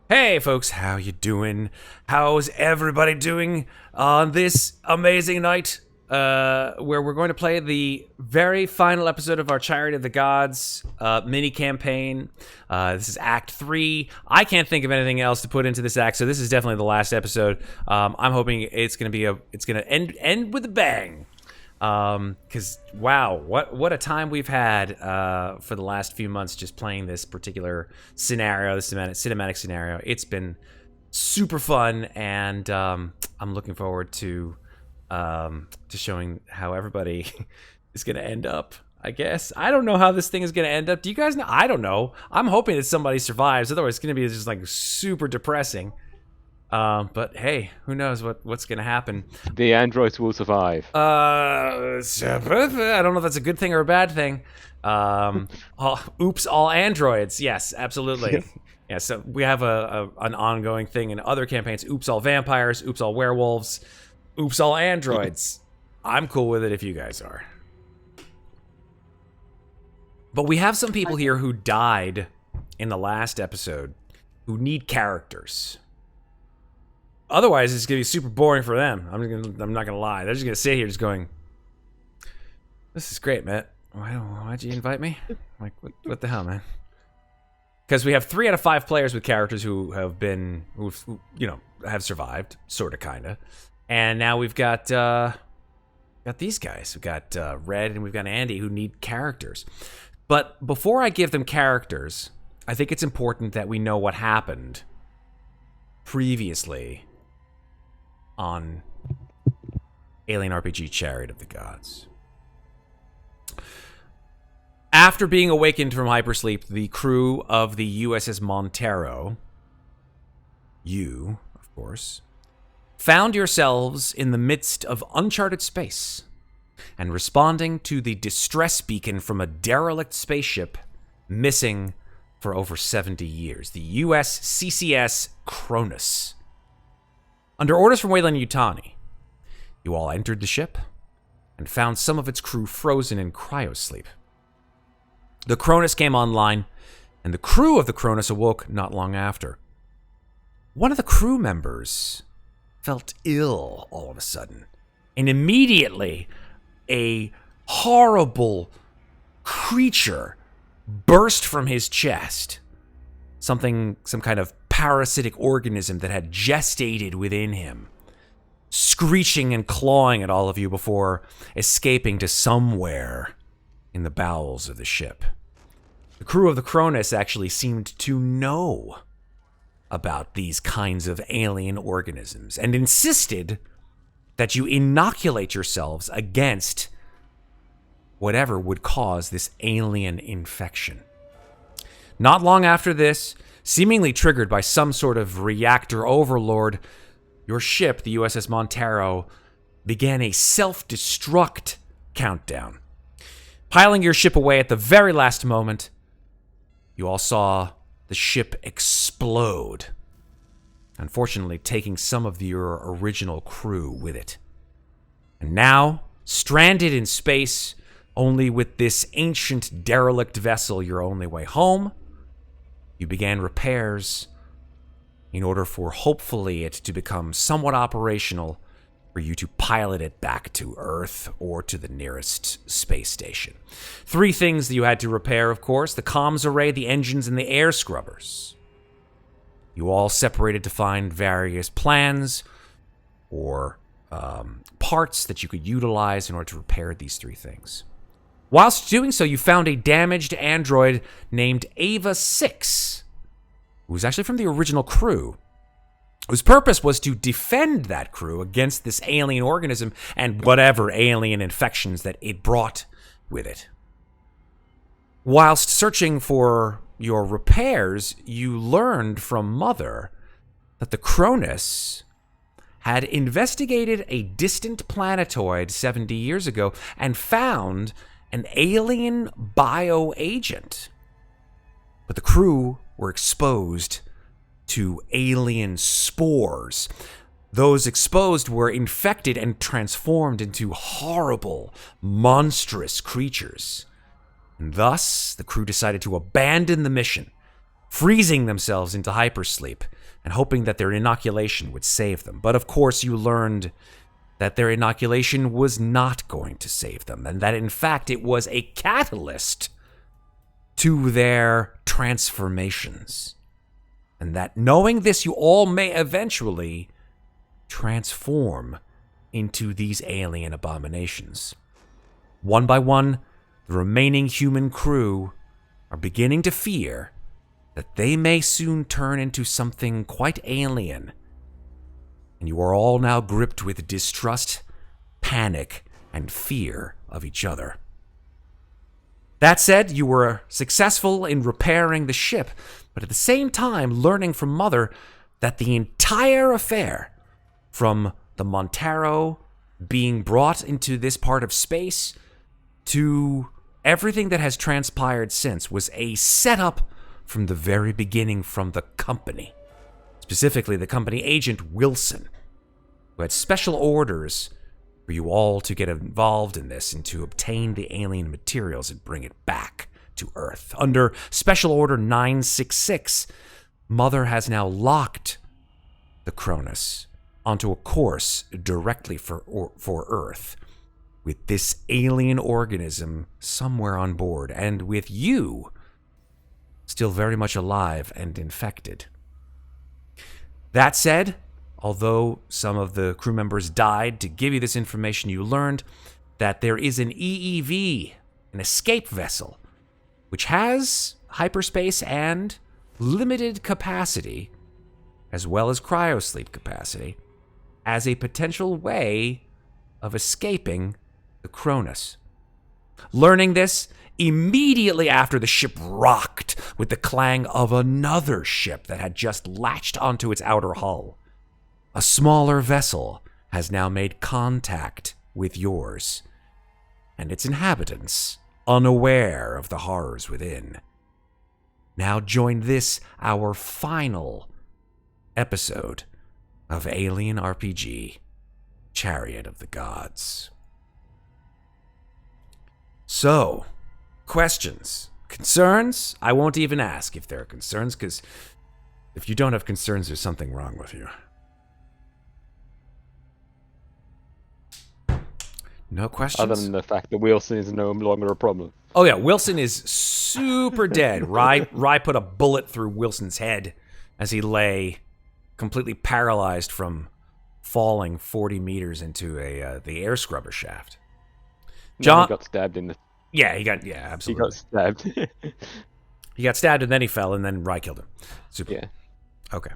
Hey folks, how you doing? How's everybody doing on this amazing night? Where we're going to play the very final episode of our Chariot of the Gods mini campaign. This is Act 3. I can't think of anything else to put into this act, so this is definitely the last episode. I'm hoping it's gonna end with a bang. Because wow, what a time we've had for the last few months just playing this particular scenario, this cinematic scenario. It's been super fun, and I'm looking forward to showing how everybody is gonna end up. I guess I don't know how this thing is gonna end up. Do you guys know? I don't know. I'm hoping that somebody survives. Otherwise, it's gonna be just like super depressing. But hey, who knows what's gonna happen? The androids will survive. I don't know if that's a good thing or a bad thing. Oops, all androids. Yes, absolutely. Yeah, so we have an ongoing thing in other campaigns. Oops, all vampires. Oops, all werewolves. Oops, all androids. I'm cool with it if you guys are. But we have some people here who died in the last episode who need characters. Otherwise, it's gonna be super boring for them. I'm not gonna lie. They're just gonna sit here, just going, "This is great, Matt. Why'd you invite me? Like, what the hell, man?" Because we have 3 out of 5 players with characters who have have survived, sorta, kinda, and now we've got these guys. We've got Red and we've got Andy who need characters. But before I give them characters, I think it's important that we know what happened previously on Alien RPG Chariot of the Gods. After being awakened from hypersleep, the crew of the USS Montero, you, of course, found yourselves in the midst of uncharted space and responding to the distress beacon from a derelict spaceship missing for over 70 years, the USCCS Cronus. Under orders from Weyland-Yutani, you all entered the ship and found some of its crew frozen in cryosleep. The Cronus came online, and the crew of the Cronus awoke not long after. One of the crew members felt ill all of a sudden, and immediately a horrible creature burst from his chest. Some kind of parasitic organism that had gestated within him, screeching and clawing at all of you before escaping to somewhere in the bowels of the ship. The crew of the Cronus actually seemed to know about these kinds of alien organisms and insisted that you inoculate yourselves against whatever would cause this alien infection. Not long after this, seemingly triggered by some sort of reactor overlord, your ship, the USS Montero, began a self-destruct countdown. Piling your ship away at the very last moment, you all saw the ship explode, unfortunately taking some of your original crew with it. And now, stranded in space, only with this ancient derelict vessel your only way home, you began repairs in order for hopefully it to become somewhat operational for you to pilot it back to Earth or to the nearest space station. 3 things that you had to repair, of course: the comms array, the engines, and the air scrubbers. You all separated to find various plans or parts that you could utilize in order to repair these 3 things. Whilst doing so, you found a damaged android named Ava 6, who was actually from the original crew, whose purpose was to defend that crew against this alien organism and whatever alien infections that it brought with it. Whilst searching for your repairs, you learned from Mother that the Cronus had investigated a distant planetoid 70 years ago and found an alien bioagent. But the crew were exposed to alien spores. Those exposed were infected and transformed into horrible, monstrous creatures. And thus, the crew decided to abandon the mission, freezing themselves into hypersleep and hoping that their inoculation would save them. But of course, you learned that their inoculation was not going to save them, and that in fact it was a catalyst to their transformations. And that knowing this, you all may eventually transform into these alien abominations. One by one, the remaining human crew are beginning to fear that they may soon turn into something quite alien. And you are all now gripped with distrust, panic, and fear of each other. That said, you were successful in repairing the ship, but at the same time learning from Mother that the entire affair, from the Montero being brought into this part of space to everything that has transpired since, was a setup from the very beginning from the company. Specifically, the company agent Wilson, who had special orders for you all to get involved in this and to obtain the alien materials and bring it back to Earth. Under Special Order 966, Mother has now locked the Cronus onto a course directly for Earth, with this alien organism somewhere on board, and with you still very much alive and infected. That said, although some of the crew members died to give you this information, you learned that there is an EEV, an escape vessel, which has hyperspace and limited capacity, as well as cryosleep capacity, as a potential way of escaping the Cronus. Learning this, immediately after the ship rocked with the clang of another ship that had just latched onto its outer hull, a smaller vessel has now made contact with yours, and its inhabitants, unaware of the horrors within, now join this, our final episode of Alien RPG, Chariot of the Gods. So, questions? Concerns? I won't even ask if there are concerns, because if you don't have concerns, there's something wrong with you. No questions? Other than the fact that Wilson is no longer a problem. Oh yeah, Wilson is super dead. Rye put a bullet through Wilson's head as he lay completely paralyzed from falling 40 meters into the air scrubber shaft. John He got stabbed in the... absolutely. He got stabbed. He got stabbed and then he fell and then Rye killed him. Super. Yeah. Okay.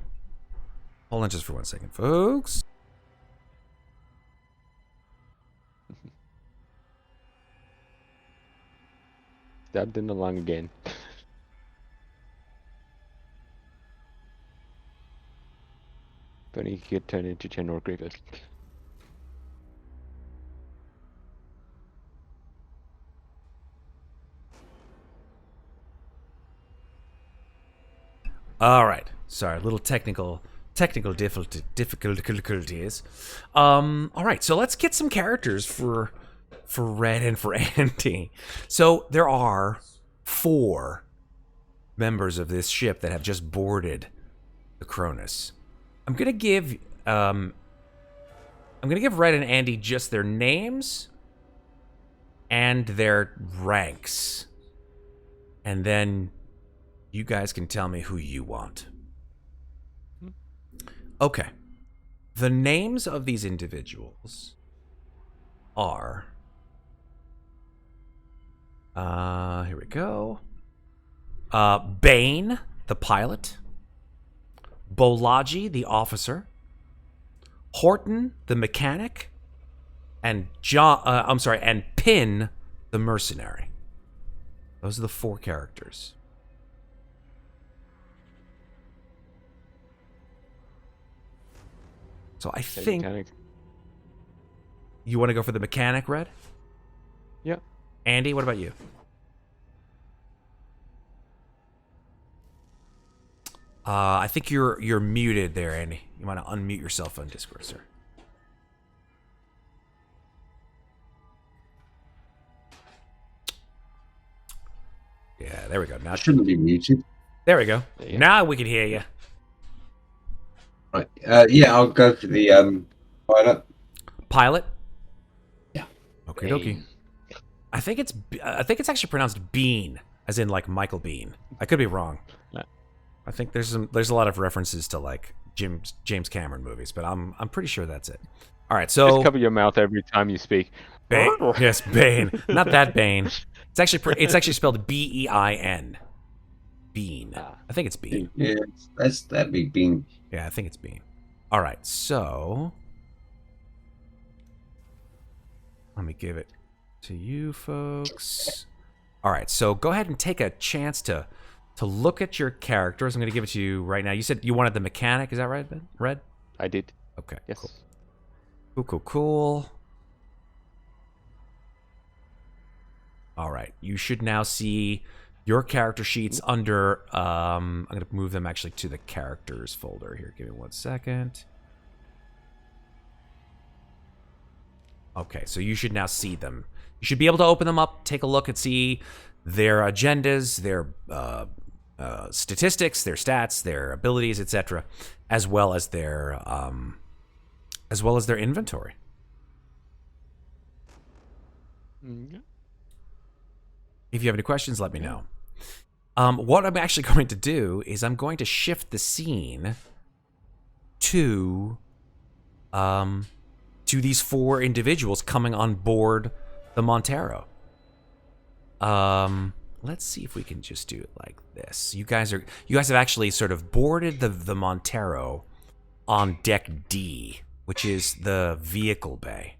Hold on just for 1 second, folks. Stabbed in the lung again. If only he could turn into General Grievous. All right. Sorry, a little technical difficulties. All right, so let's get some characters for Red and for Andy. So there are 4 members of this ship that have just boarded the Cronus. I'm gonna give Red and Andy just their names and their ranks, and then you guys can tell me who you want. Okay. The names of these individuals are... here we go. Bein, the pilot. Bolaji, the officer. Horton, the mechanic. And and Pin, the mercenary. Those are the 4 characters. So I think you want to go for the mechanic, Red? Yeah. Andy, what about you? I think you're muted there, Andy. You want to unmute yourself on Discord, sir. Yeah, there we go. Now I shouldn't be muted. there we go. There you go. Now we can hear you. Right. Yeah, I'll go for the pilot. Pilot. Yeah. Okie dokie. Bein. I think it's actually pronounced Bean, as in like Michael Bean. I could be wrong. No. I think there's a lot of references to like James Cameron movies, but I'm pretty sure that's it. All right, so Just cover your mouth every time you speak. Bane. Yes, Bane. Not that Bane. It's actually spelled Bein. Bean. I think it's Bean. Yeah, that'd be Bean. Yeah, I think it's Bean. All right, so let me give it to you folks. All right, so go ahead and take a chance to look at your characters. I'm going to give it to you right now. You said you wanted the mechanic, is that right, Ben? Red? I did. Okay. Yes. Cool. All right, you should now see your character sheets under, I'm going to move them actually to the characters folder here. Give me 1 second. Okay, so you should now see them. You should be able to open them up, take a look and see their agendas, their statistics, their stats, their abilities, etc., as well as their inventory. If you have any questions, let me know. What I'm actually going to do is I'm going to shift the scene to these 4 individuals coming on board the Montero. Let's see if we can just do it like this. You guys have actually sort of boarded the Montero on deck D, which is the vehicle bay.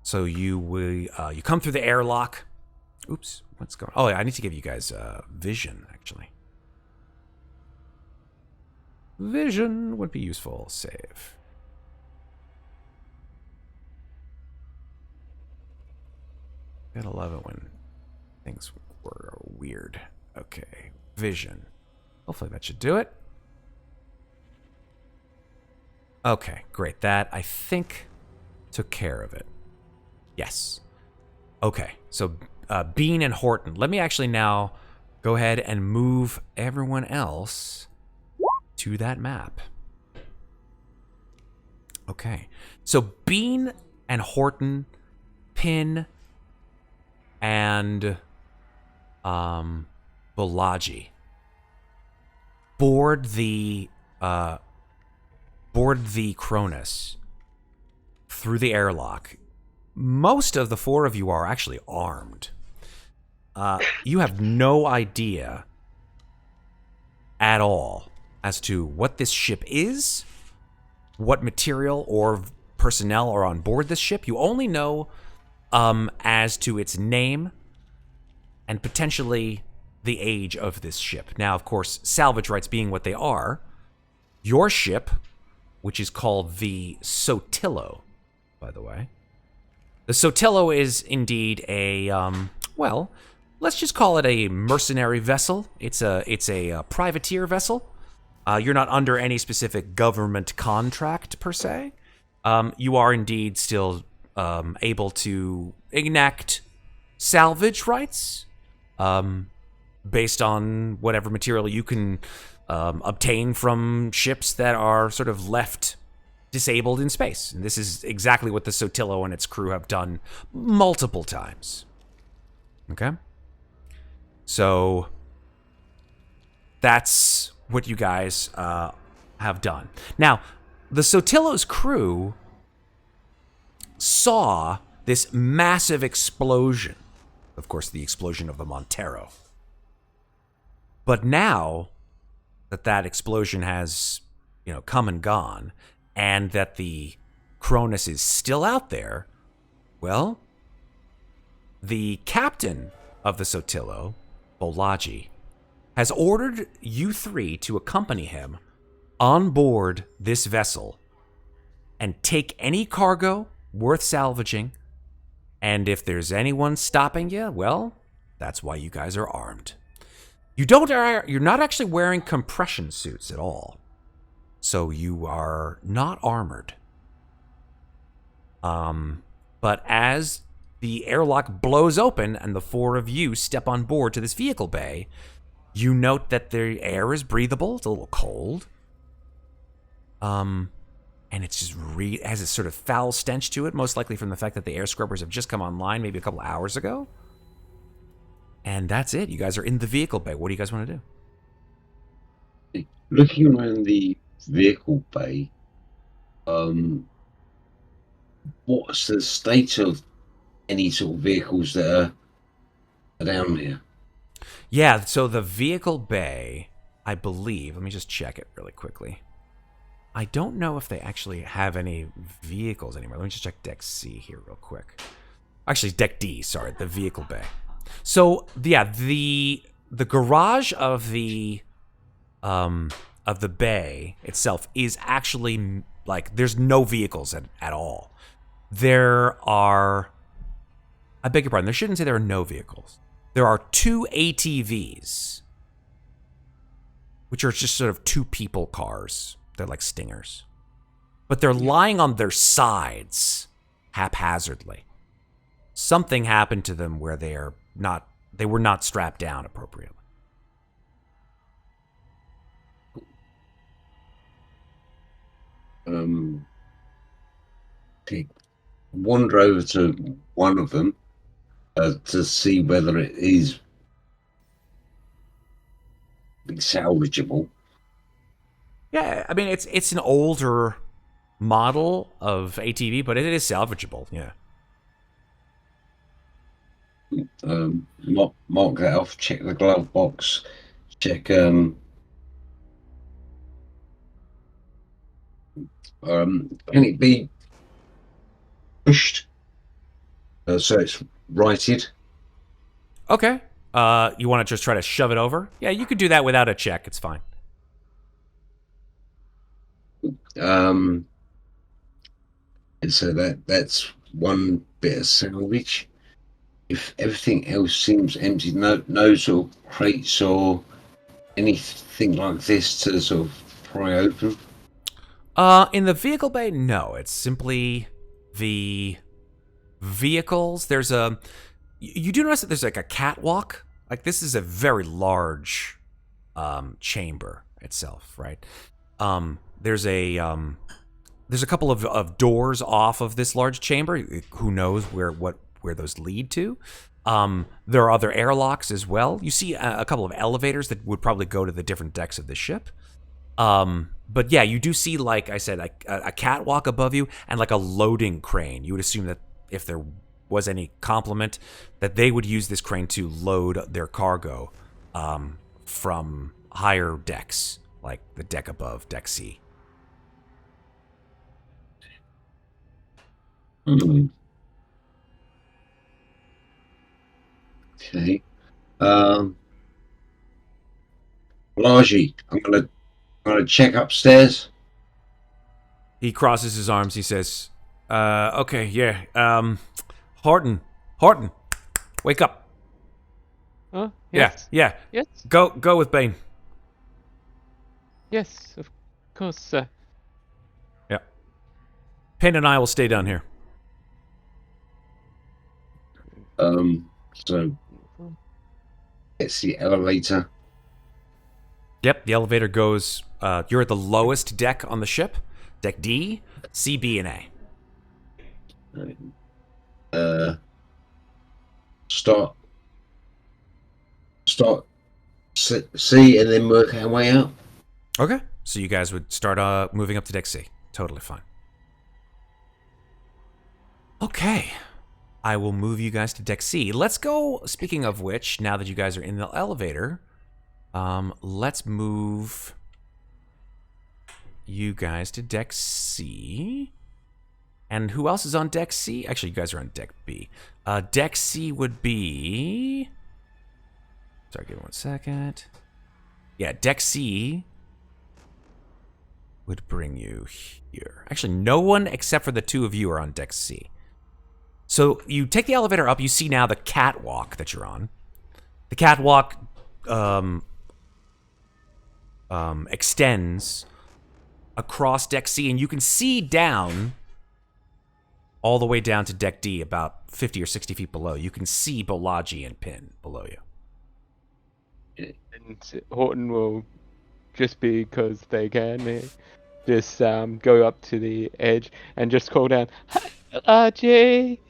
So you come through the airlock. Oops, what's going on? Oh, yeah, I need to give you guys vision, actually. Vision would be useful. Save. Gotta love it when things were weird. Okay, vision. Hopefully that should do it. Okay, great. That, I think, took care of it. Yes. Okay, so Bein and Horton. Let me actually now go ahead and move everyone else to that map. Okay, so Bein and Horton, Pin, and Balaji board the Cronus through the airlock. Most of the 4 of you are actually armed. You have no idea at all as to what this ship is, what material or personnel are on board this ship. You only know as to its name and potentially the age of this ship. Now, of course, salvage rights being what they are, your ship, which is called the Sotillo, by the way. The Sotillo is indeed a, well, let's just call it a mercenary vessel. It's a privateer vessel. You're not under any specific government contract, per se. You are indeed still able to enact salvage rights based on whatever material you can obtain from ships that are sort of left disabled in space. And this is exactly what the Sotillo and its crew have done multiple times. Okay? So that's what you guys have done. Now, the Sotillo's crew saw this massive explosion. Of course, the explosion of the Montero. But now that explosion has, come and gone, and that the Cronus is still out there, well, the captain of the Sotillo, Balaji, has ordered you 3 to accompany him on board this vessel and take any cargo worth salvaging. And if there's anyone stopping you, well, that's why you guys are armed. You're not actually wearing compression suits at all. So you are not armored. But as the airlock blows open and the 4 of you step on board to this vehicle bay, You note that the air is breathable. It's a little cold. And it's just has a sort of foul stench to it, most likely from the fact that the air scrubbers have just come online maybe a couple hours ago. And that's it. You guys are in the vehicle bay. What do you guys want to do? Looking around the vehicle bay, what's the state of any sort of vehicles that are down here? Yeah, so the vehicle bay, I believe, let me just check it really quickly. I don't know if they actually have any vehicles anymore. Let me just check deck C here real quick. Actually, deck D, sorry, the vehicle bay. So, yeah, the garage of the bay itself is actually like there's no vehicles at all. There are, I beg your pardon, there shouldn't say there are no vehicles. There are 2 ATVs, which are just sort of 2 people cars. They're like Stingers. But they're lying on their sides haphazardly. Something happened to them where they were not strapped down appropriately. Wander over to one of them to see whether it is salvageable. Yeah, I mean it's an older model of ATV, but it is salvageable. Yeah. Mark that off. Check the glove box. Check. Can it be pushed so it's righted? Okay. You want to just try to shove it over? Yeah, you could do that without a check. It's fine. So that's one bit of salvage. If everything else seems empty, no sort of crates or anything like this to sort of pry open. In the vehicle bay, no. It's simply the vehicles. There's you do notice that there's like a catwalk. Like this is a very large chamber itself, right? There's a couple of doors off of this large chamber. Who knows where those lead to? There are other airlocks as well. You see a couple of elevators that would probably go to the different decks of the ship. But yeah, you do see, like I said, like a catwalk above you and like a loading crane. You would assume that if there was any complement, that they would use this crane to load their cargo from higher decks, like the deck above, deck C. Okay. Largy, I'm gonna check upstairs. He crosses his arms. He says, okay, yeah. Horton, wake up. Oh, yes. Yeah. Yes. Go with Bein. Yes, of course, sir. Yeah. Pin and I will stay down here. So it's the elevator. Yep, the elevator goes. You're at the lowest deck on the ship, deck D, C, B, and A. Start C and then work our way out. Okay, so you guys would start moving up to deck C. Totally fine. Okay, I will move you guys to deck C. Let's go. Speaking of which, now that you guys are in the elevator, let's move you guys to deck C. And who else is on deck C? Actually, you guys are on deck B. Deck C would be... Sorry, give me 1 second. Yeah, deck C would bring you here. Actually, no one except for the 2 of you are on deck C. So you take the elevator up. You see now the catwalk that you're on. The catwalk extends across deck C, and you can see down all the way down to deck D, about 50 or 60 feet below. You can see Bolaji and Pin below you. And Horton will, just because they can, just go up to the edge and just call down, Archie!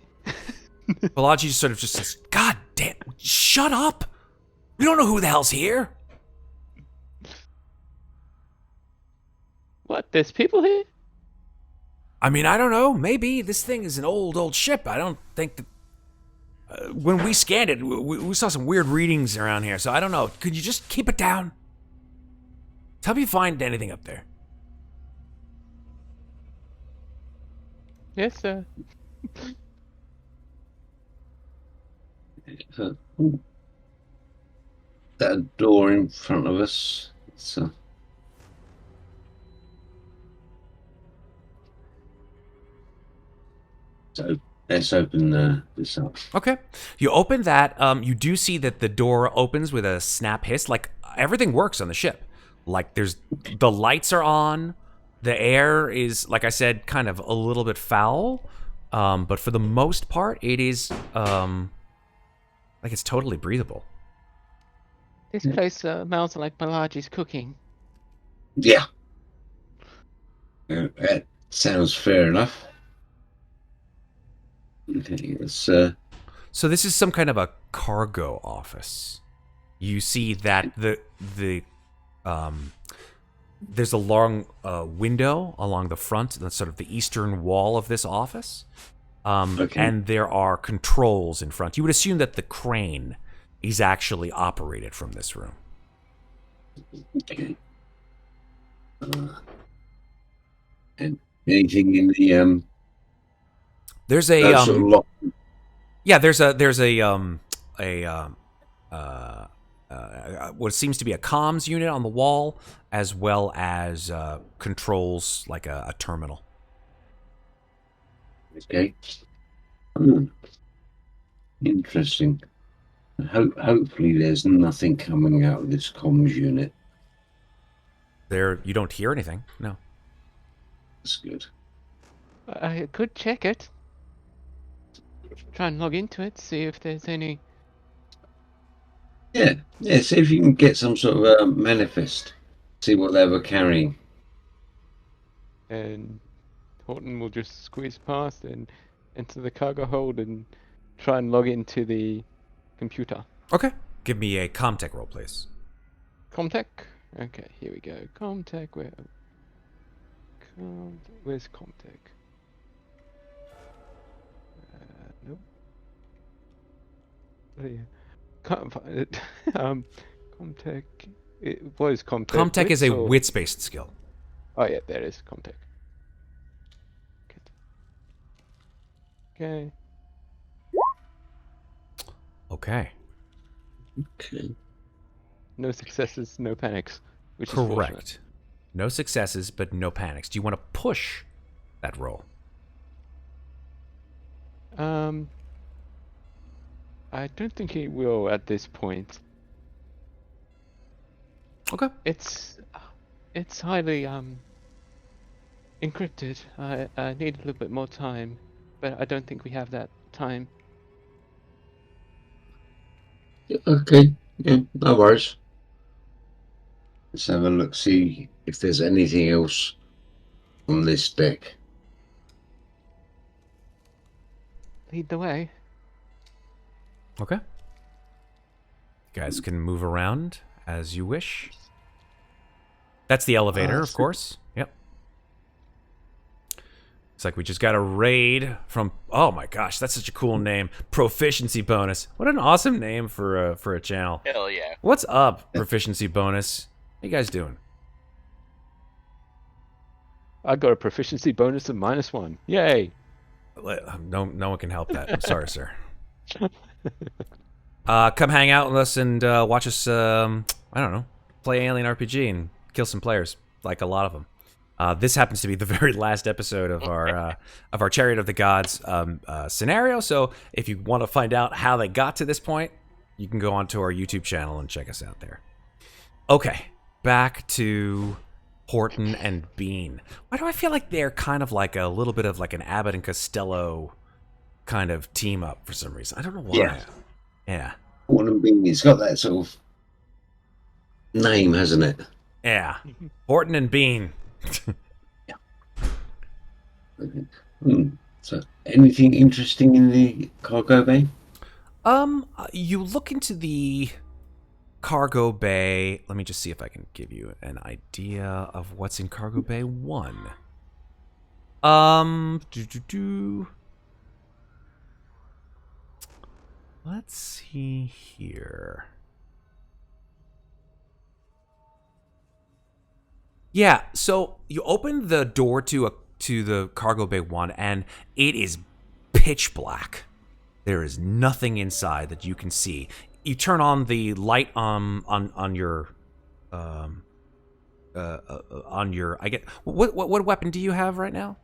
Balaji just sort of just says, God damn, shut up! We don't know who the hell's here. What, there's people here? I mean, I don't know. Maybe this thing is an old ship. I don't think that... when we scanned it, we saw some weird readings around here, so I don't know. Could you just keep it down? Tell me if you find anything up there. Yes, sir. That door in front of us. So let's open this up. Okay. You open that. You do see that the door opens with a snap hiss. Like, everything works on the ship. Like, the lights are on. The air is, like I said, kind of a little bit foul. But for the most part, it is, like, it's totally breathable. This place smells like Balaji's cooking. Yeah. That sounds fair enough. Okay, let's, So this is some kind of a cargo office. You see that there's a long window along the front, that's sort of the eastern wall of this office. Okay. And there are controls in front. You would assume that the crane is actually operated from this room. Okay. And anything in the There's a sort of lock? yeah, there's a what seems to be a comms unit on the wall, as well as controls like a terminal. Okay. Interesting. Hopefully there's nothing coming out of this comms unit. You don't hear anything. No. That's good. I could check it. Try and log into it, see if there's any... Yeah, see if you can get some sort of manifest. See what they were carrying. And Horton will just squeeze past and into the cargo hold and try and log into the computer. Okay. Give me a Comtech roll, please. Comtech? Okay, here we go. Comtech, where's Comtech? Nope. Oh, yeah. Can't find it. Comtech. What is Comtech? Comtech is a or... wits-based skill. Oh yeah, there it is. Comtech. Okay. Okay. Okay. No successes, no panics. Which is Correct. No successes, but no panics. Do you want to push that roll? I don't think he will at this point. Okay. It's highly encrypted. I need a little bit more time, but I don't think we have that time. Okay. Yeah, no worries. Let's have a look, see if there's anything else on this deck. Lead the way. Okay. You guys can move around as you wish. That's the elevator, of course. Yep. It's like we just got a raid from... Oh my gosh, that's such a cool name. Proficiency bonus. What an awesome name for a channel. Hell yeah. What's up, Proficiency bonus? How you guys doing? I got a proficiency bonus of -1. Yay! No one can help that. I'm sorry, sir. Come hang out with us and watch us, I don't know, play Alien RPG and kill some players, like a lot of them. This happens to be the very last episode of our Chariot of the Gods scenario, so if you want to find out how they got to this point, you can go onto our YouTube channel and check us out there. Okay, back to Horton and Bein. Why do I feel like they're kind of like a little bit of like an Abbott and Costello kind of team up for some reason? I don't know why. Yeah. Horton and Bein, it's got that sort of name, hasn't it? Yeah. Horton and Bein. Hmm. So, anything interesting in the cargo bay? You look into the cargo bay. Let me just see if I can give you an idea of what's in cargo bay 1. Let's see here. Yeah, so you open the door to the cargo bay 1, and it is pitch black. There is nothing inside that you can see. You turn on the light on your on your I get what weapon do you have right now,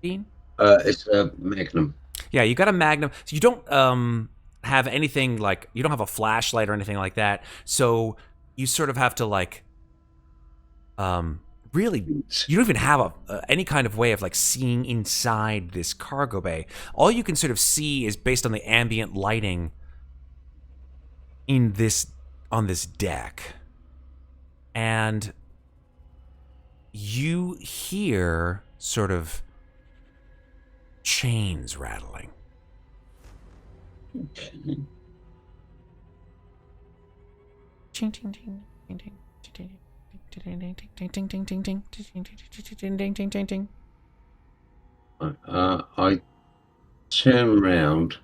Dean? It's a Magnum. Yeah, you got a Magnum. So you don't have anything like, you don't have a flashlight or anything like that. So you sort of have to like really, you don't even have any kind of way of like seeing inside this cargo bay. All you can sort of see is based on the ambient lighting in this on this deck, and you hear sort of chains rattling. Ching, ching, ching, ching, ching, ching, ching. I turn around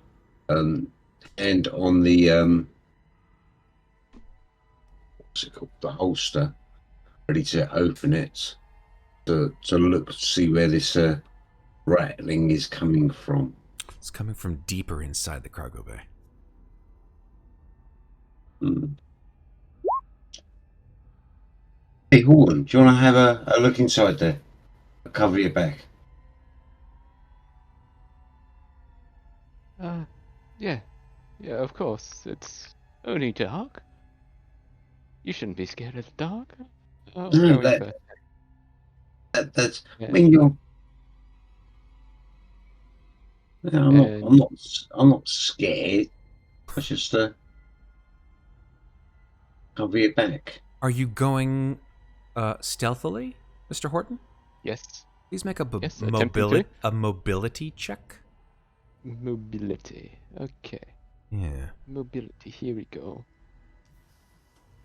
and on the what's it called? The holster, ready to open it to look, see where this rattling is coming from. It's coming from deeper inside the cargo bay. Hey, Horton, do you want to have a look inside there? I'll cover your back. Yeah. Yeah, of course. It's only dark. You shouldn't be scared of the dark. I'll No, go in first. that's. Yeah. I mean, I'm not scared. I just cover your back. Are you going stealthily, Mr. Horton? Yes. Please make a Yes, attempting to. mobility check. Mobility. Okay. Yeah. Mobility. Here we go.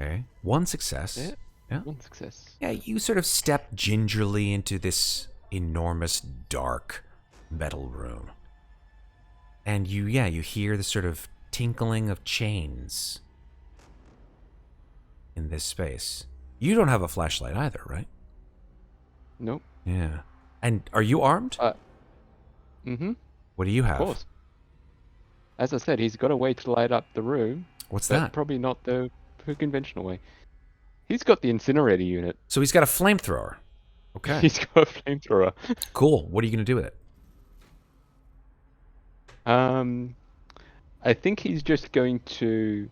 Okay. 1 success. Yeah. Yeah. 1 success. Yeah, you sort of step gingerly into this enormous, dark metal room. And you hear the sort of tinkling of chains in this space. You don't have a flashlight either, right? Nope. Yeah. And are you armed? Mm-hmm. What do you have? Of course. As I said, he's got a way to light up the room. What's but that? Probably not the conventional way. He's got the incinerator unit. So he's got a flamethrower. Okay. He's got a flamethrower. Cool. What are you going to do with it? I think he's just going to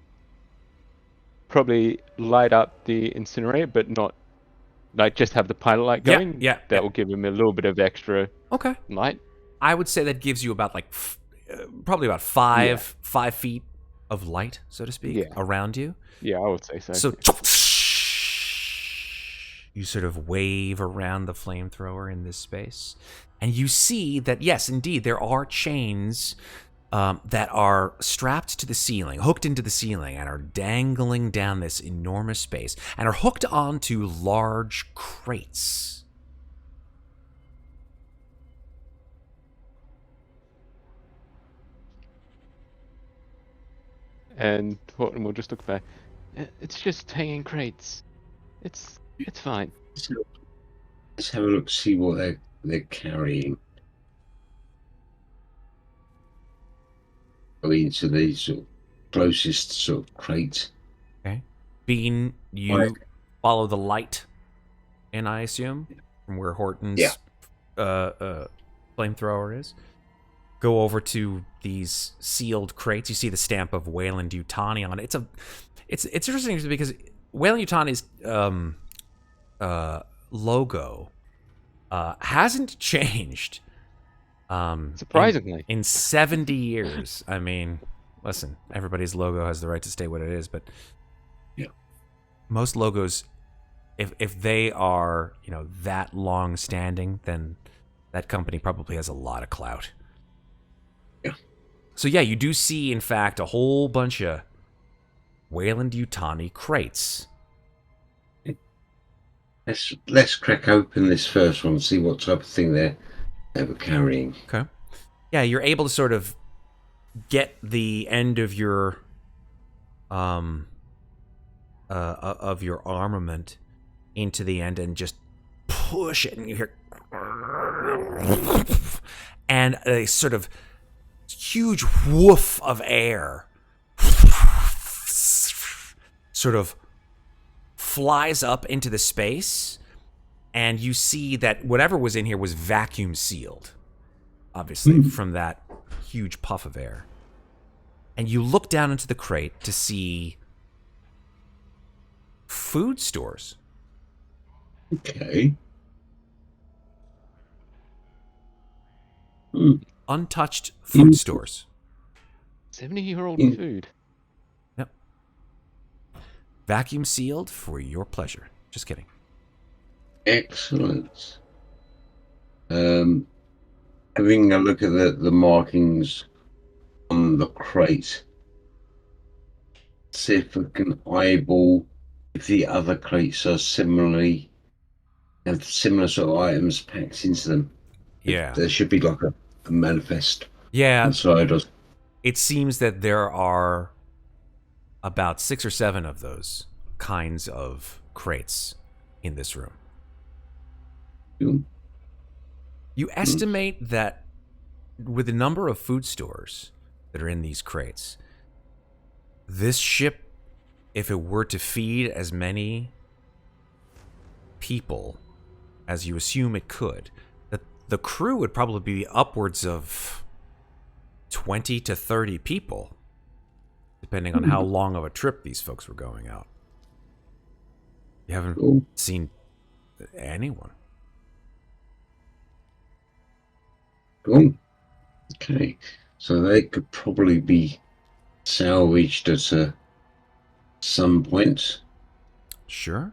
probably light up the incinerator, but not like just have the pilot light going. Yeah. That will give him a little bit of extra Okay. light. I would say that gives you about like probably about 5 feet of light, so to speak, around you. Yeah, I would say so. So you sort of wave around the flamethrower in this space, and you see that, yes, indeed, there are chains that are strapped to the ceiling, hooked into the ceiling, and are dangling down this enormous space, and are hooked onto large crates. And Horton will just look back. It's just hanging crates. It's fine. Let's have a look, see what they're carrying. Go into the sort of closest sort of crate. Okay. Bein, you follow the light, and I assume from where Horton's flamethrower is. Go over to these sealed crates. You see the stamp of Weyland-Yutani on it. It's interesting because Weyland-Yutani's logo hasn't changed. Surprisingly. In 70 years. I mean, listen, everybody's logo has the right to stay what it is, but most logos, if they are, that long standing, then that company probably has a lot of clout. Yeah. So yeah, you do see, in fact, a whole bunch of Weyland-Yutani crates. Let's crack open this first one and see what type of thing they were carrying. Okay. Yeah, you're able to sort of get the end of your armament into the end and just push it, and you hear and a sort of huge woof of air sort of flies up into the space, and you see that whatever was in here was vacuum sealed, obviously, from that huge puff of air. And you look down into the crate to see food stores. Okay. Untouched food stores. 70-year-old food. Yep. Vacuum sealed for your pleasure. Just kidding. Excellent. Having a look at the markings on the crate. See if we can eyeball if the other crates are similarly have similar sort of items packed into them. Yeah. There should be like a manifest Yeah. inside us. It seems that there are about 6 or 7 of those kinds of crates in this room. You estimate that with the number of food stores that are in these crates, this ship, if it were to feed as many people as you assume it could, that the crew would probably be upwards of 20 to 30 people, depending on how long of a trip these folks were going out. You haven't seen anyone. Cool. Okay. So they could probably be salvaged at some point. Sure.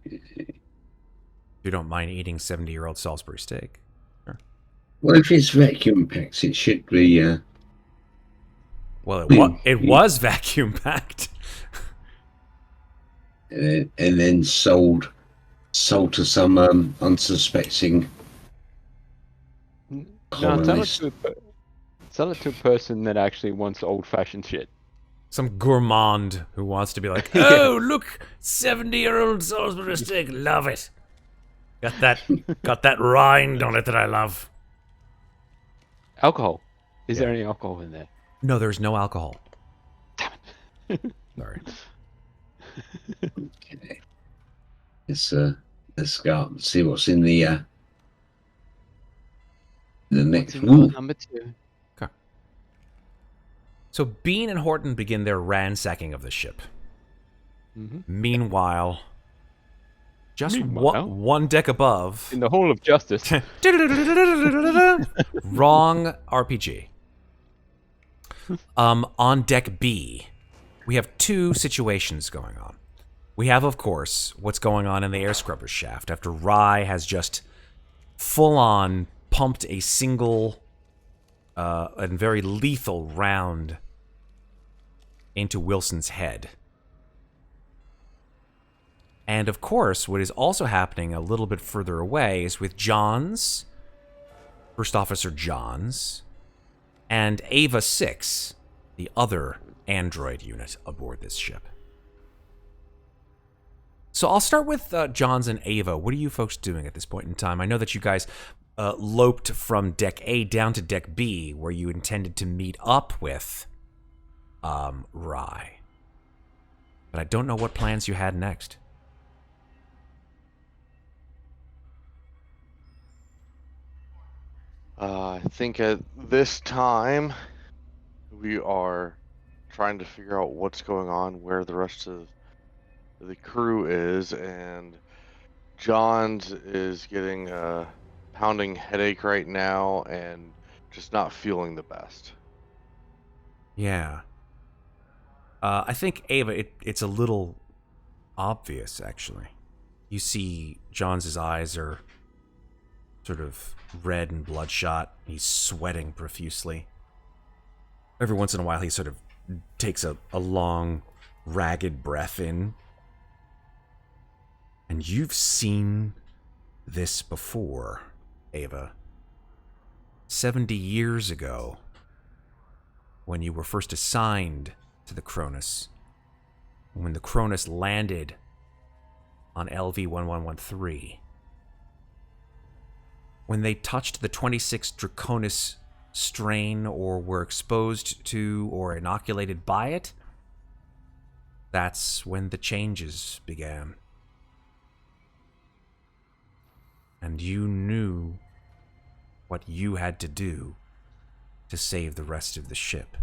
If you don't mind eating 70-year-old Salisbury steak. Sure. Well, if it's vacuum packed, it should be. Well, it was vacuum packed. And then sold to some unsuspecting colonist. No, sell it to a person that actually wants old-fashioned shit. Some gourmand who wants to be like, oh, look, 70-year-old Salisbury steak, love it. Got that rind on it that I love. Alcohol. Is there any alcohol in there? No, there's no alcohol. Damn it. Sorry. Okay. Let's go up and see what's in the next room. Number 2. Okay. So Bein and Horton begin their ransacking of the ship. Mm-hmm. Meanwhile, one deck above, in the Hall of Justice. wrong RPG. On deck B, we have 2 situations going on. We have, of course, what's going on in the air scrubber shaft after Rye has just full-on pumped a single and very lethal round into Wilson's head. And, of course, what is also happening a little bit further away is with Johns, First Officer Johns, and Ava 6, the other android unit aboard this ship. So I'll start with Johns and Ava. What are you folks doing at this point in time? I know that you guys loped from Deck A down to Deck B, where you intended to meet up with Rye. But I don't know what plans you had next. I think at this time, we are trying to figure out what's going on, where the rest of the crew is, and Johns is getting a pounding headache right now and just not feeling the best. Yeah. I think, Ava, it's a little obvious, actually. You see John's eyes are sort of red and bloodshot. He's sweating profusely. Every once in a while, he sort of takes a long, ragged breath in. And you've seen this before, Ava. 70 years ago, when you were first assigned to the Cronus, when the Cronus landed on LV-1113, when they touched the 26 Draconis strain or were exposed to or inoculated by it, that's when the changes began. And you knew what you had to do to save the rest of the ship.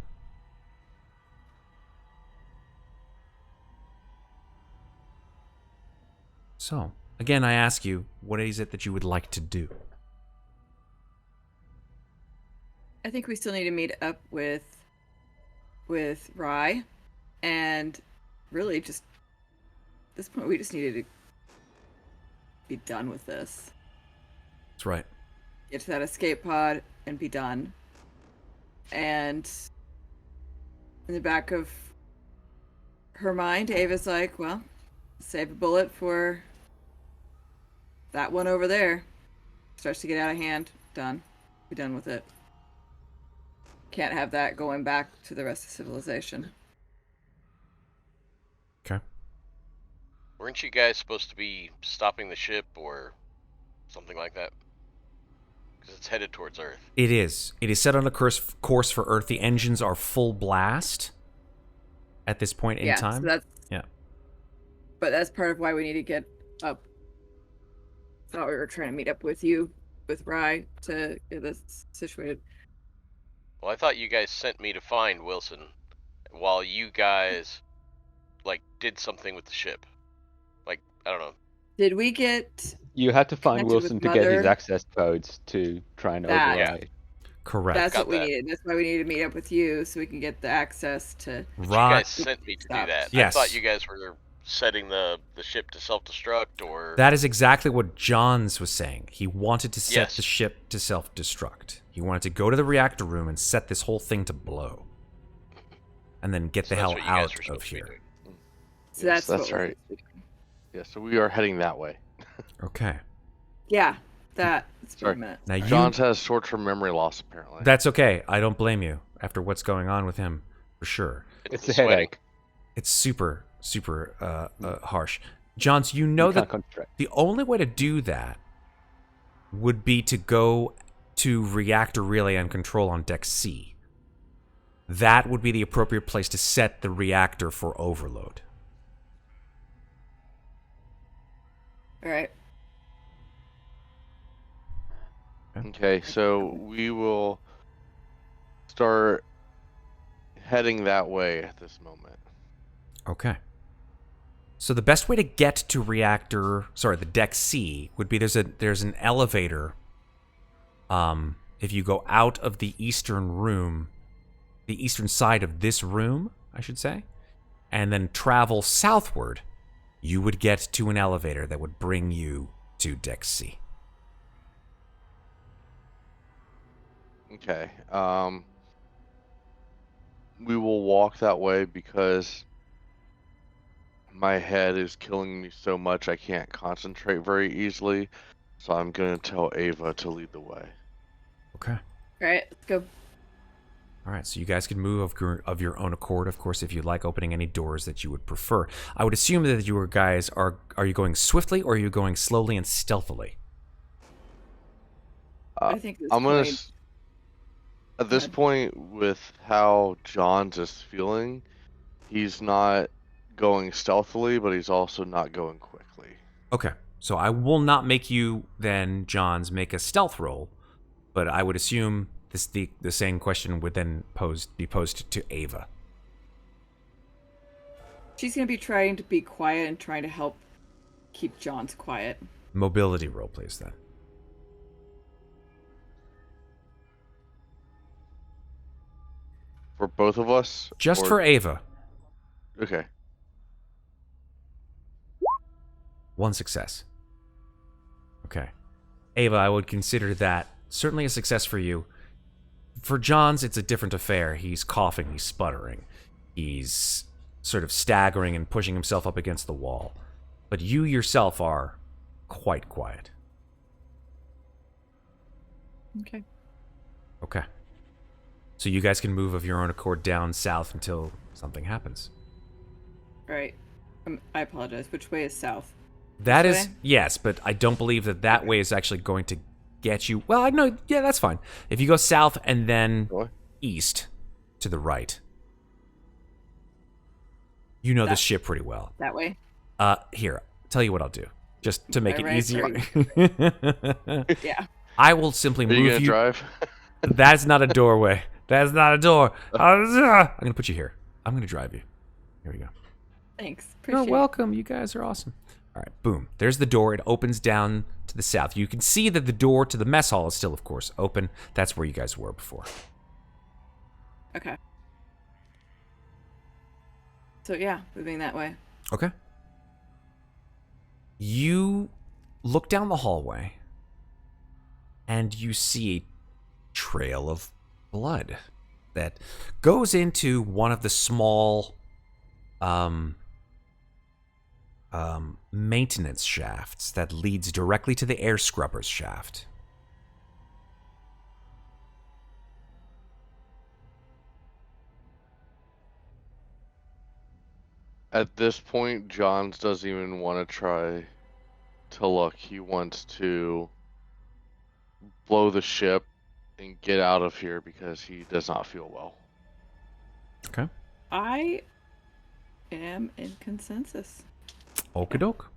So, again, I ask you, what is it that you would like to do? I think we still need to meet up with Rye, and really just at this point we just needed to be done with this. That's right. Get to that escape pod and be done. And in the back of her mind, Ava's like, well, save a bullet for that one over there. Starts to get out of hand. Done. Be done with it. Can't have that going back to the rest of civilization. Okay. Weren't you guys supposed to be stopping the ship or something like that? Because it's headed towards Earth. It is. It is set on a course for Earth. The engines are full blast at this point in time. So that's, yeah. But that's part of why we need to get up. Thought we were trying to meet up with you, with Rye, to get this situated. Well, I thought you guys sent me to find Wilson while you guys, did something with the ship. I don't know. Did we get... You had to find Connected Wilson with to get his Mother. access codes to try and That. override. Correct. That's Got what we that. needed. That's why we needed to meet up with you, so we can get the access to... But Right. you guys sent me to do that. Yes. I thought you guys were setting the ship to self-destruct or... That is exactly what Johns was saying. He wanted to set Yes. the ship to self-destruct. He wanted to go to the reactor room and set this whole thing to blow. And then get So the that's hell what you guys out were of supposed to be here. doing. So Yes, that's that's what right. Yeah, so we are heading that way. Okay. Yeah, that. It's been a Sorry. minute. Now you... Johns has short-term memory loss, apparently. That's okay. I don't blame you after what's going on with him, for sure. It's the a sweating. headache. It's super, super harsh. Johns, you know You that can't concentrate. the only way to do that would be to go to reactor relay and control on deck C. That would be the appropriate place to set the reactor for overload. All right. Okay, so we will start heading that way at this moment. Okay. So the best way to get to the deck C would be there's an elevator. If you go out of the eastern room, the eastern side of this room, I should say, and then travel southward, you would get to an elevator that would bring you to deck C. Okay. We will walk that way because my head is killing me so much I can't concentrate very easily. So I'm going to tell Ava to lead the way. Okay. All right, let's go. All right, so you guys can move of your own accord, of course, if you'd like, opening any doors that you would prefer. I would assume that you guys are you going swiftly or are you going slowly and stealthily? I think this I'm going to... point- At this ahead. point, with how John's is feeling, he's not going stealthily, but he's also not going quickly. Okay, so I will not make you then, Johns, make a stealth roll, but I would assume the same question would then be posed to Ava. She's going to be trying to be quiet and trying to help keep John's quiet. Mobility roll, please, then. For both of us? Just or- for Ava. Okay. 1 success. Okay. Ava, I would consider that certainly a success for you. For John's, it's a different affair. He's coughing, he's sputtering. He's sort of staggering and pushing himself up against the wall. But you yourself are quite quiet. Okay. Okay. So you guys can move of your own accord down south until something happens. All right. I apologize. Which way is south? That This is, way? yes, but I don't believe that way is actually going to get you. Well, I know, yeah, that's fine. If you go south and then What? east to the right, you know That- this ship pretty well. That way? Here, tell you what I'll do, just to make it Alright, easier. Yeah. I will simply Are you move gonna you. drive? That's not a doorway. That's not a door. I'm gonna put you here. I'm gonna drive you. Here we go. Thanks. You're Appreciate it. welcome. You guys are awesome. All right, boom. There's the door. It opens down to the south. You can see that the door to the mess hall is still, of course, open. That's where you guys were before. Okay. So yeah, moving that way. Okay. You look down the hallway, and you see a trail of blood that goes into one of the small maintenance shafts that leads directly to the air scrubbers shaft. At this point, Johns doesn't even want to try to look. He wants to blow the ship and get out of here because he does not feel well. Okay. I am in consensus. Okie doke.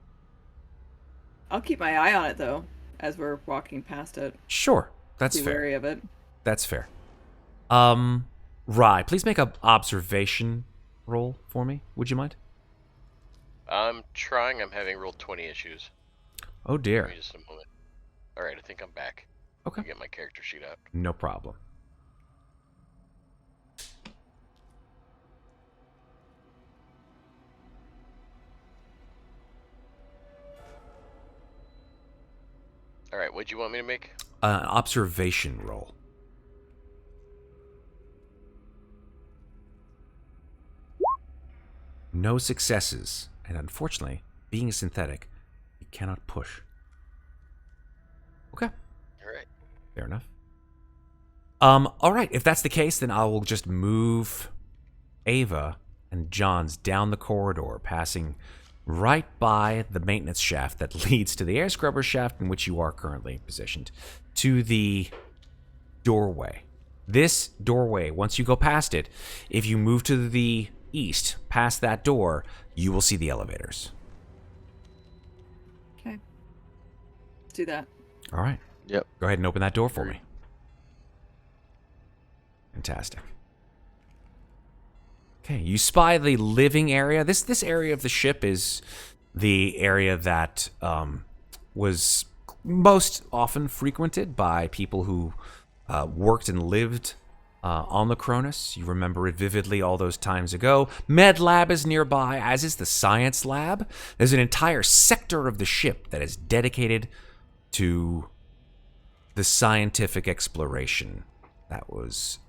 I'll keep my eye on it though, as we're walking past it. Sure. That's Be fair. wary of it. That's fair. Rye, please make an observation roll for me. Would you mind? I'm trying. I'm having rolled 20 issues. Oh Give dear. me just a moment. All right, I think I'm back. Okay. Get my character sheet out. No problem. All right, what'd you want me to make? An observation roll. No successes, and unfortunately, being a synthetic, you cannot push. Okay, All right. fair enough. All right, if that's the case, then I will just move Ava and Johns down the corridor, passing right by the maintenance shaft that leads to the air scrubber shaft in which you are currently positioned, to the doorway. This doorway, once you go past it, if you move to the east, past that door, you will see the elevators. Okay. Let's do that. All right. Yep. Go ahead and open that door for me. Fantastic. Okay, you spy the living area. This area of the ship is the area that was most often frequented by people who worked and lived on the Cronus. You remember it vividly all those times ago. Med Lab is nearby, as is the Science Lab. There's an entire sector of the ship that is dedicated to the scientific exploration. That was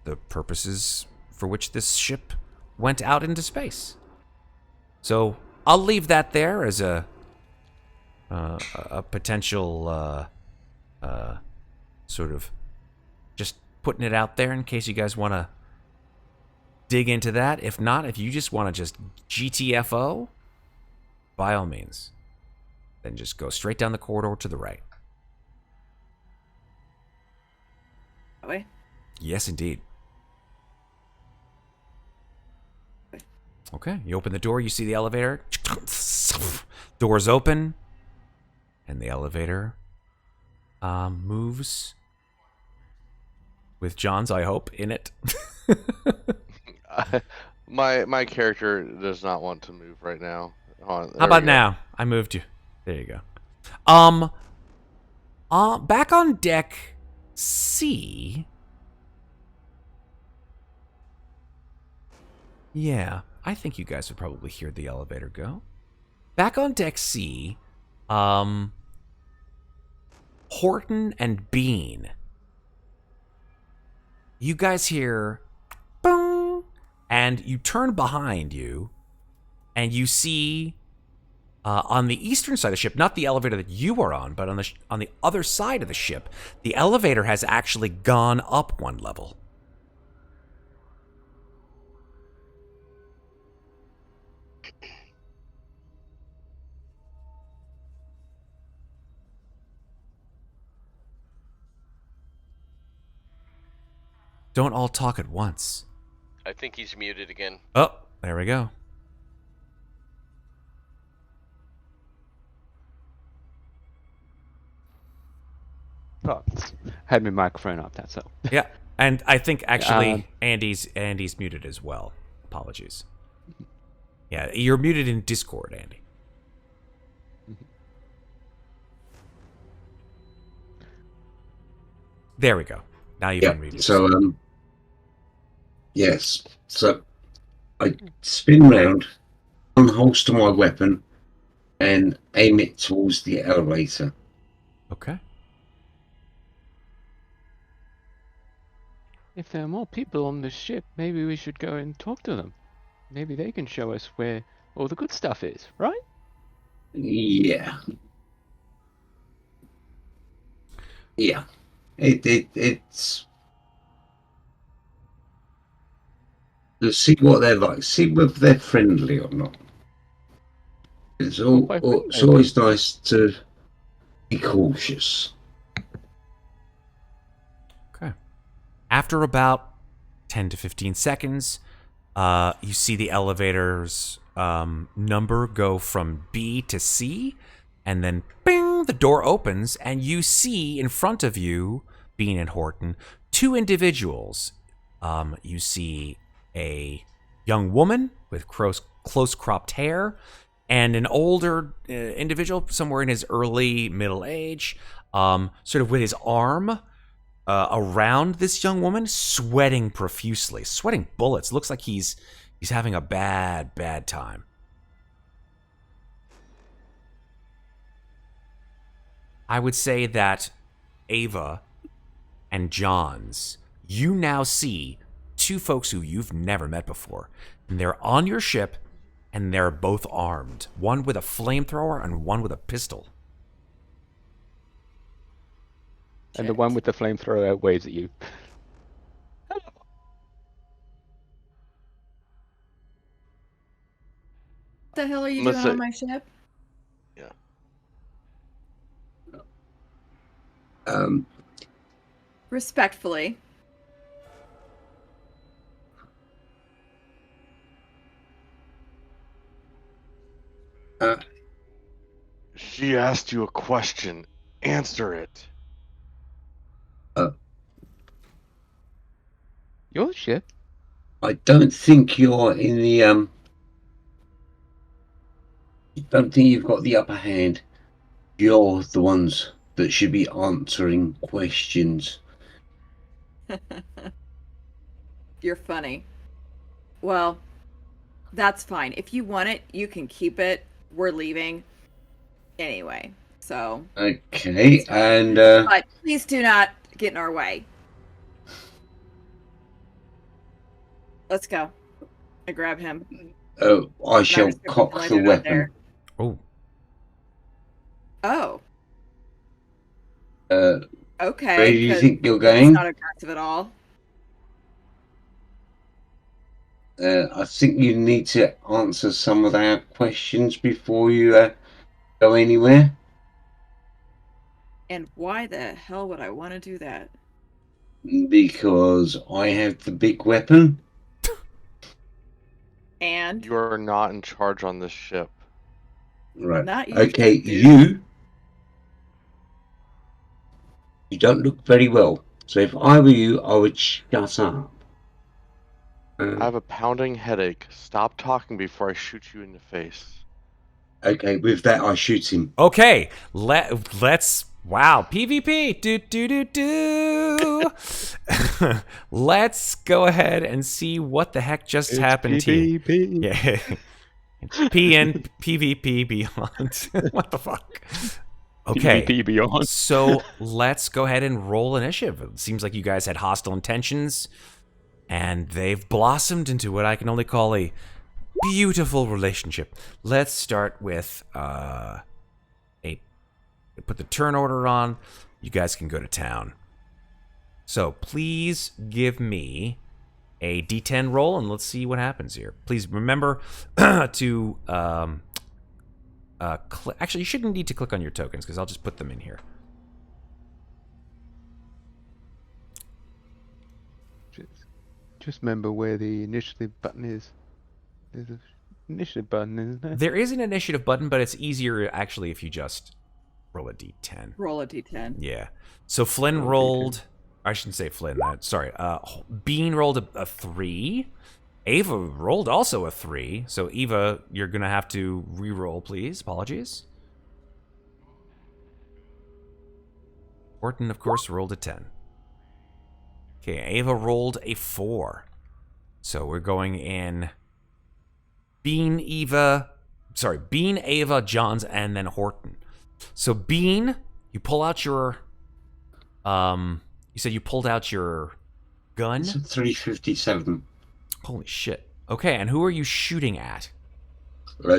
the purposes for which this ship went out into space. So I'll leave that there as a potential sort of just putting it out there in case you guys want to dig into that. If not, if you just want to just GTFO, by all means, then just go straight down the corridor to the right. That way. Yes, indeed. Okay, you open the door, you see the elevator. Doors open, and the elevator moves with John's, I hope, in it. My character does not want to move right now. How about now? I moved you. There you go. Back on deck C. Yeah, I think you guys would probably hear the elevator go. back on deck C, Horton and Bein. You guys hear, boom, and you turn behind you, and you see on the eastern side of the ship, not the elevator that you are on, but on the other side of the ship, the elevator has actually gone up one level. Don't all talk at once. I think he's muted again. Oh, there we go. Oh, had my microphone up, that's all. Yeah, and I think actually Andy's muted as well. Apologies. Yeah, you're muted in Discord, Andy. There we go. Now you've unmuted. So, yes. So, I spin round, unholster my weapon, and aim it towards the elevator. Okay. If there are more people on this ship, maybe we should go and talk to them. Maybe they can show us where all the good stuff is, right? Yeah. Yeah. It's... Let's see what they're like. See whether they're friendly or not. It's always nice to be cautious. Okay. After about 10 to 15 seconds, you see the elevator's number go from B to C, and then bing, the door opens, and you see in front of you, Bein and Horton, two individuals. You see a young woman with close cropped hair, and an older individual, somewhere in his early middle age, sort of with his arm around this young woman, sweating profusely, sweating bullets. Looks like he's having a bad time. I would say that Ava and Johns, you now see two folks who you've never met before. And they're on your ship, and they're both armed. One with a flamethrower and one with a pistol. And the one with the flamethrower waves at you. What the hell are you doing on my ship? Yeah. Respectfully. She asked you a question. Answer it. Your ship? I don't think you're in the I don't think you've got the upper hand. You're the ones that should be answering questions. You're funny. Well, that's fine. If you want it, you can keep it. We're leaving anyway. So. Okay, and But please do not get in our way. Let's go. I grab him. I shall cock the weapon. Oh. Oh. Okay. Where do you 'cause think you're that's going? not aggressive at all. I think you need to answer some of our questions before you go anywhere. And why the hell would I want to do that? Because I have the big weapon. And You are not in charge on this ship. Right. not you. Okay, dude. you don't look very well. So if I were you, I would shut up. I have a pounding headache. Stop talking before I shoot you in the face. Okay, with that, I shoot him. Okay, let's. Wow, PvP. Do. Let's go ahead and see what the heck just happened to you. Yeah. PN PvP Beyond. What the fuck? Okay. PvP Beyond. So let's go ahead and roll initiative. It seems like you guys had hostile intentions, and they've blossomed into what I can only call a beautiful relationship. Let's start with put the turn order on. You guys can go to town. So please give me a D10 roll, and let's see what happens here. Please remember to actually, you shouldn't need to click on your tokens because I'll just put them in here. Just remember where the initiative button is. There's an initiative button, isn't there? There is an initiative button, but it's easier actually if you just roll a D10. Roll a d10. Yeah. So Flynn rolled. I shouldn't say Flynn. Sorry. Bein rolled a 3. Ava rolled also a 3. So Eva, you're gonna have to re-roll, please. Apologies. Horton, of course, rolled a 10. Okay, Ava rolled a 4. So we're going in Bein, Ava, Johns, and then Horton. So Bein, you pull out your you said you pulled out your gun? It's a 357. Holy shit. Okay, and who are you shooting at?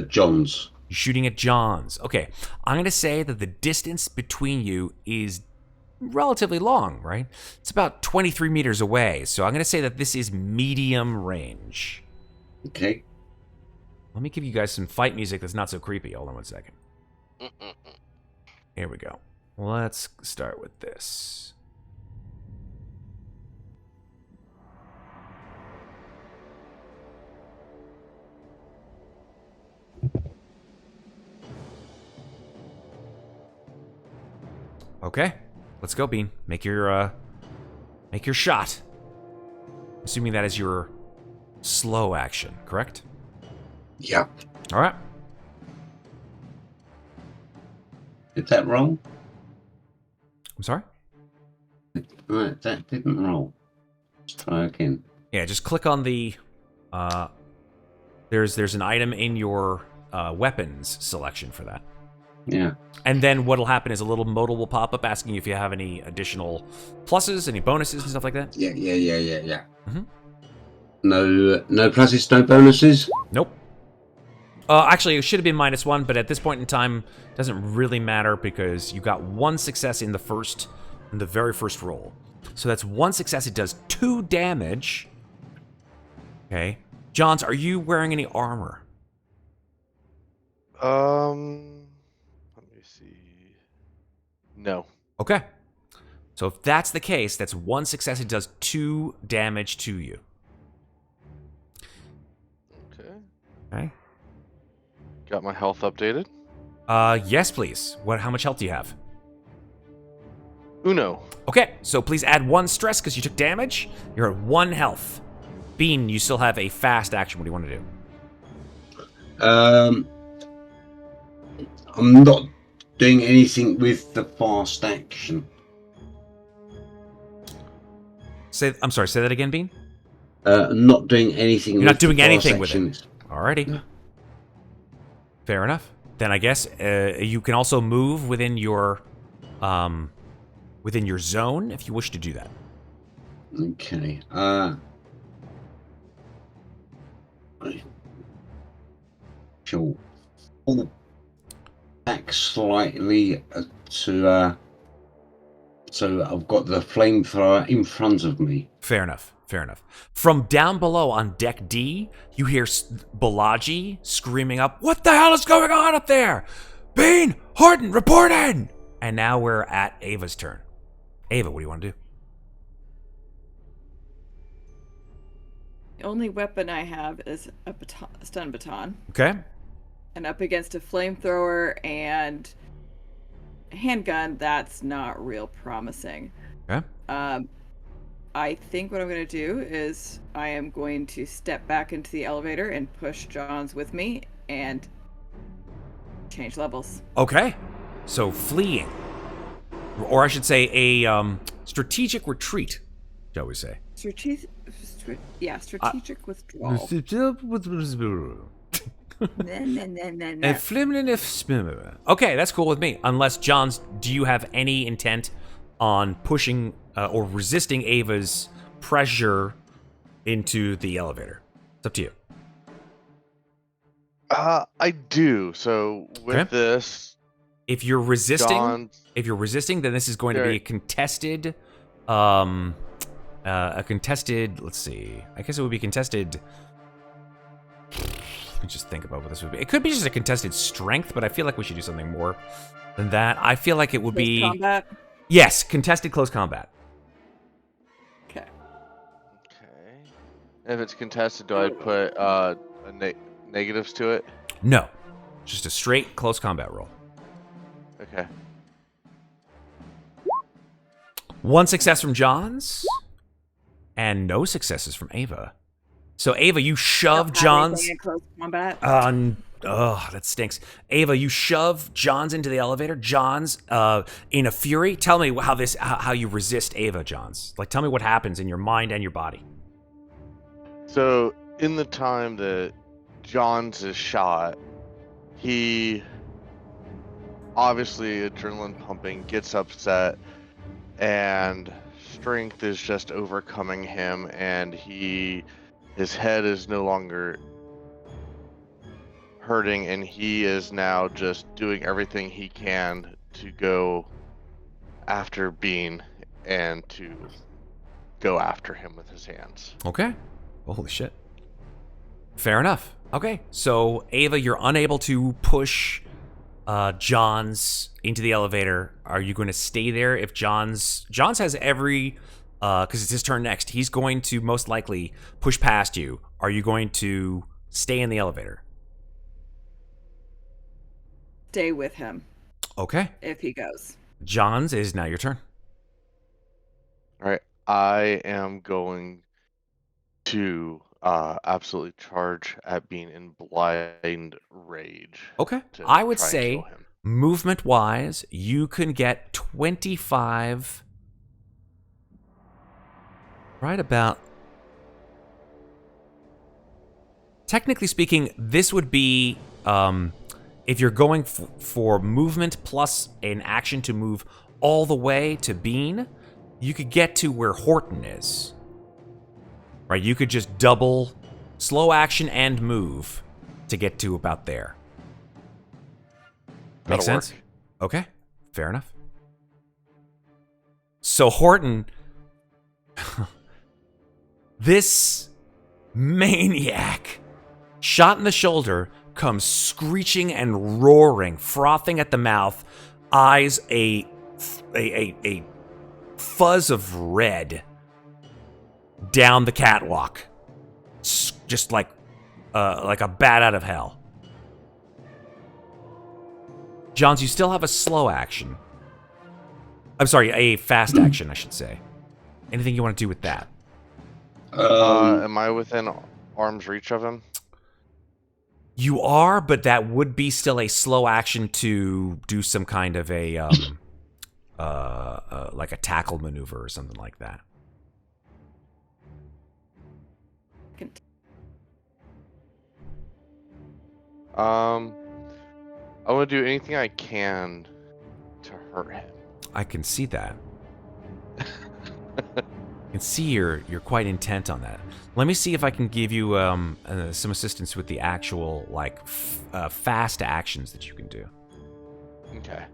Johns. You're shooting at Johns. Okay, I'm going to say that the distance between you is relatively long, right? It's about 23 meters away, so I'm going to say that this is medium range. Okay. Let me give you guys some fight music that's not so creepy. Hold on one second. Here we go. Let's start with this. Okay, let's go, Bein. Make your shot. Assuming that is your slow action, correct? Yeah. All right. Did that roll? I'm sorry? Right, that didn't roll. Let's try again. Yeah, just click on the there's an item in your weapons selection for that. Yeah. And then what'll happen is a little modal will pop up asking you if you have any additional pluses, any bonuses and stuff like that. Yeah. Mm-hmm. No pluses, no bonuses? Nope. Actually, it should have been -1, but at this point in time, it doesn't really matter because you got 1 success in the very first roll. So that's 1 success. It does 2 damage. Okay. Johns, are you wearing any armor? Let me see. No. Okay. So if that's the case, that's 1 success. It does 2 damage to you. Okay. Okay. Got my health updated. Yes, please. How much health do you have? Uno. Okay, so please add 1 stress because you took damage. You're at 1 health. Bein, you still have a fast action. What do you want to do? I'm not doing anything with the fast action. I'm sorry, say that again, Bein? Not doing anything. You're with not doing the fast anything with action. it. Alrighty. Fair enough. Then I guess you can also move within your zone if you wish to do that. Okay. She'll pull back slightly so I've got the flamethrower in front of me. Fair enough. Fair enough. From down below on deck D, you hear Balaji screaming up, "What the hell is going on up there? Bein, Horton, report in!" And now we're at Ava's turn. Ava, what do you want to do? The only weapon I have is a stun baton. Okay. And up against a flamethrower and a handgun, that's not real promising. Okay. I think what I'm going to do is I am going to step back into the elevator and push Johns with me and change levels. Okay. So fleeing. Or I should say a strategic retreat, shall we say. Strategic withdrawal. Okay, that's cool with me. Unless, Johns, do you have any intent on pushing or resisting Ava's pressure into the elevator? It's up to you. I do. So with Okay. this, If you're resisting, John's... then this is going to be a contested, let's see. I guess it would be contested. Let me just think about what this would be. It could be just a contested strength, but I feel like we should do something more than that. I feel like it would Close be combat? yes, contested close combat. Okay. Okay. If it's contested, do I put negatives to it? No, just a straight close combat roll. Okay. One success from Johns, and no successes from Ava. So Ava, you shove Johns. In close combat? That stinks. Ava, you shove Johns into the elevator. Johns, in a fury. Tell me how you resist Ava, Johns. Like, tell me what happens in your mind and your body. So in the time that Johns is shot, he obviously adrenaline pumping, gets upset, and strength is just overcoming him, and his head is no longer hurting, and he is now just doing everything he can to go after Bein and to go after him with his hands. Okay. Holy shit. Fair enough. Okay. So, Ava, you're unable to push Johns into the elevator. Are you going to stay there? If Johns has every, because it's his turn next, he's going to most likely push past you. Are you going to stay in the elevator? Stay with him Okay. if he goes. Johns, it is now your turn. All right, I am going to absolutely charge at Bein in blind rage. Okay. to I would try and say, kill him. movement-wise, you can get 25... Right about... Technically speaking, this would be... if you're going for movement plus an action to move all the way to Bein, you could get to where Horton is. Right? You could just double slow action and move to get to about there. Make That'll sense? work. Okay, fair enough. So Horton, this maniac, shot in the shoulder, comes screeching and roaring, frothing at the mouth, eyes a fuzz of red down the catwalk, just like a bat out of hell. Johns, you still have a slow action. I'm sorry, a fast action, I should say. Anything you want to do with that? Am I within arm's reach of him? You are, but that would be still a slow action to do some kind of a like a tackle maneuver or something like that. I want to do anything I can to hurt him. I can see that. I can see you're quite intent on that. Let me see if I can give you some assistance with the actual fast actions that you can do. Okay.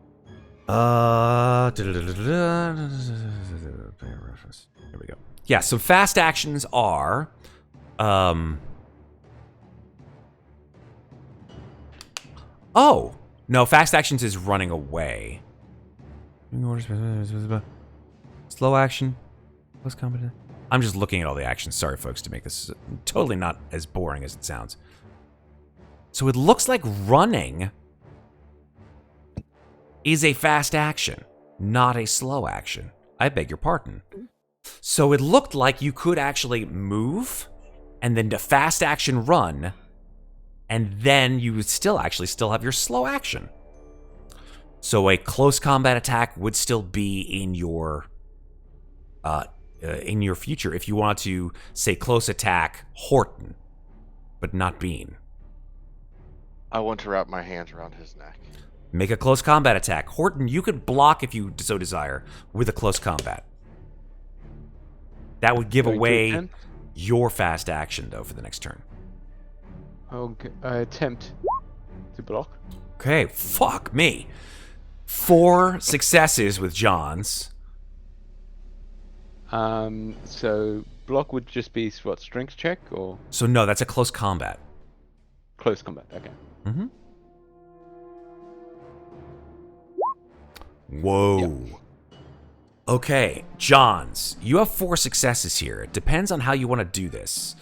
Here we go. Yeah, so fast actions are oh, no, fast actions is running away. Slow action. Close combat. I'm just looking at all the actions. Sorry, folks, to make this totally not as boring as it sounds. So it looks like running is a fast action, not a slow action. I beg your pardon. So it looked like you could actually move and then to fast action run, and then you would still have your slow action. So a close combat attack would still be in your future if you want to say close attack Horton, but not Bein. I want to wrap my hands around his neck. Make a close combat attack. Horton, you could block if you so desire with a close combat. That would give Going to away attempt? your fast action, though, for the next turn. Okay, I attempt to block. Okay, fuck me. 4 successes with John's. So block would just be what, strength check or So no, that's a close combat. close combat? Okay. Mm-hmm. Whoa. Yep. Okay, Johns, you have 4 successes here. It depends on how you want to do this.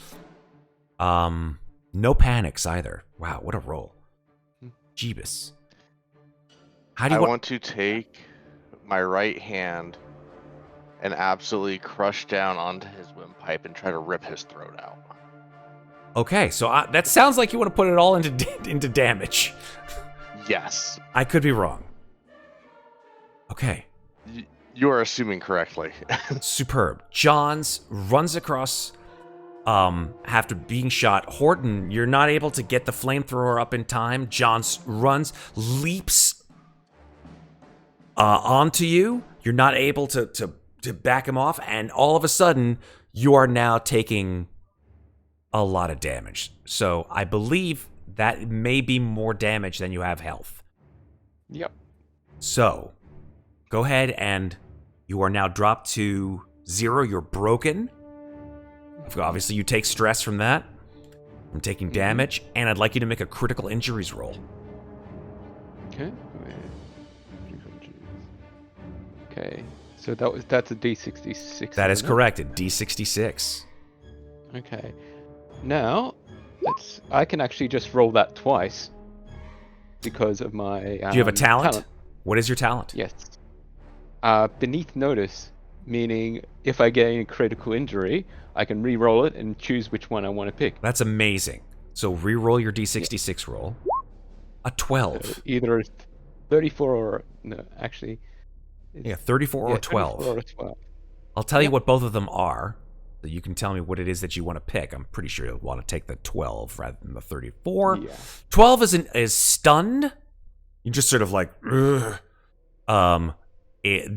No panics either. Wow, what a roll. Jeebus. How do I you want to take my right hand and absolutely crush down onto his windpipe and try to rip his throat out. Okay, so that sounds like you want to put it all into damage. Yes. I could be wrong. Okay. You are assuming correctly. Superb. Johns runs across after being shot. Horton, you're not able to get the flamethrower up in time. Johns runs, leaps onto you. You're not able to back him off, and all of a sudden, you are now taking a lot of damage. So I believe that may be more damage than you have health. Yep. So go ahead, and you are now dropped to 0. You're broken. Obviously, you take stress from that, from taking damage, and I'd like you to make a critical injuries roll. Okay. Okay. So that's a D66. That is isn't it? correct, a D66. Okay. Now, I can actually just roll that twice because of my. Do you have a talent? What is your talent? Yes. Beneath notice, meaning if I get any critical injury, I can re-roll it and choose which one I want to pick. That's amazing. So re-roll your D66 roll. A 12. Either 34 or no, actually. Yeah, 34 or 12. 34 or 12. I'll tell you what both of them are. So you can tell me what it is that you want to pick. I'm pretty sure you'll want to take the 12 rather than the 34. Yeah. 12 is stunned. You just sort of like, ugh.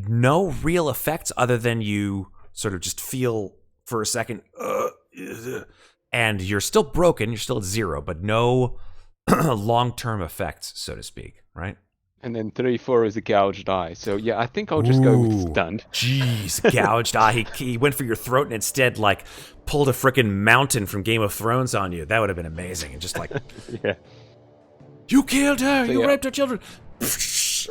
No real effects other than you sort of just feel for a second, and you're still broken. You're still at 0, but no long-term effects, so to speak, right? And then 34 is a gouged eye. So yeah, I think I'll just go with stunned. Jeez, gouged eye. He went for your throat and instead, like, pulled a freaking mountain from Game of Thrones on you. That would have been amazing. And just like, Yeah. you killed her. So, You yeah. raped her children.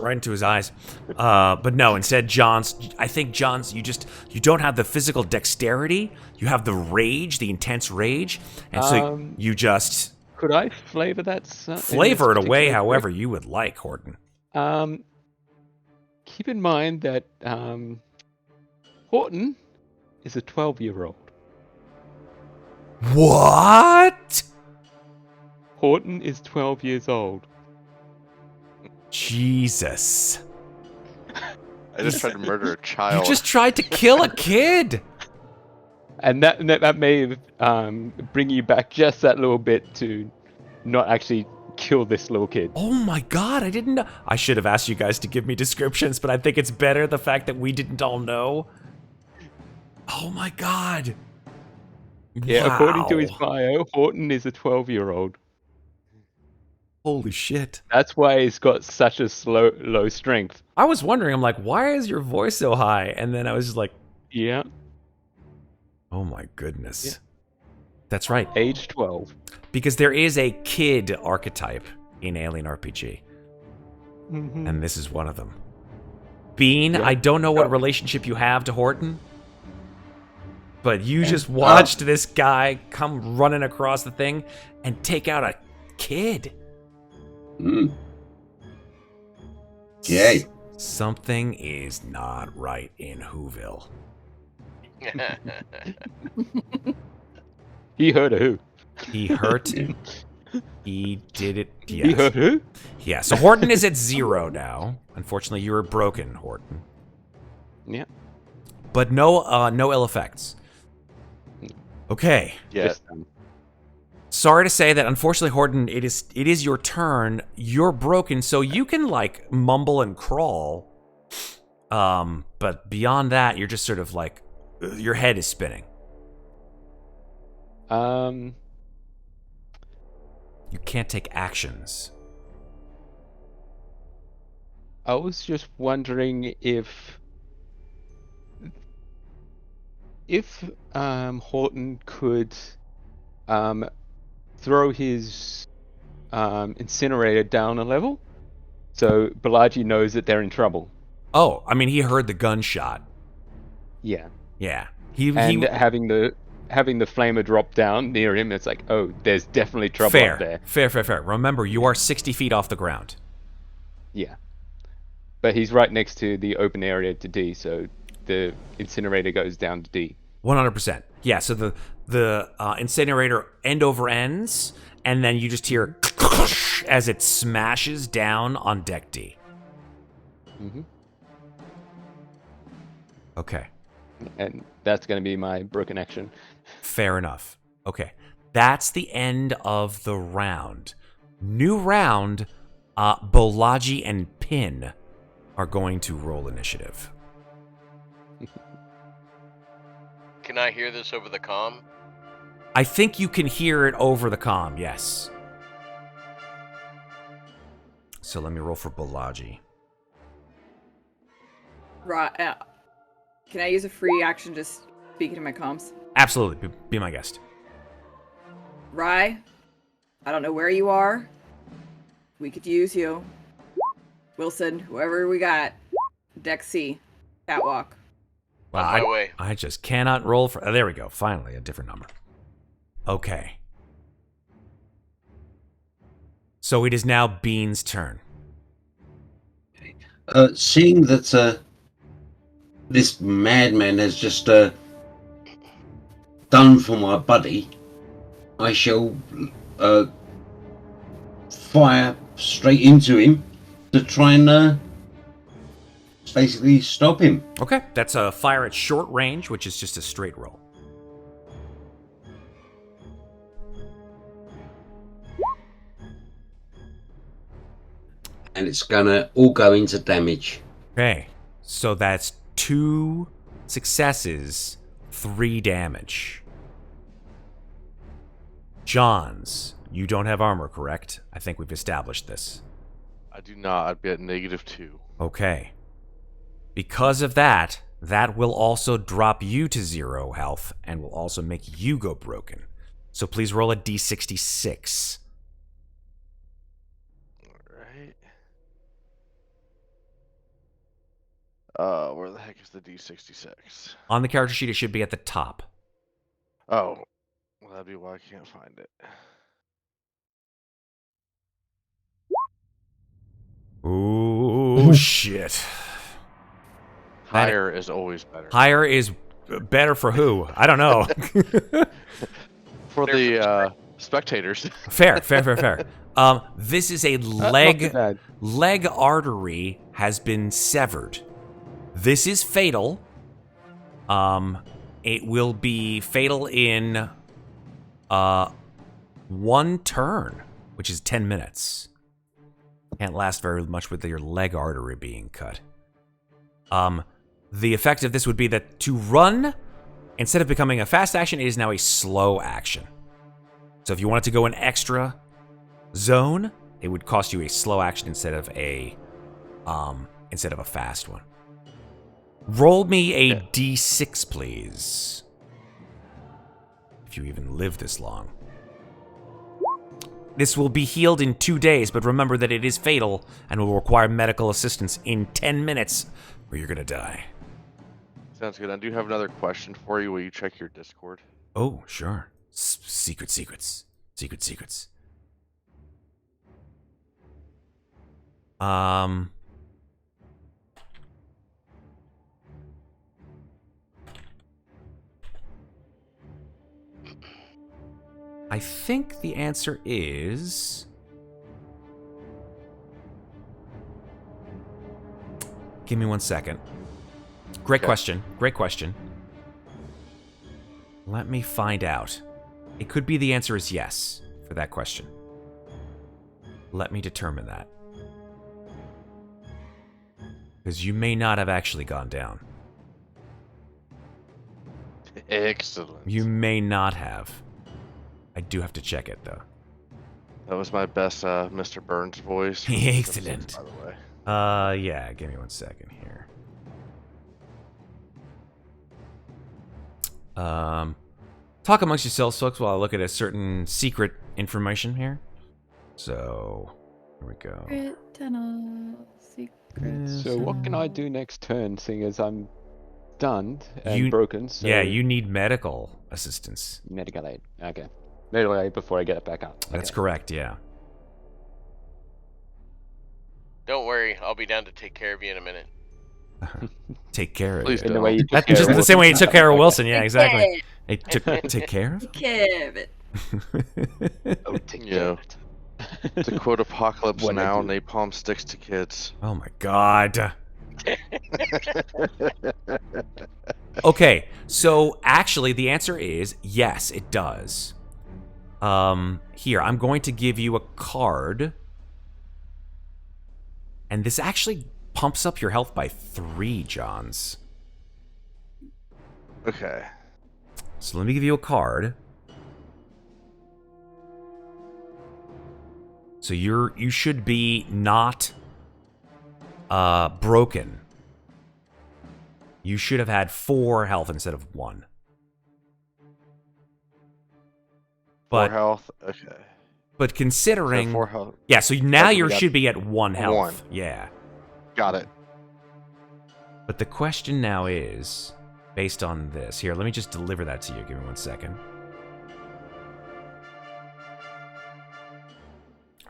Right into his eyes. But no, instead, Johns, I think, Johns, you don't have the physical dexterity. You have the rage, the intense rage. And so you just Could I flavor that? flavor it away however you would like, Horton. Keep in mind that Horton is a 12-year-old. What? Horton is 12 years old. Jesus. I just tried to murder a You child. just tried to kill a kid. And that may bring you back just that little bit to not actually kill this little kid. Oh my god, I didn't know. I should have asked you guys to give me descriptions, but I think it's better the fact that we didn't all know. Oh my god. Yeah, Wow. according to his bio, Horton is a 12-year-old. Holy shit. That's why he's got such a low strength. I was wondering, I'm like, why is your voice so high? And then I was just like, Yeah, oh my goodness. Yeah. That's right. age 12. Because there is a kid archetype in Alien RPG. Mm-hmm. And this is one of them. Bean, Yeah. I don't know what relationship you have to Horton, but you just watched this guy come running across the thing and take out a kid. Mm. Yay. Something is not right in Whoville. He heard a who? He hurt. He did it. He Yes. heard who? Yeah. So Horton is at 0 now. Unfortunately, you were broken, Horton. Yeah. But no ill effects. Okay. Yeah. Just, Sorry to say that, unfortunately, Horton, it is your turn. You're broken, so you can, like, mumble and crawl. But beyond that, you're just sort of, like, your head is spinning. Um, You can't take actions. I was just wondering if Horton could throw his incinerator down a level, so Balaji knows that they're in trouble. Oh, I mean, he heard the gunshot. Yeah. Yeah. And having the flamer drop down near him, it's like, oh, there's definitely trouble fair, up there. Fair. Remember, you are 60 feet off the ground. Yeah. But he's right next to the open area to D, so the incinerator goes down to D. 100%. Yeah, so the incinerator end over ends, and then you just hear as it smashes down on deck D. Mm-hmm. Okay. And that's going to be my broken action. Fair enough. Okay. That's the end of the round. New round, Bolaji and Pin are going to roll initiative. Can I hear this over the comm? I think you can hear it over the comm, yes. So let me roll for Bolaji. Right. Can I use a free action just speaking to my comms? Absolutely. Be my guest. Rye, I don't know where you are. We could use you. Wilson, whoever we got. Deck C. Catwalk. Wow, On my way. I just cannot roll for... there we go. Finally, a different number. Okay. So it is now Bean's turn. Seeing that this madman has just done for my buddy, I shall fire straight into him to try and basically stop him. Okay, that's a fire at short range, which is just a straight roll. And it's gonna all go into damage. Okay, so that's 2 successes, 3 damage. Johns, you don't have armor, correct? I think we've established this. I do not. I'd be at -2. Okay. Because of that, that will also drop you to 0 health and will also make you go broken. So please roll a d66. Alright. Where the heck is the D66? On the character sheet, it should be at the top. Oh, well, that'd be why I can't find it. Ooh, shit. Higher is always better. Higher is better for who? I don't know. For the spectators. Fair. This is a Not too bad. leg artery has been severed. This is fatal. It will be fatal in 1 turn, which is 10 minutes. Can't last very much with your leg artery being cut. The effect of this would be that to run, instead of becoming a fast action, it is now a slow action. So if you wanted to go an extra zone, it would cost you a slow action instead of a fast one. Roll me a d6, please. If you even live this long. This will be healed in 2 days, but remember that it is fatal and will require medical assistance in 10 minutes, or you're gonna die. Sounds good. I do have another question for you. Will you check your Discord? Oh, sure. Secrets. I think the answer is... Give me 1 second. Great question. Let me find out. It could be the answer is yes. for that question. Let me determine that. Because you may not have actually gone down. Excellent. You may not have. I do have to check it, though. That was my best Mr. Burns voice. Excellent. By the way. Yeah, give me 1 second here. Talk amongst yourselves, folks, while I look at a certain secret information here. So, here we go. Secret tunnel, secret So what can I tunnel. do next turn, seeing as I'm stunned and broken? So Yeah, you need medical assistance. medical aid. Okay. Medical aid before I get it back up. That's Okay. correct, yeah. Don't worry, I'll be down to take care of you in a minute. Take care of Please it. In the way you took That's care just of the same way you Wilson. took care of Okay. Wilson, yeah, exactly. Hey, take care of Care of it. it? Oh, take You know, care of to it. quote Apocalypse What I Now, do. napalm sticks to kids. Oh my god. Okay, so actually the answer is yes, it does. Here, I'm going to give you a card. And this actually pumps up your health by 3, Johns. Okay. So let me give you a card. So you should be not broken. You should have had 4 health instead of 1. 4 But health. Okay. but considering So 4 health. yeah, so now Okay, you we got should be at 1 health. 1. Yeah. Got it. But the question now is, based on this, here, let me just deliver that to you. Give me 1 second.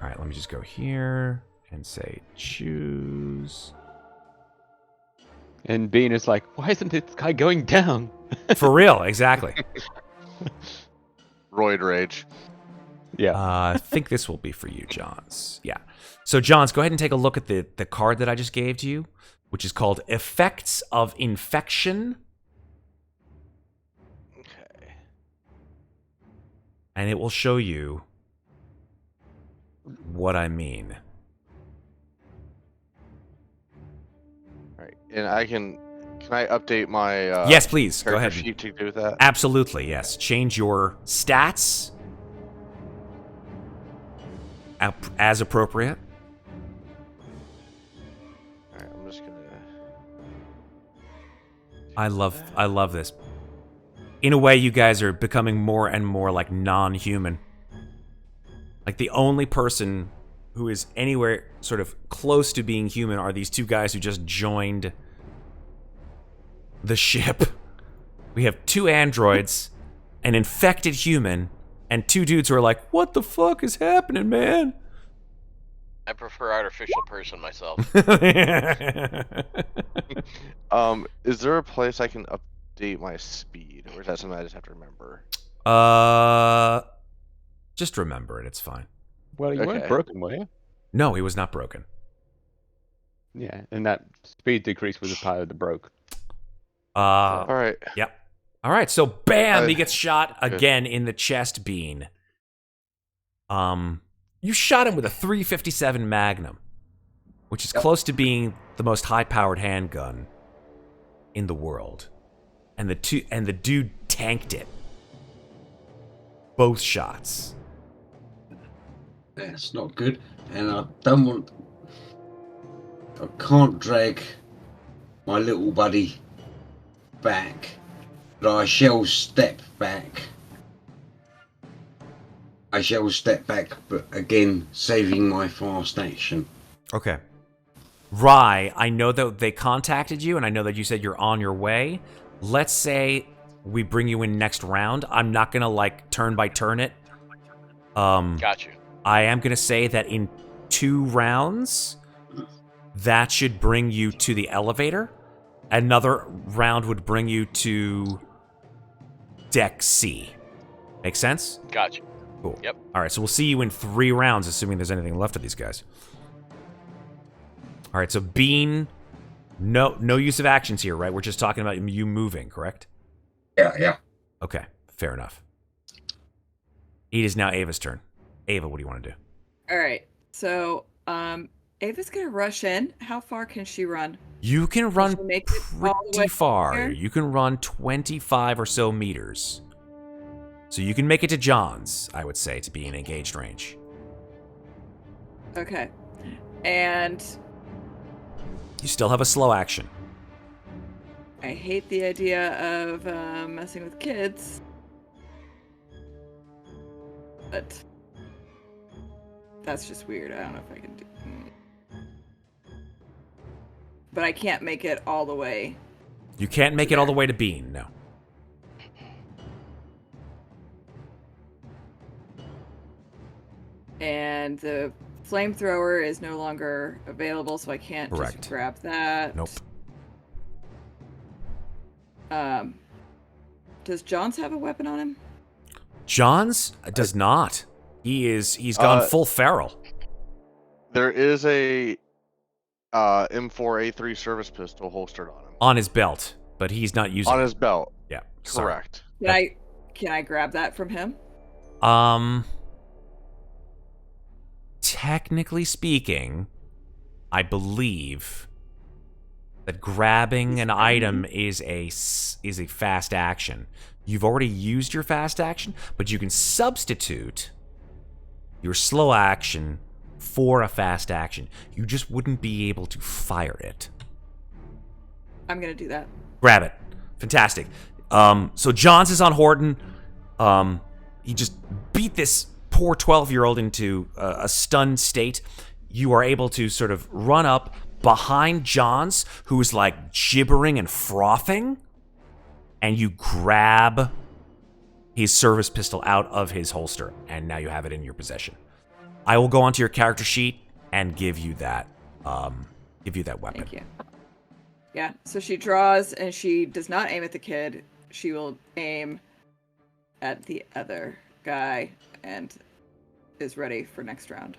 All right, let me just go here and say choose. And Bean is like, why isn't this guy going down? For real, exactly. Roid rage. Yeah. I think this will be for you, Johns. Yeah. So, Johns, go ahead and take a look at the card that I just gave to you, which is called Effects of Infection. Okay. And it will show you what I mean. All right. And I can I update my Yes, please. Go character ahead. sheet to do that? Absolutely, yes. Change your stats as appropriate. All right. I'm just gonna. I love this. In a way, you guys are becoming more and more like non-human. Like the only person who is anywhere sort of close to being human are these 2 guys who just joined the ship. We have 2 androids, an infected human, and 2 dudes who are like, what the fuck is happening, man? I prefer artificial person myself. Is there a place I can update my speed, or is that something I just have to remember? Just remember it, it's fine. Well, you weren't okay. broken, were you? No, he was not broken. Yeah, and that speed decrease was a part of the broke. All right. Yep. All right, so bam, he gets shot good. again in the chest, Bean. You shot him with a 357 Magnum, which is close to being the most high-powered handgun in the world. And the dude tanked it. Both shots. That's not good. And I don't want... I can't drag my little buddy back. But I shall step back. I shall step back, but again, saving my fast action. Okay. Rye, I know that they contacted you, and I know that you said you're on your way. Let's say we bring you in next round. I'm not gonna like turn by turn it. Got you. I am gonna say that in 2 rounds, that should bring you to the elevator. Another round would bring you to Deck C. Make sense? Got you. Cool. Yep. All right, so we'll see you in 3 rounds, assuming there's anything left of these guys. All right, so Bean, no use of actions here, right? We're just talking about you moving, correct? Yeah. Okay, fair enough. It is now Ava's turn. Ava, what do you want to do? All right. So, Ava's gonna rush in. How far can she run? You can run she make it all the way pretty far. here? You can run 25 or so meters. So you can make it to John's, I would say, to be in engaged range. Okay. And You still have a slow action. I hate the idea of messing with kids, but that's just weird. I don't know if I can do. But I can't make it all the way. You can't make it all the way to Bein, no. And the flamethrower is no longer available, so I can't Correct. just grab that. Nope. Does Johns have a weapon on him? John's does not. He's gone full feral. There is a M4A3 service pistol holstered on him. On his belt, but he's not using On it. his belt. Yeah. sorry. Correct. Can I grab that from him? Technically speaking, I believe that grabbing an item is a fast action. You've already used your fast action, but you can substitute your slow action for a fast action. You just wouldn't be able to fire it. I'm gonna do that. Grab it. Fantastic. So Johns is on Horton. He just beat this poor 12-year-old into a stunned state. You are able to sort of run up behind Johns, who is like gibbering and frothing, and you grab his service pistol out of his holster, and now you have it in your possession. I will go onto your character sheet and give you that weapon. Thank you. Yeah, so she draws and she does not aim at the kid. She will aim at the other guy and is ready for next round.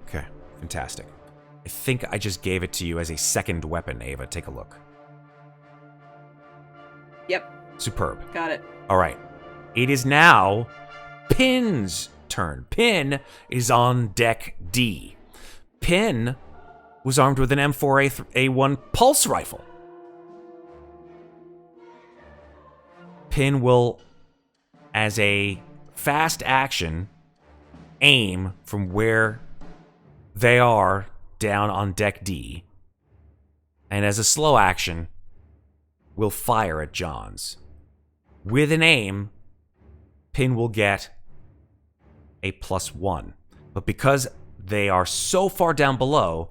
Okay, fantastic. I think I just gave it to you as a second weapon, Ava. Take a look. Yep, Superb. got it. All right. It is now Pin's turn. Pin is on deck D. Pin was armed with an M4A1 pulse rifle. Pin will, as a fast action, aim from where they are down on deck D, and as a slow action, will fire at Johns. With an aim, Pin will get a +1. But because they are so far down below,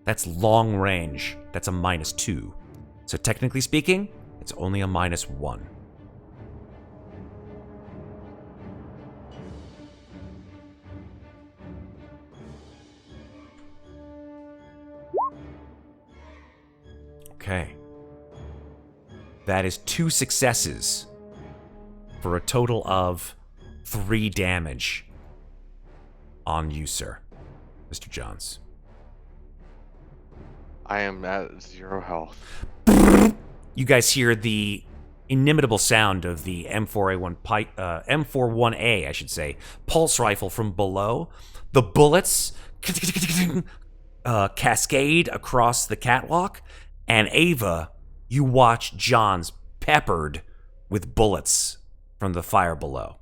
that's long range. That's a -2. So technically speaking, it's only a -1. Okay. That is 2 successes for a total of 3 damage on you, sir, Mr. Johns. I am at 0 health. You guys hear the inimitable sound of the M41A, I should say, pulse rifle from below. The bullets cascade across the catwalk, and Ava, you watch Johns peppered with bullets from the fire below.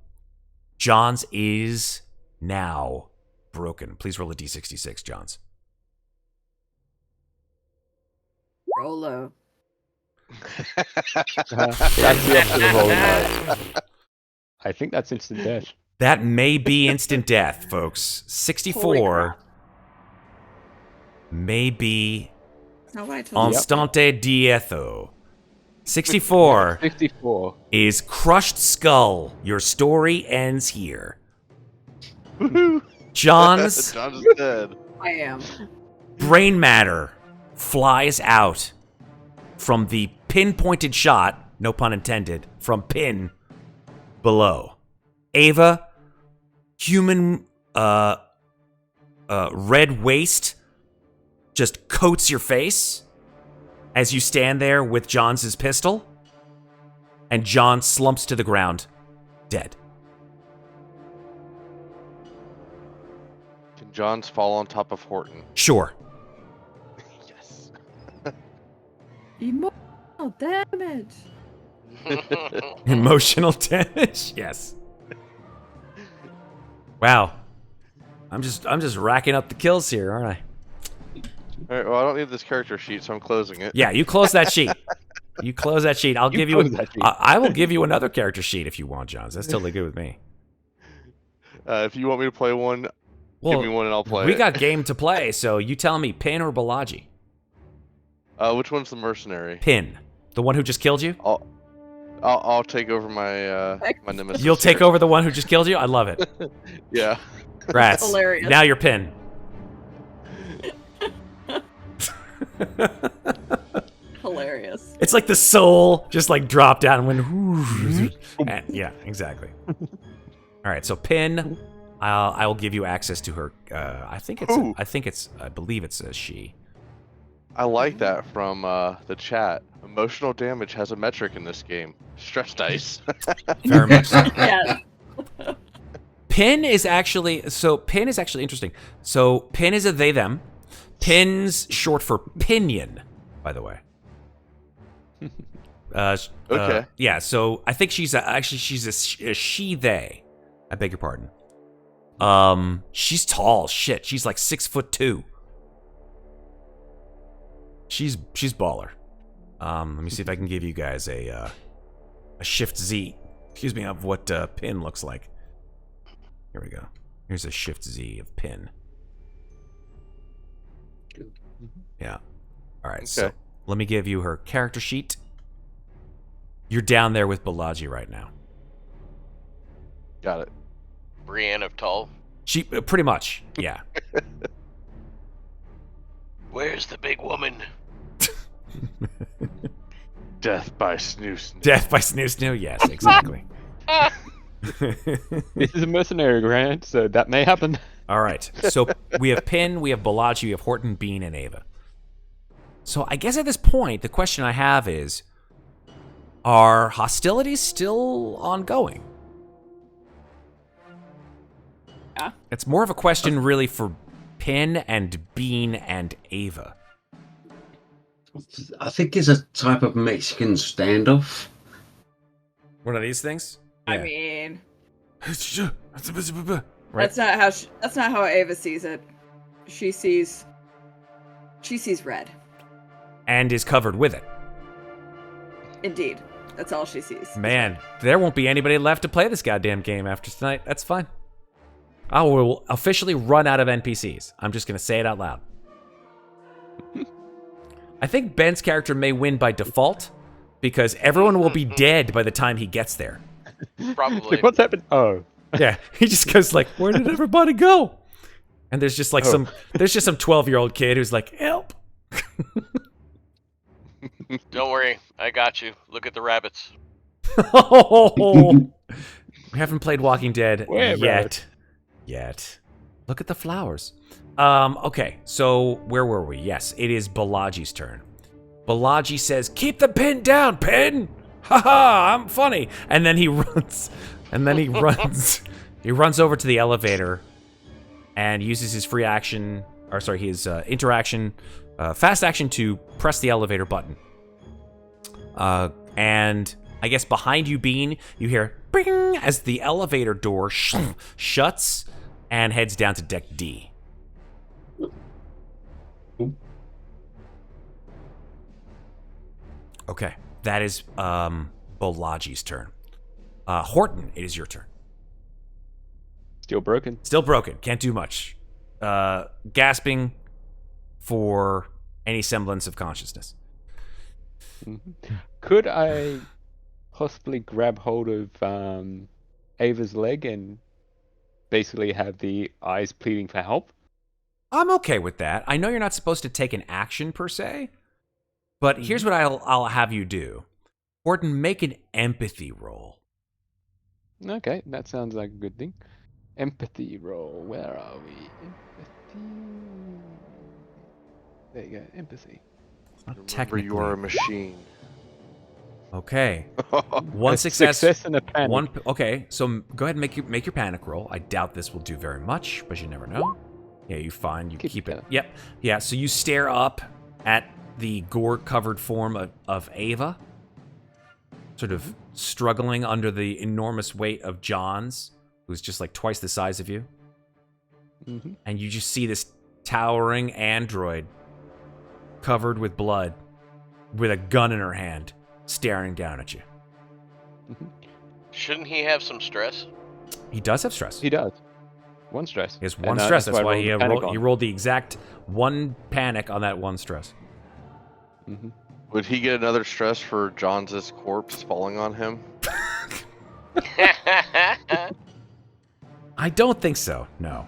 Johns is now broken. Please roll a d66, Johns. Roll low. That's the opposite of rolling low. I think that's instant death. That may be instant death, folks. 64 may be That's not what I told you. instante dietho. 64 54. is crushed skull. Your story ends here. John's John is dead. I am. brain matter flies out from the pinpointed shot, no pun intended, from Pin below. Ava, human red waste just coats your face as you stand there with Johns' pistol, and John slumps to the ground, dead. Can Johns fall on top of Horton? Sure. Yes. Emotional damage. Emotional damage. Yes. Wow. I'm just racking up the kills here, aren't I? All right, well, I don't need this character sheet, so I'm closing it. Yeah, you close that sheet. You close that sheet. I'll give you. close that sheet. I will give you another character sheet if you want, Johns. That's totally good with me. If you want me to play one, give me one and I'll play We it. got game to play, so you tell me, Pin or Balaji? Which one's the mercenary? Pin, the one who just killed you. I'll take over my my nemesis. You'll take here. over the one who just killed you. I love it. Yeah. Rats. Hilarious. Now you're Pin. Hilarious. It's like the soul just like dropped down and went. And, yeah, exactly. All right, so Pin, I will give you access to her. I believe it's a she. I like that from the chat. Emotional damage has a metric in this game. Stress dice. Very much so. Yes. Pin is actually interesting. So Pin is a they them. Pin's short for pinion, by the way. Okay. Yeah, so I think she's a she they. I beg your pardon. She's tall. Shit, she's like 6'2". She's baller. Let me see if I can give you guys a Shift Z. Excuse me, of what Pin looks like. Here we go. Here's a Shift Z of Pin. Yeah. All right. So let me give you her character sheet. You're down there with Balaji right now. Got it. Brienne of Tull. She pretty much. Yeah. Where's the big woman? Death by snooze. Death by snoo snoo. Yes, exactly. This is a mercenary grant, so that may happen. All right. So we have Pin, we have Balaji, we have Horton, Bein, and Ava. So I guess at this point, the question I have is, are hostilities still ongoing? Yeah. It's more of a question really for Pin and Bein and Ava. I think it's a type of Mexican standoff. One of these things? I mean, Right? that's not how Ava sees it. She sees red. And is covered with it. Indeed. That's all she sees. Man, there won't be anybody left to play this goddamn game after tonight. That's fine. I will officially run out of NPCs. I'm just going to say it out loud. I think Ben's character may win by default because everyone will be dead by the time he gets there. Probably. Like, what's happened? Oh. Yeah, he just goes like, "Where did everybody go?" And there's just like some 12-year-old kid who's like, "Help." Don't worry, I got you. Look at the rabbits. Oh, we haven't played Walking Dead Where, yet. Look at the flowers. Okay, so where were we? Yes, it is Balaji's turn. Balaji says, "Keep the pin down, Pin! Haha, I'm funny." And then he runs. He runs over to the elevator and uses his free action, or sorry, his interaction, fast action to press the elevator button. And I guess behind you, Bein, you hear bing as the elevator door shuts and heads down to deck D. Okay, that is Balaji's turn. Horton, it is your turn. Still broken. Still broken. Can't do much. Gasping for any semblance of consciousness. Could I possibly grab hold of Ava's leg and basically have the eyes pleading for help? I'm okay with that. I know you're not supposed to take an action per se, but here's what I'll have you do. Horton, make an empathy roll. Okay, that sounds like a good thing. Empathy roll. Where are we? Empathy. There you go. Empathy. Remember, you are a machine. Okay. One A success and a panic. One. Okay, so go ahead and make your panic roll. I doubt this will do very much, but you never know. Yeah, you find you keep it. together. Yep. Yeah, so you stare up at the gore-covered form of Ava, sort of struggling under the enormous weight of John's, who's just like twice the size of you. Mm-hmm. And you just see this towering android covered with blood with a gun in her hand staring down at you. Shouldn't he have some stress? He does have stress. He does. One stress. He has one And, stress. That's I why rolled he the panic rolled, he on. rolled the exact one panic on that one stress. Mm-hmm. Would he get another stress for John's corpse falling on him? I don't think so. No.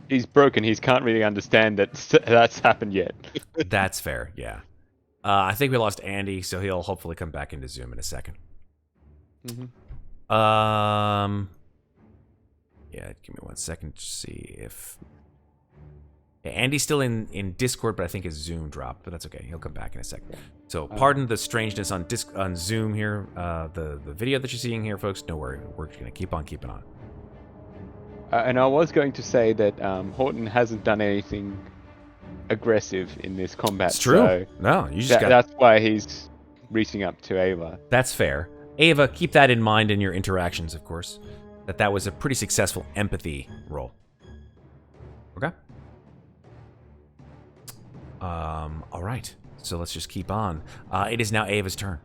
He's broken. He can't really understand that that's happened yet. That's fair, yeah. I think we lost Andy, so he'll hopefully come back into Zoom in a second. Mm-hmm. Yeah, give me 1 second to see if... Yeah, Andy's still in Discord, but I think his Zoom dropped, but that's okay. He'll come back in a second. So, pardon the strangeness on Zoom here. The video that you're seeing here, folks, don't worry. We're going to keep on keeping on. And I was going to say that Horton hasn't done anything aggressive in this combat. It's true. So No, you just got... that's why he's reaching up to Ava. That's fair. Ava, keep that in mind in your interactions, of course. That was a pretty successful empathy roll. Okay? All right. So let's just keep on. It is now Ava's turn.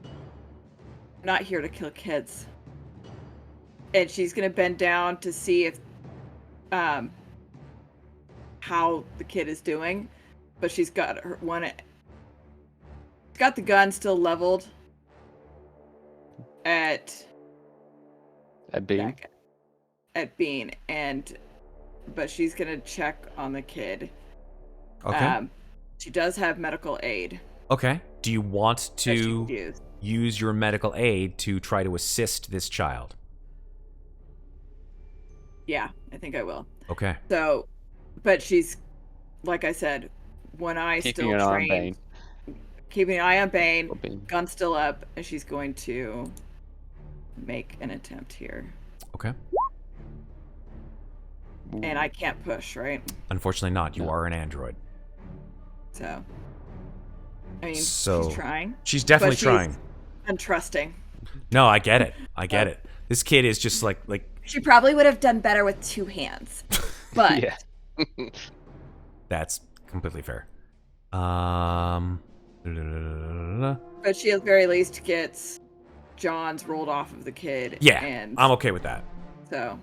I'm not here to kill kids. And she's gonna bend down to see if how the kid is doing, but she's got her got the gun still leveled at Bein. at Bein, but she's gonna check on the kid. Okay. She does have medical aid. Okay. Do you want that she to can use. use your medical aid to try to assist this child? Yeah, I think I will. Okay. So, but she's, like I said, one eye Keeping still an eye on trained. Bein. Keeping an eye on Bein, Or Bein. gun still up, and she's going to make an attempt here. Okay. And I can't push, right? Unfortunately not. You No. are an android. So, I mean, So- she's trying. She's definitely But she's- trying. Untrusting. No, I get it. I get it. This kid is just like She probably would have done better with 2 hands. But Yeah. that's completely fair. but she at the very least gets John's rolled off of the kid. Yeah, And I'm okay with that. so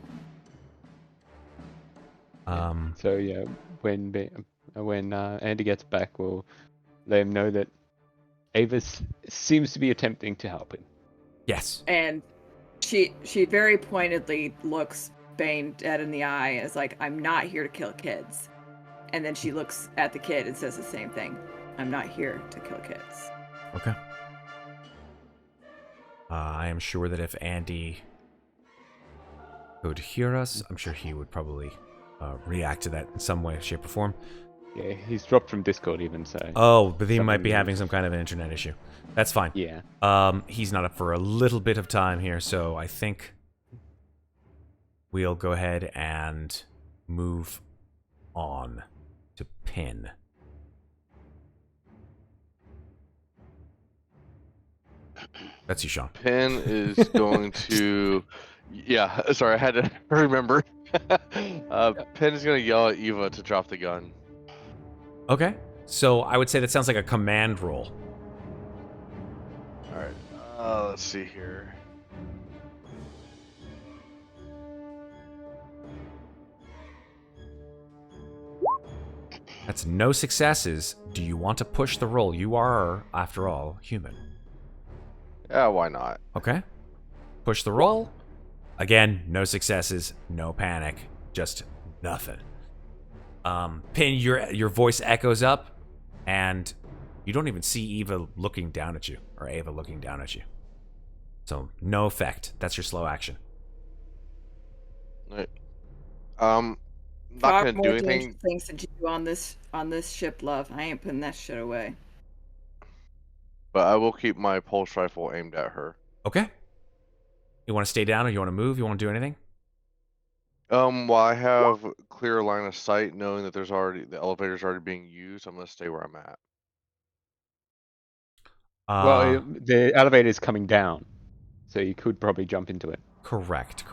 So yeah, when Andy gets back, we'll let him know that Ava seems to be attempting to help him. yes. and she very pointedly looks Bein dead in the eye and is like, I'm not here to kill kids. And then she looks at the kid and says the same thing. I'm not here to kill kids. Okay. I am sure that if Andy could hear us, I'm sure he would probably react to that in some way, shape, or form. Yeah, he's dropped from Discord even, so... Oh, but he might Something be weird. having some kind of an internet issue. That's fine. Yeah. He's not up for a little bit of time here, so I think we'll go ahead and move on to Pin. That's you, Sean. Pin is going to. Yeah, sorry, I had to remember. Pin is going to yell at Eva to drop the gun. Okay. So I would say that sounds like a command roll. Alright, let's see here. That's no successes. Do you want to push the roll? You are, after all, human. Yeah, why not? Okay. Push the roll. Again, no successes, no panic, just nothing. Pin, your voice echoes up, and you don't even see Eva looking down at you, or Ava looking down at you. So, no effect. That's your slow action. Right. Talk Not gonna more do dangerous anything. things to do on this ship, love. I ain't putting that shit away. But I will keep my pulse rifle aimed at her. Okay. You want to stay down, or you want to move? You want to do anything? Well, I have clear line of sight, knowing that the elevator's already being used. I'm gonna stay where I'm at. The elevator is coming down, so you could probably jump into it. Correct.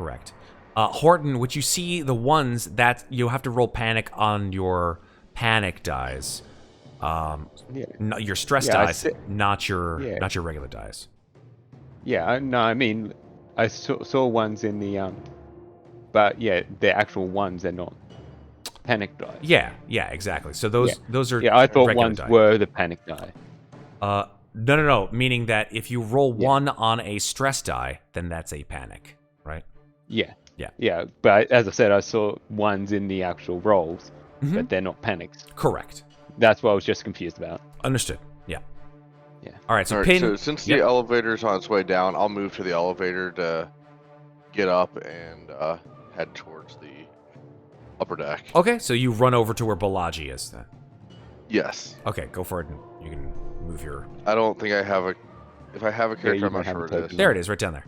Horton, would you see the ones that you'll have to roll panic on your panic dice? Your stress dice, not your regular dice. Yeah, no, I mean, I saw ones in the but yeah, the actual ones are not panic die. Yeah, exactly. So those are I thought regular ones die. were the panic die. No. Meaning that if you roll one on a stress die, then that's a panic, right? Yeah. Yeah. But as I said, I saw ones in the actual rolls, but they're not panics. Correct. That's what I was just confused about. Understood. Yeah. Yeah. All right. So All right, pin. so since the elevator's on its way down, I'll move to the elevator to get up and head towards the upper deck. Okay. So you run over to where Balaji is then. Yes. Okay. Go for it. And you can move your. I don't think I have a. If I have a character, you I'm not might have sure a it is. token. There it is, right down there.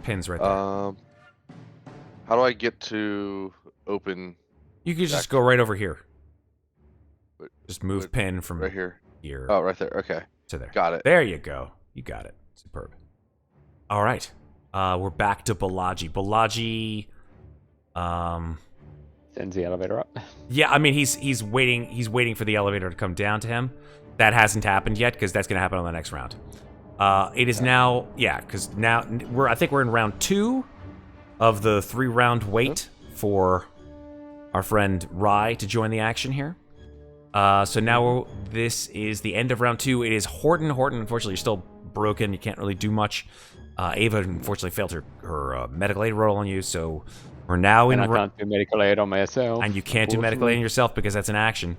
Pin's right there. How do I get to open? You could just go right over here. Just move Wait, pin from right here. here Oh, right there. Okay. to there. Got it. There you go. You got it. Superb. All right. We're back to Balaji. Balaji. Sends the elevator up. Yeah, I mean he's waiting for the elevator to come down to him. That hasn't happened yet because that's going to happen on the next round. It is now, because now I think we're in round 2 of the 3-round wait for our friend Rai to join the action here. So now this is the end of round 2. It is Horton. Horton, unfortunately, you're still broken. You can't really do much. Ava, unfortunately, failed her medical aid roll on you, so we're now in. And I can't do medical aid on myself. And you can't do medical aid on yourself because that's an action.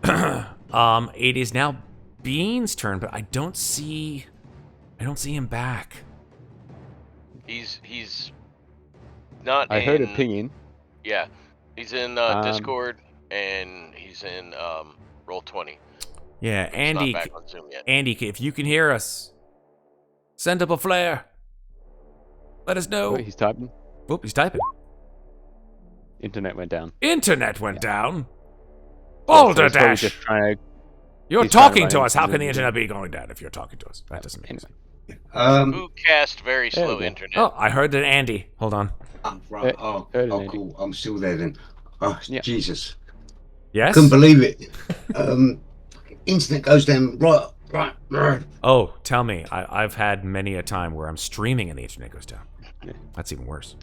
It is now Bein's turn, but I don't see him back. He's not. I heard a pinging. Yeah, he's in Discord and he's in Roll20. Yeah, He's Andy. not back on Zoom yet. Andy, if you can hear us, send up a flare. Let us know. Oh, he's typing. Oop, he's typing. Internet went down. Internet went down. So Boulder he's probably Dash. just trying to- You're he's trying to talking run to us. How into can the the- internet be going down if you're talking to us? That doesn't make sense. Who cast very There we slow go. internet? Oh, I heard that Andy. Hold on. Right. heard it, Cool. I'm still there then. Oh, Yeah. Jesus. Yes? Couldn't believe it. Internet goes down. Right. Oh, tell me. I've had many a time where I'm streaming and the internet goes down. That's even worse.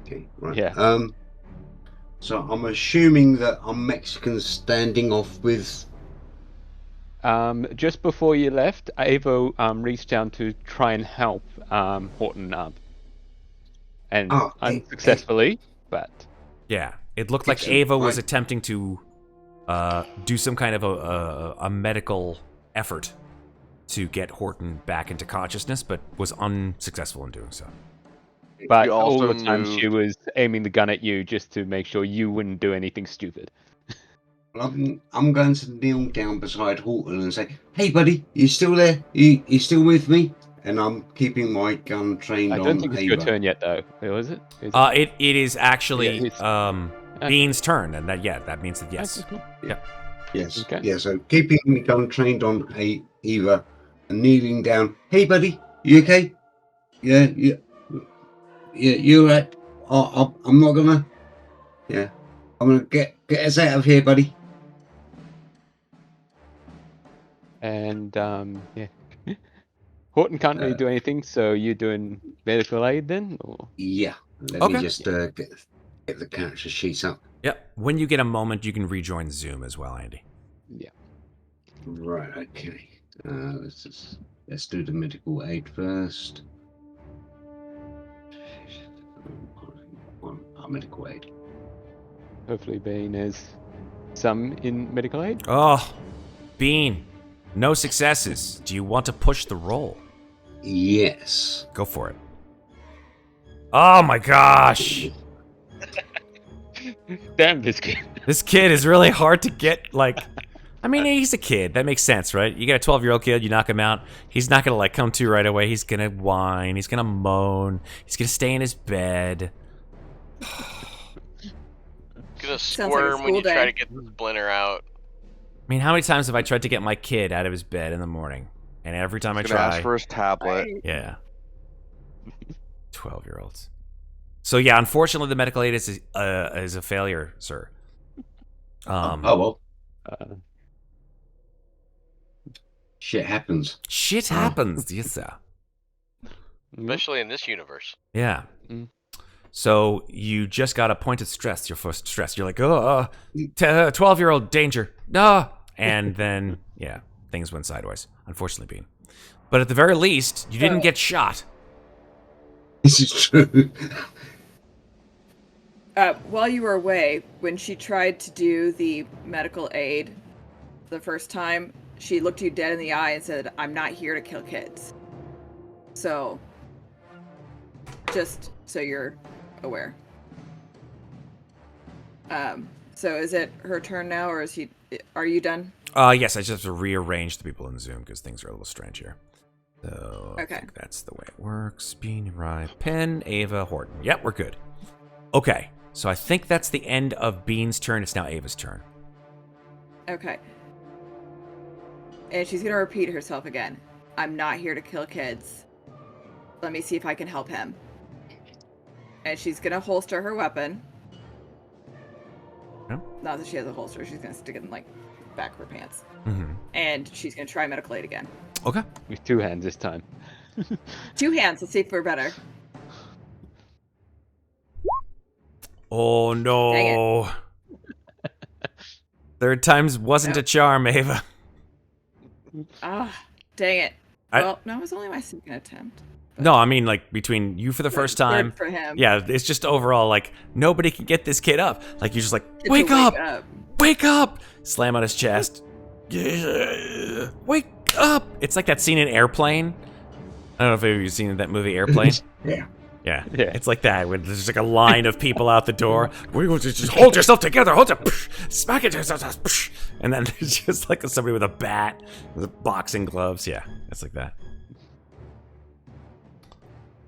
Okay, right. Yeah. So I'm assuming that I'm Mexican standing off with. Just before you left, Avo reached down to try and help Horton up, and unsuccessfully. But Yeah. It looked like Excellent. Ava was Right. attempting to do some kind of a medical effort to get Horton back into consciousness, but was unsuccessful in doing so. but You all also the time she moved- was aiming the gun at you just to make sure you wouldn't do anything stupid. I'm going to kneel down beside Horton and say, "Hey, buddy, you still there? You still with me?" And I'm keeping my gun trained I on don't think it's Ava. your turn yet, though. Was it? Is it? It is actually Yeah, Bean's turn, and that means that yes. Okay, cool. Yes. Okay. Yeah. So keeping my gun trained on Eva and kneeling down. Hey, buddy, you okay? Yeah. You're right. I'm not gonna. Yeah. I'm gonna get us out of here, buddy. And yeah, Horton can't really do anything. So you're doing medical aid then, or Yeah. Let Okay. me just get the character sheets up. Yep. When you get a moment, you can rejoin Zoom as well, Andy. yeah. Right. Okay. Let's do the medical aid first. Medical aid. Hopefully, Bein has some in medical aid. Oh, Bean. No successes. Do you want to push the roll? Yes. Go for it. Oh my gosh. Damn this kid. This kid is really hard to get, like, I mean, he's a kid. That makes sense, right? You got a 12-year-old kid, you knock him out. He's not going to, like, come to right away. He's going to whine. He's going to moan. He's going to stay in his bed. Gonna Sounds like a squirm when you school try day. to get the splinter out. I mean, how many times have I tried to get my kid out of his bed in the morning? And every time I He's gonna ask try... for his tablet. Right. Yeah. 12-year-olds. So, yeah, unfortunately, the medical aid is a failure, sir. Oh well, Uh, shit happens. Shit Oh. happens, yes, sir. Especially in this universe. Yeah. Mm. So you just got a point of stress, your first stress. You're like, oh, 12-year-old danger. No. And then, yeah, things went sideways, unfortunately, Bein. But at the very least, you didn't get shot. This is true. While you were away, when she tried to do the medical aid the first time, she looked you dead in the eye and said, "I'm not here to kill kids." So, just so you're aware. So is it her turn now, or are you done? Yes, I just have to rearrange the people in Zoom because things are a little strange here. So I Okay. think that's the way it works. Bein, Rye, Penn, Ava, Horton. Yep, we're good. Okay, so I think that's the end of Bean's turn. It's now Ava's turn. Okay. And she's gonna repeat herself again. "I'm not here to kill kids. Let me see if I can help him." And she's gonna holster her weapon. Yeah. Not that she has a holster. She's gonna stick it in, like, back of her pants. Mm-hmm. And she's gonna try medical aid again. Okay. with 2 hands this time. 2 hands. Let's see if we're better. Oh, no. Dang Third times wasn't a charm, Ava. Ah, dang it. Well, no, it was only my second attempt. No, I mean, like, between you for the first time. Good for him. Yeah, it's just overall, like, nobody can get this kid up. Like, you're just like, Get to wake up! up. Wake up! Slam on his chest. Yeah, wake up! It's like that scene in Airplane. I don't know if you've seen that movie Airplane. Yeah. Yeah. Yeah. It's like that, where there's like a line of people out the door. We will just hold yourself together, hold it, smack it, and then there's just like somebody with a bat, with boxing gloves. Yeah, it's like that.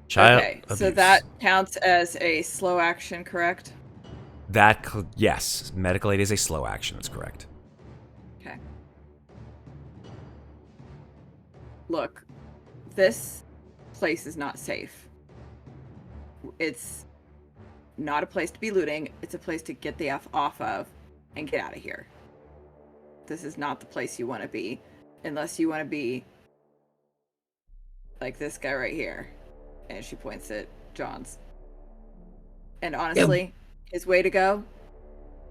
Child Okay, so abuse. that counts as a slow action, correct? Yes, medical aid is a slow action. That's correct. Okay. Look, this place is not safe. It's not a place to be looting. It's a place to get the F off of and get out of here. This is not the place you want to be, unless you want to be like this guy right here. And she points at John's. And honestly, his way to go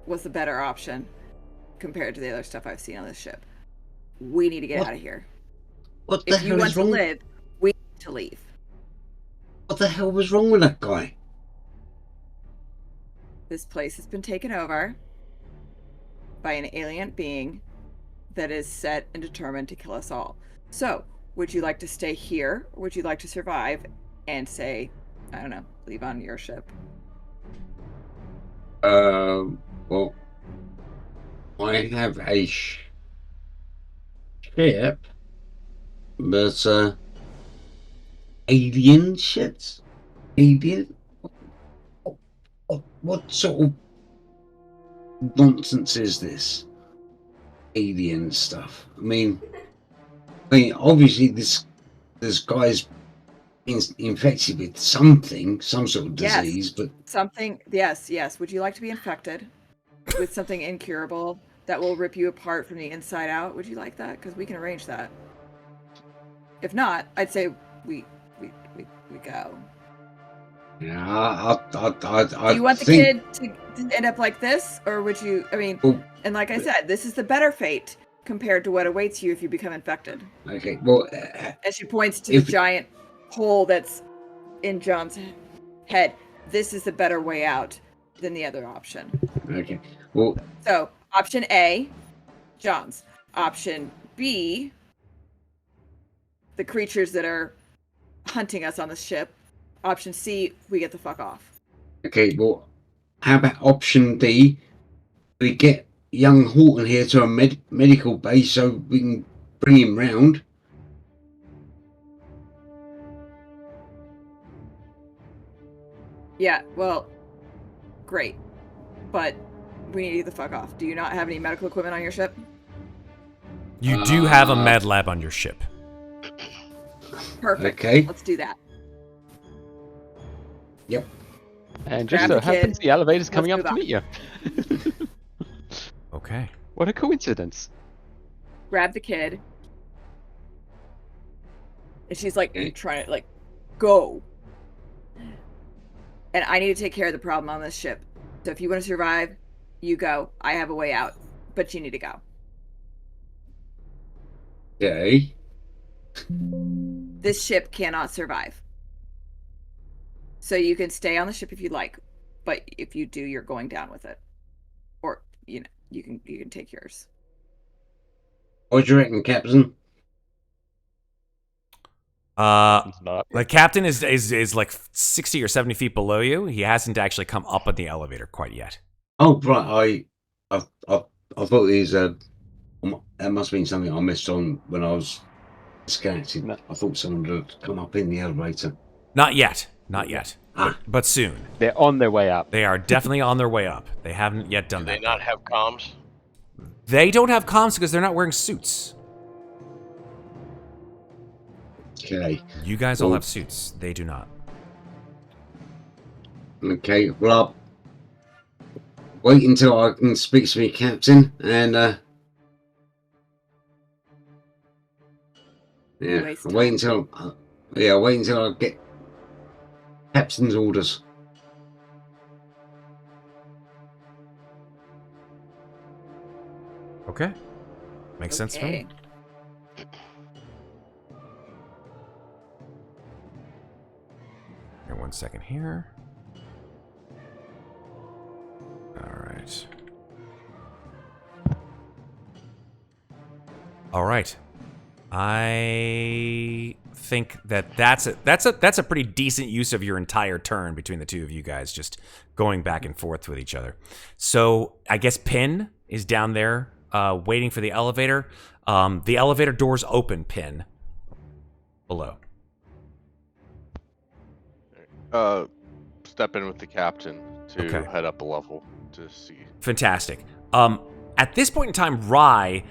was the better option compared to the other stuff I've seen on this ship. We need to get What? out of here. What the If you hell want is to wrong? live, we need to leave. What the hell was wrong with that guy? This place has been taken over by an alien being that is set and determined to kill us all. So, would you like to stay here, or would you like to survive and say, I don't know, leave on your ship? Well, I have a ship, but alien ships? Alien? What sort of nonsense is this? Alien stuff. I mean, obviously this guy's infected with something, some sort of Yes. disease, but Something, yes. Would you like to be infected with something incurable that will rip you apart from the inside out? Would you like that? Because we can arrange that. If not, I'd say we go. yeah, Do you want the kid to end up like this, or would you? I mean, Well, and like I said, this is the better fate compared to what awaits you if you become infected. okay, well, And she points to If- the giant hole that's in John's head. This is the better way out than the other option. okay, well, So, option A, John's. Option B, the creatures that are hunting us on the ship. Option C, we get the fuck off. okay, well, how about option D? We get young Horton here to a medical base so we can bring him round. Yeah, well, great. But we need to get the fuck off. Do you not have any medical equipment on your ship? You do have a med lab on your ship. Perfect. Okay. Let's do that. Yep. And just Grab so the kid. happens the elevator's coming Let's up to move meet you. Okay. What a coincidence. Grab the kid. And she's like trying to go. And I need to take care of the problem on this ship. So if you want to survive, you go. I have a way out. But you need to go. Okay. This ship cannot survive. So you can stay on the ship if you like, but if you do, you're going down with it. Or, you can take yours. What do you reckon, Captain? The captain is like 60 or 70 feet below you. He hasn't actually come up on the elevator quite yet. Oh, right. I thought these that must have been something I missed on when I was scouting. No. I thought someone had come up in the elevator. Not yet. Not yet. But soon. They're on their way up. They are definitely on their way up. They haven't yet done Do that. they not have comms? They don't have comms because they're not wearing suits. Okay. You guys all have suits. They do not. Okay. Well, I'll wait until I can speak to me, Captain, and yeah, Waste I'll wait until I get Captain's orders. Okay. Makes sense for me. Here, 1 second here. Alright. Alright. I think that's a pretty decent use of your entire turn between the two of you guys, just going back and forth with each other. So I guess Pin is down there waiting for the elevator. The elevator doors open, Pin. Below. Step in with the captain to Okay. head up a level to see. Fantastic. At this point in time, Rye,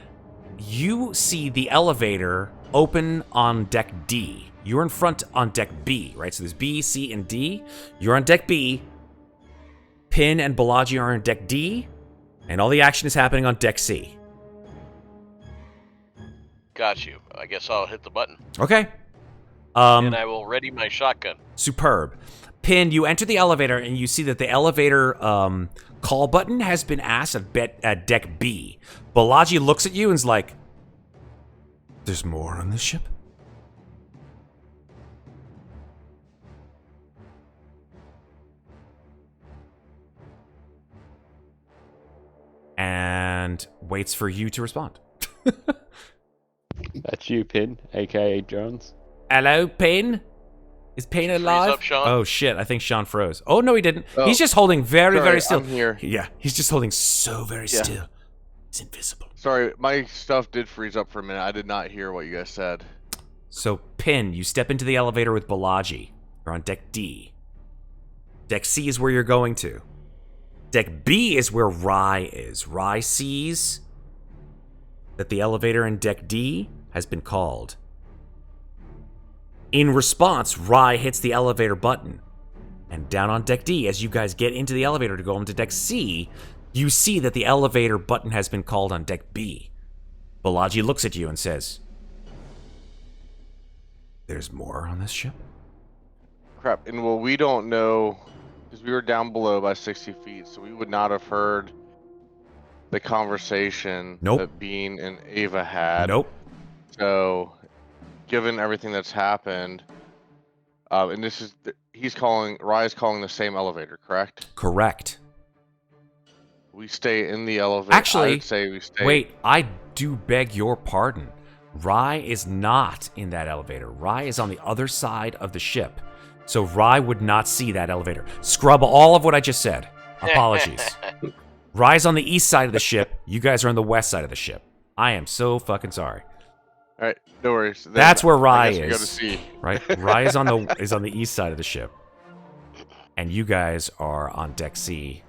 you see the elevator open on deck D. You're in front on deck B, right? So there's B, C, and D. You're on deck B. Pin and Balaji are on deck D. And all the action is happening on deck C. Got you. I guess I'll hit the button. Okay. And I will ready my shotgun. Superb. Pin, you enter the elevator and you see that the elevator call button has been asked at deck B. Balaji looks at you and is like, "There's more on this ship?" And waits for you to respond. That's you, Pin, aka Jones. Hello, Pin? Is Pin alive? up, Sean? Oh shit, I think Sean froze. Oh no, he didn't. Oh. He's just holding very, Sorry, very still. I'm here. Yeah, he's just holding so very Yeah. still. He's invisible. Sorry, my stuff did freeze up for a minute. I did not hear what you guys said. So, Pin, you step into the elevator with Balaji. You're on deck D. Deck C is where you're going to. Deck B is where Rye is. Rye sees that the elevator in deck D has been called. In response, Rye hits the elevator button. And down on deck D, as you guys get into the elevator to go into deck C, you see that the elevator button has been called on deck B. Balaji looks at you and says, "There's more on this ship?" Crap. And well, we don't know because we were down below by 60 feet, so we would not have heard the conversation Nope. that Bein and Ava had. Nope. So, given everything that's happened, and this is Rye's calling the same elevator, correct? Correct. We stay in the elevator. I Actually, would say we stay. wait, I do beg your pardon. Rye is not in that elevator. Rye is on the other side of the ship. So Rye would not see that elevator. Scrub all of what I just said. Apologies. Rye's on the east side of the ship. You guys are on the west side of the ship. I am so fucking sorry. All right, no worries. Then That's where I Rye guess we go to is. C. Right? Rye is on the east side of the ship. And you guys are on deck C.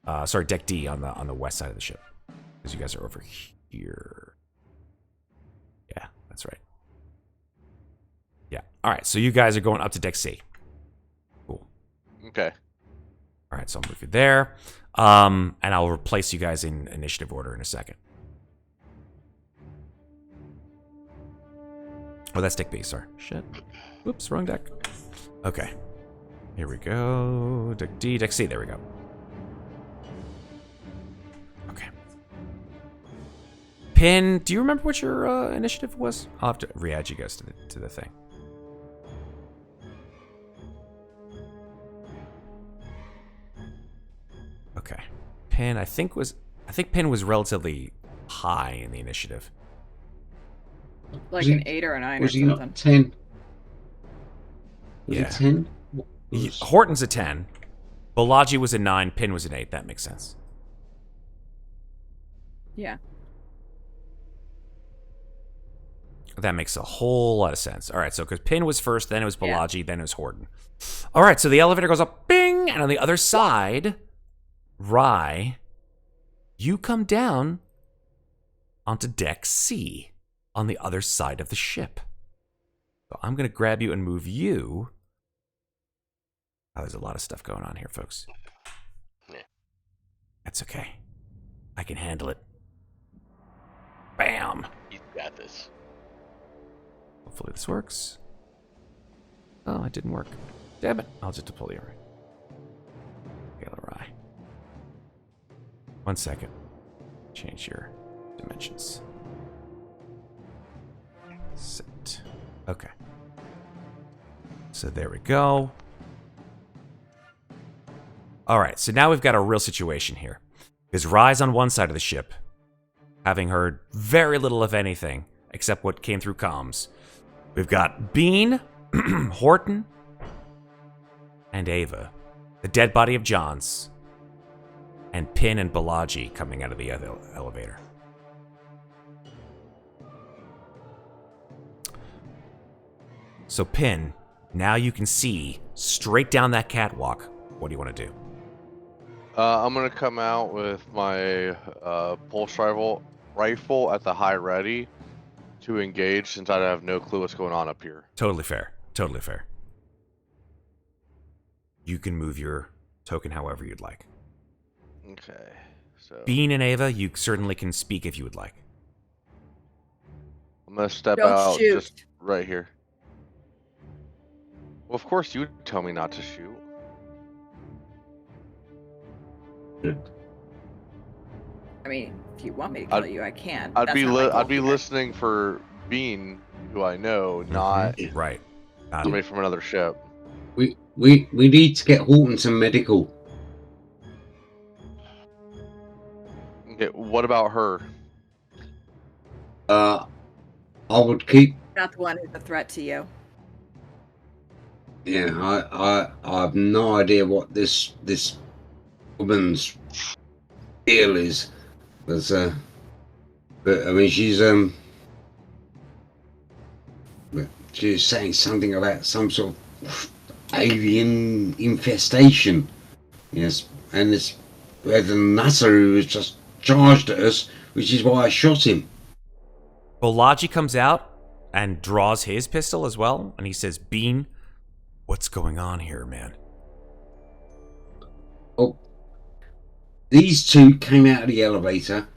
Deck D on the west side of the ship. Because you guys are over here. Yeah, that's right. Yeah. All right, so you guys are going up to deck C. Cool. Okay. All right, so I'll move you there. And I'll replace you guys in initiative order in a second. Oh, that's deck B, sorry. Shit. Oops, wrong deck. Okay. Here we go. Deck D, deck C, there we go. Okay. Pin, do you remember what your initiative was? I'll have to re-add you guys to the thing. Okay. Pin, I think Pin was relatively high in the initiative. Like Was he- an 8 or a 9 or Was he something. not 10? Was Yeah. it 10? Horton's a 10. Balaji was a 9. Pin was an 8. That makes sense. Yeah. That makes a whole lot of sense. All right, so because Pin was first, then it was Balaji, then it was Horton. All right, so the elevator goes up, bing, and on the other side, Rye, you come down onto deck C on the other side of the ship. So I'm going to grab you and move you. Oh, there's a lot of stuff going on here, folks. Yeah. That's okay. I can handle it. Bam! You got this. Hopefully this works. Oh, it didn't work. Damn it. I'll just pull the array. Rye. 1 second. Change your dimensions. Set. Okay. So there we go. All right, so now we've got a real situation here. Because Rye's on one side of the ship, having heard very little, if anything, except what came through comms. We've got Bein, Horton, and Ava, the dead body of Johns, and Pin and Balaji coming out of the other elevator. So Pin, now you can see straight down that catwalk. What do you want to do? I'm gonna come out with my pulse rifle at the high ready to engage, since I have no clue what's going on up here. Totally fair. Totally fair. You can move your token however you'd like. Okay, so Bein and Ava, you certainly can speak if you would like. I'm gonna step Don't out shoot. just right here. Well, of course you would tell me not to shoot. I mean, if you want me to kill you, I can. I'd That's be not my goal I'd be here. listening for Bein, who I know, not Right. somebody from another ship. We need to get Horton some medical. Okay, what about her? I would keep. Not the one who's a threat to you. Yeah, I have no idea what this woman's deal is. But I mean, she's saying something about some sort of alien infestation. Yes, and it's the nutter who has just charged at us, which is why I shot him. Balaji comes out and draws his pistol as well, and he says, Bein, what's going on here, man? Oh, these two came out of the elevator.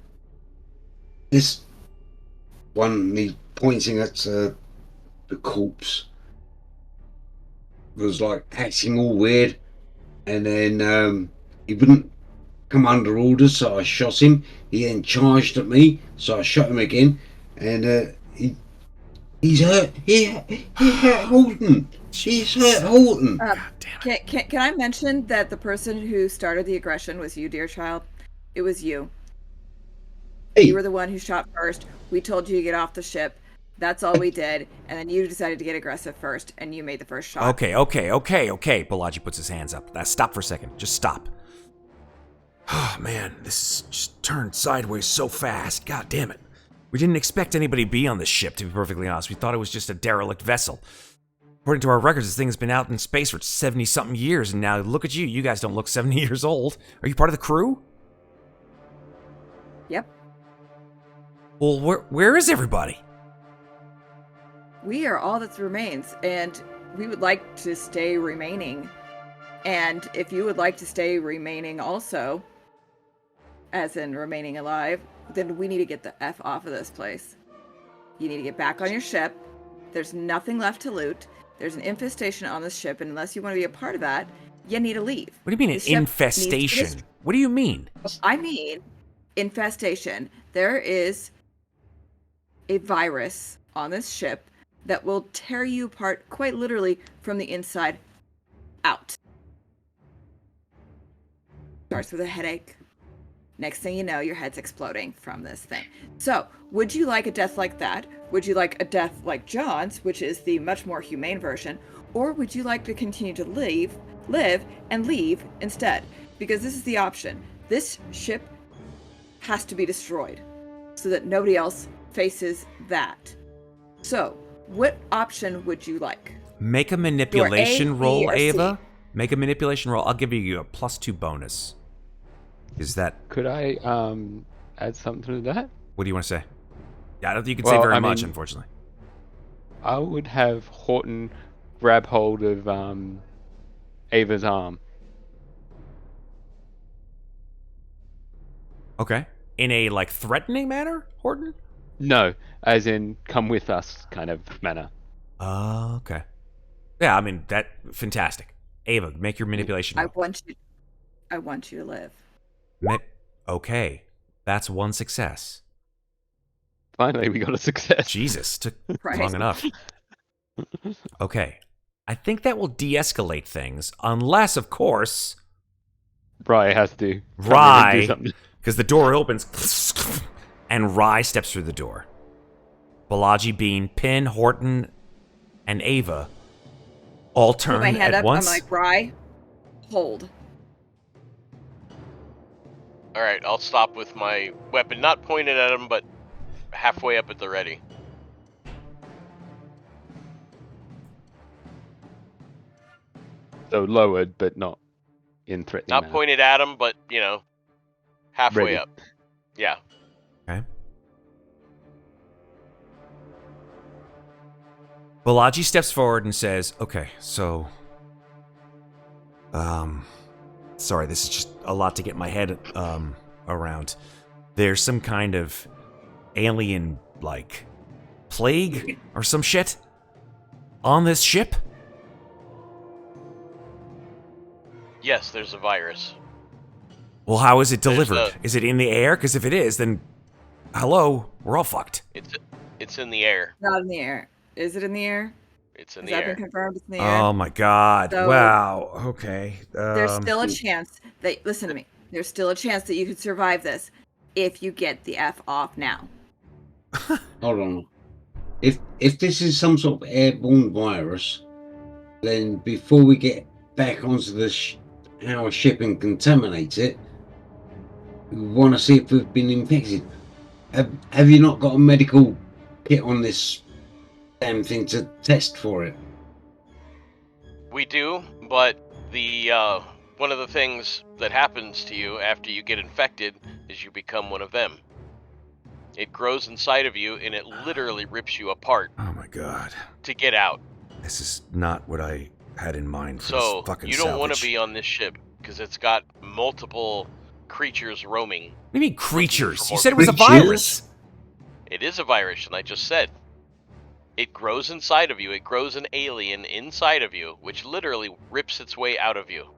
This one, he pointing at the corpse, was like acting all weird, and then he wouldn't come under orders, so I shot him. He then charged at me, so I shot him again, and he's hurt. He hurt Horton. He's hurt Horton. God damn it. Can I mention that the person who started the aggression was you, dear child? It was you. Hey, You were the one who shot first. We told you to get off the ship. That's all we did. And then you decided to get aggressive first, and you made the first shot. Okay. Balaji puts his hands up. Stop for a second. Just stop. Oh, man, this just turned sideways so fast. God damn it. We didn't expect anybody to be on this ship, to be perfectly honest. We thought it was just a derelict vessel. According to our records, this thing has been out in space for 70-something years, and now look at you. You guys don't look 70 years old. Are you part of the crew? Yep. Well, where is everybody? We are all that remains, and we would like to stay remaining. And if you would like to stay remaining also, as in remaining alive, then we need to get the F off of this place. You need to get back on your ship. There's nothing left to loot. There's an infestation on this ship, and unless you want to be a part of that, you need to leave. What do you mean The an ship infestation? What do you mean? I mean, infestation. There is a virus on this ship that will tear you apart quite literally from the inside out. Starts with a headache. Next thing you know, your head's exploding from this thing. So, would you like a death like that? Would you like a death like John's, which is the much more humane version? Or would you like to continue to live and leave instead? Because this is the option. This ship has to be destroyed so that nobody else faces that. So, what option would you like? Make a manipulation A, B, roll, or C? Ava. Make a manipulation roll. I'll give you a +2 bonus. Is that... Could I add something to that? What do you want to say? Yeah, I don't think you can say Well, very I much, mean- unfortunately. I would have Horton grab hold of Ava's arm. Okay. In a, like, threatening manner, Horton? No, as in come with us kind of manner. Okay. Yeah, I mean, fantastic. Ava, make your manipulation I roll. want you to live. Okay. That's one success. Finally, we got a success. Jesus, took Right. long enough. Okay. I think that will de-escalate things, unless, of course, Rye has to come in and do Rye, something. because the door opens, and Rye steps through the door. Balaji, Bein, Pin, Horton, and Ava all Put turn my hand at up. once. I'm like, Rye, hold. All right, I'll stop with my weapon not pointed at him, but halfway up at the ready. So lowered, but not in threatening Not manner. pointed at him, but halfway Ready. up. Yeah. Okay. Balaji steps forward and says, okay, so... Sorry, this is just a lot to get my head around. There's some kind of alien, like, plague or some shit on this ship? Yes, there's a virus. Well, how is it There's delivered? Is it in the air? Because if it is, then... Hello? We're all fucked. It's in the air. Not in the air. Is it in the air? It's in Has the that air. been confirmed? It's in the air. Oh my god. So- Wow. Okay. There's still a chance that, listen to me, there's still a chance that you could survive this if you get the F off now. Hold on. If this is some sort of airborne virus, then before we get back onto our ship and contaminate it, we want to see if we've been infected. Have you not got a medical kit on this damn thing to test for it? We do, but the one of the things that happens to you after you get infected is you become one of them. It grows inside of you and it literally rips you apart Oh my god. to get out. This is not what I had in mind for So this fucking you don't want to salvage. be on this ship because it's got multiple creatures roaming. What do you mean creatures? for You more said it was a creatures? virus. It is a virus, and I just said. It grows inside of you. It grows an alien inside of you, which literally rips its way out of you.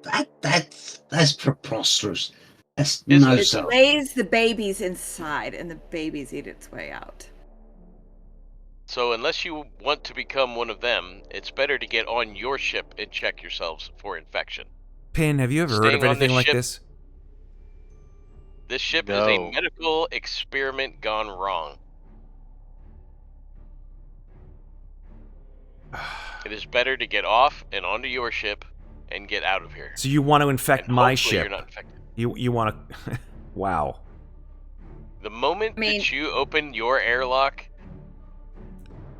That's preposterous. That's Is no it? It so. lays the babies inside, and the babies eat its way out. So unless you want to become one of them, it's better to get on your ship and check yourselves for infection. Pin, have you ever heard Staying of on anything this like ship- this? This ship is a No. medical experiment gone wrong. It is better to get off and onto your ship and get out of here. So you want to infect And my hopefully ship? You're not infected. You want to? Wow. The moment that you open your airlock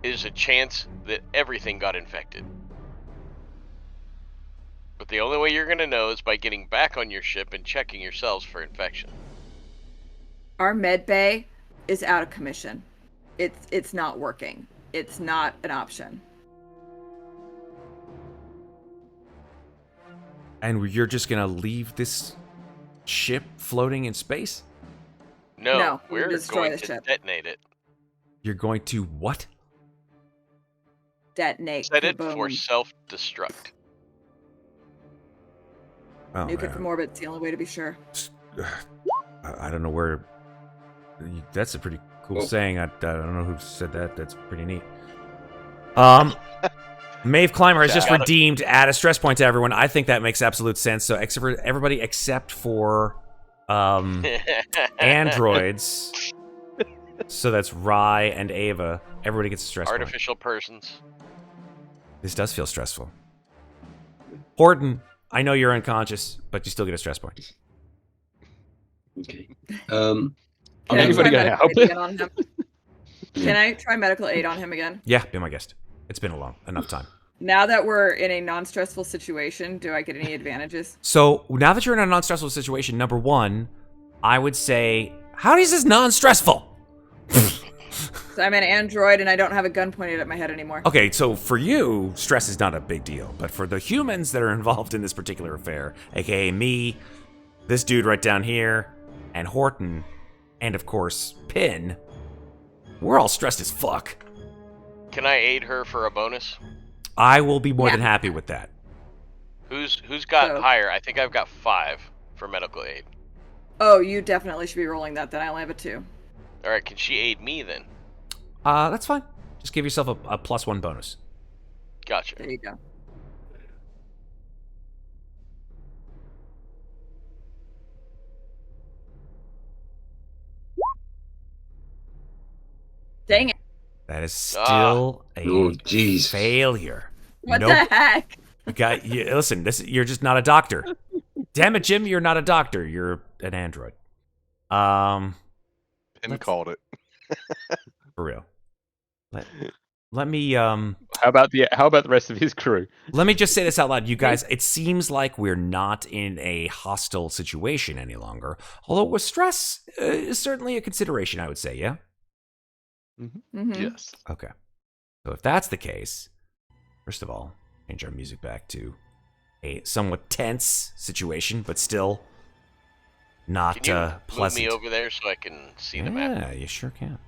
is a chance that everything got infected. But the only way you're going to know is by getting back on your ship and checking yourselves for infection. Our med bay is out of commission. It's not working. It's not an option. And you're just gonna leave this ship floating in space? No, we're we're destroy going the to ship. detonate it. You're going to what? Detonate. Set it for kaboom. self-destruct. Oh, Nuke it man. from orbit. It's the only way to be sure. I don't know where. That's a pretty cool saying. I don't know who said that. That's pretty neat. Maeve Climber has just redeemed add a stress point to everyone. I think that makes absolute sense. So except for everybody except for androids. So that's Rye and Ava. Everybody gets a stress point. Artificial persons. This does feel stressful. Horton, I know you're unconscious, but you still get a stress point. Okay. Can Anybody got help? Can I try medical aid on him again? Yeah, be my guest. It's been enough time. Now that we're in a non-stressful situation, do I get any advantages? So now that you're in a non-stressful situation, number one, I would say, how is this non-stressful? So I'm an android and I don't have a gun pointed at my head anymore. Okay, so for you, stress is not a big deal. But for the humans that are involved in this particular affair, aka me, this dude right down here, and Horton, and of course, Pin, we're all stressed as fuck. Can I aid her for a bonus? I will be more than happy with that. Who's got higher? I think I've got 5 for medical aid. Oh, you definitely should be rolling that then. I only have a 2. All right, can she aid me then? That's fine. Just give yourself a +1 bonus. Gotcha. There you go. Dang it. That is still a jeez. failure. What the heck? Listen, you're just not a doctor. Damn it, Jim, you're not a doctor. You're an android. Pin called it. For real. Let me How about the rest of his crew? let me just say this out loud, you guys. It seems like we're not in a hostile situation any longer. Although with stress is certainly a consideration, I would say. Yeah. Mm-hmm. Yes. Okay. So if that's the case, first of all, change our music back to a somewhat tense situation, but still not Can you pleasant. move me over there so I can see the map? Yeah, you sure can.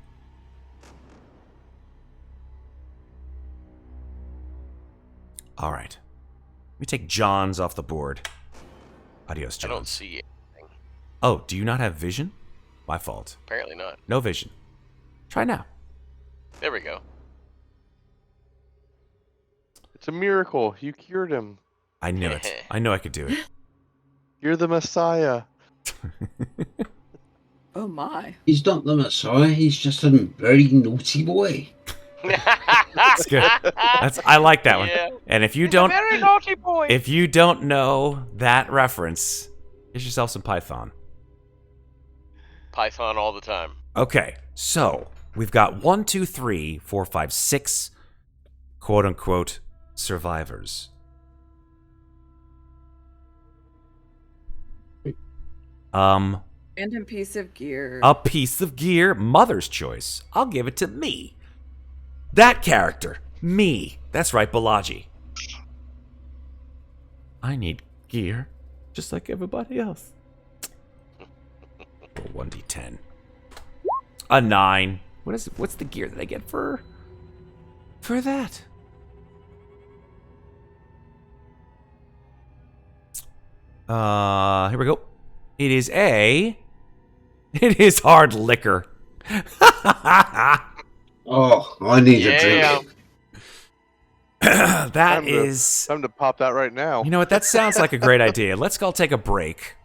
All right. Let me take John's off the board. Adios, I John. don't see anything. Oh, do you not have vision? My fault. Apparently not. No vision. Try now. There we go. It's a miracle. You cured him. I knew it. I knew I could do it. You're the Messiah. Oh my. He's not the Messiah. He's just a very naughty boy. That's good. I like that one. Yeah. And if you don't, Very naughty boy. if you don't know that reference, get yourself some Python. Python all the time. Okay, so we've got 1, 2, 3, 4, 5, 6 quote unquote survivors. Random piece of gear. A piece of gear, mother's choice. I'll give it to me. That character, me. That's right, Balaji. I need gear, just like everybody else. Roll 1d10. A 9. What's the gear that I get for that? Here we go. It is hard liquor. Oh, I need a drink. That is. Time to pop that right now. You know what? That sounds like a great idea. Let's all take a break.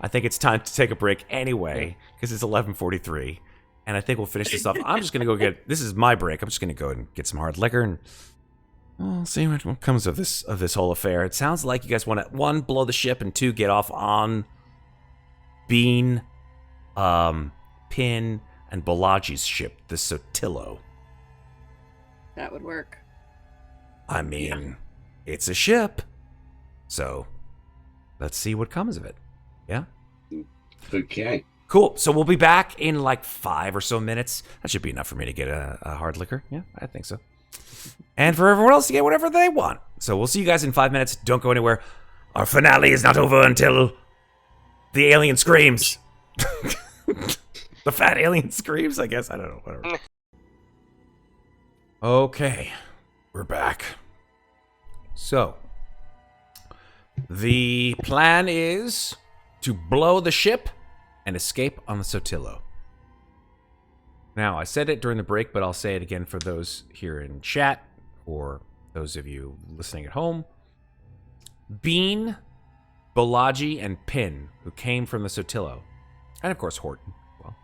I think it's time to take a break anyway, because it's 11:43, and I think we'll finish this off. I'm just gonna go get. This is my break. I'm just gonna go and get some hard liquor and We'll see what comes of this whole affair. It sounds like you guys want to, 1, blow the ship, and 2, get off on Bein, Pin, and Balaji's ship, the Sotillo. That would work. I mean, it's a ship. So, let's see what comes of it. Yeah? Okay. Cool. So we'll be back in like 5 or so minutes. That should be enough for me to get a hard liquor. Yeah, I think so. And for everyone else to get whatever they want. So we'll see you guys in 5 minutes. Don't go anywhere. Our finale is not over until the alien screams. The fat alien screams, I guess. I don't know. Whatever. Okay. We're back. So, the plan is to blow the ship and escape on the Sotillo. Now, I said it during the break, but I'll say it again for those here in chat or those of you listening at home. Bein, Balaji, and Pin, who came from the Sotillo, and of course Horton, well,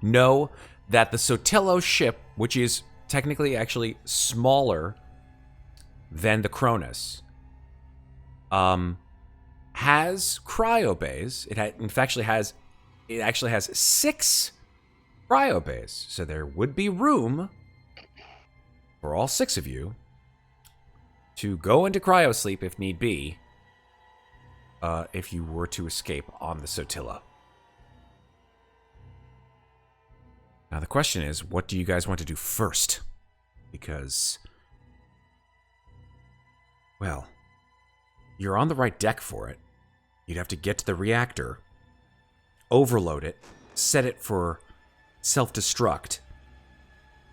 know that the Sotillo ship, which is technically actually smaller than the Cronus, has cryo bays. It actually has 6 cryo bays, so there would be room for all 6 of you to go into cryo sleep if need be, if you were to escape on the Sotillo. Now the question is, what do you guys want to do first? Because, well, you're on the right deck for it. You'd have to get to the reactor, overload it, set it for self-destruct.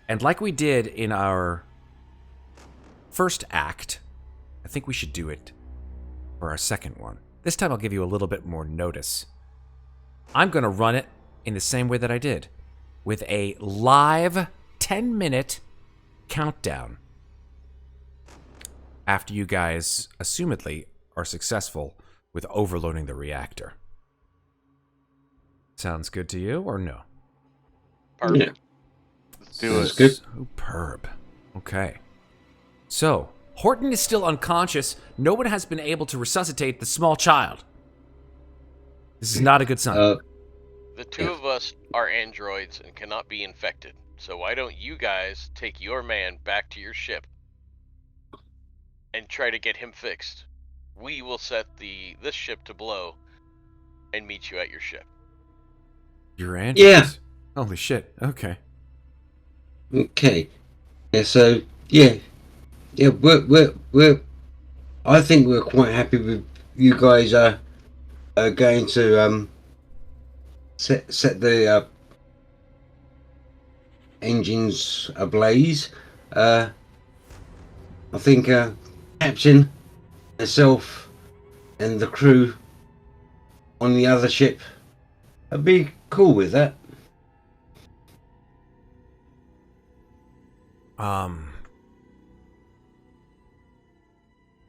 And like we did in our first act, I think we should do it for our second one. This time I'll give you a little bit more notice. I'm going to run it in the same way that I did, with a live 10-minute countdown after you guys, assumedly, are successful with overloading the reactor. Sounds good to you, or no? Perfect. Yeah. Let's do it. Good. Superb. Okay. So, Horton is still unconscious. No one has been able to resuscitate the small child. This is not a good sign. The 2 of us are androids and cannot be infected. So why don't you guys take your man back to your ship and try to get him fixed? We will set this ship to blow and meet you at your ship. You're androids? Yeah. Holy shit. Okay. Okay. Yeah. So yeah. We're. I think we're quite happy with you guys are going to set the engines ablaze. I think Captain, myself, and the crew on the other ship would be cool with that.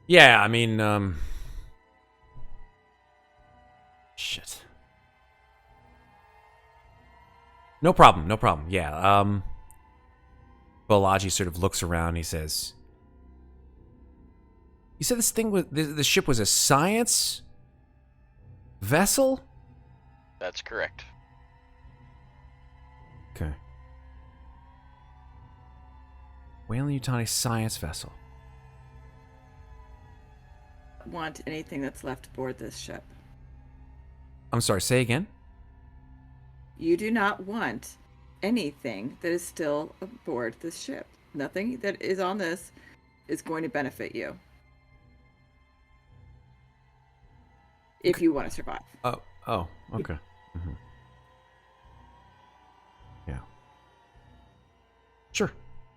Yeah, I mean, shit. No problem, no problem. Yeah, Balaji sort of looks around. He says, "You said this thing was the ship was a science vessel?" That's correct. Okay. Weyland-Yutani science vessel. Want anything that's left aboard this ship? I'm sorry, say again? You do not want anything that is still aboard this ship. Nothing that is on this is going to benefit you. If you want to survive. Oh, okay. Mm-hmm. Yeah. Sure.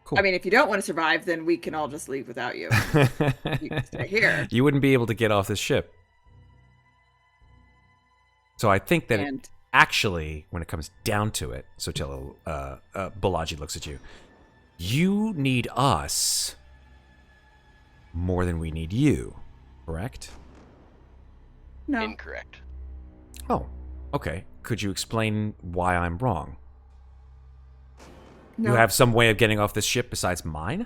Cool. I mean, if you don't want to survive, then we can all just leave without you. You can stay here. You wouldn't be able to get off this ship. So I think that actually, when it comes down to it, Sotillo, Balaji looks at you. You need us more than we need you, correct? No. Incorrect. Oh, okay. Could you explain why I'm wrong? No. You have some way of getting off this ship besides mine?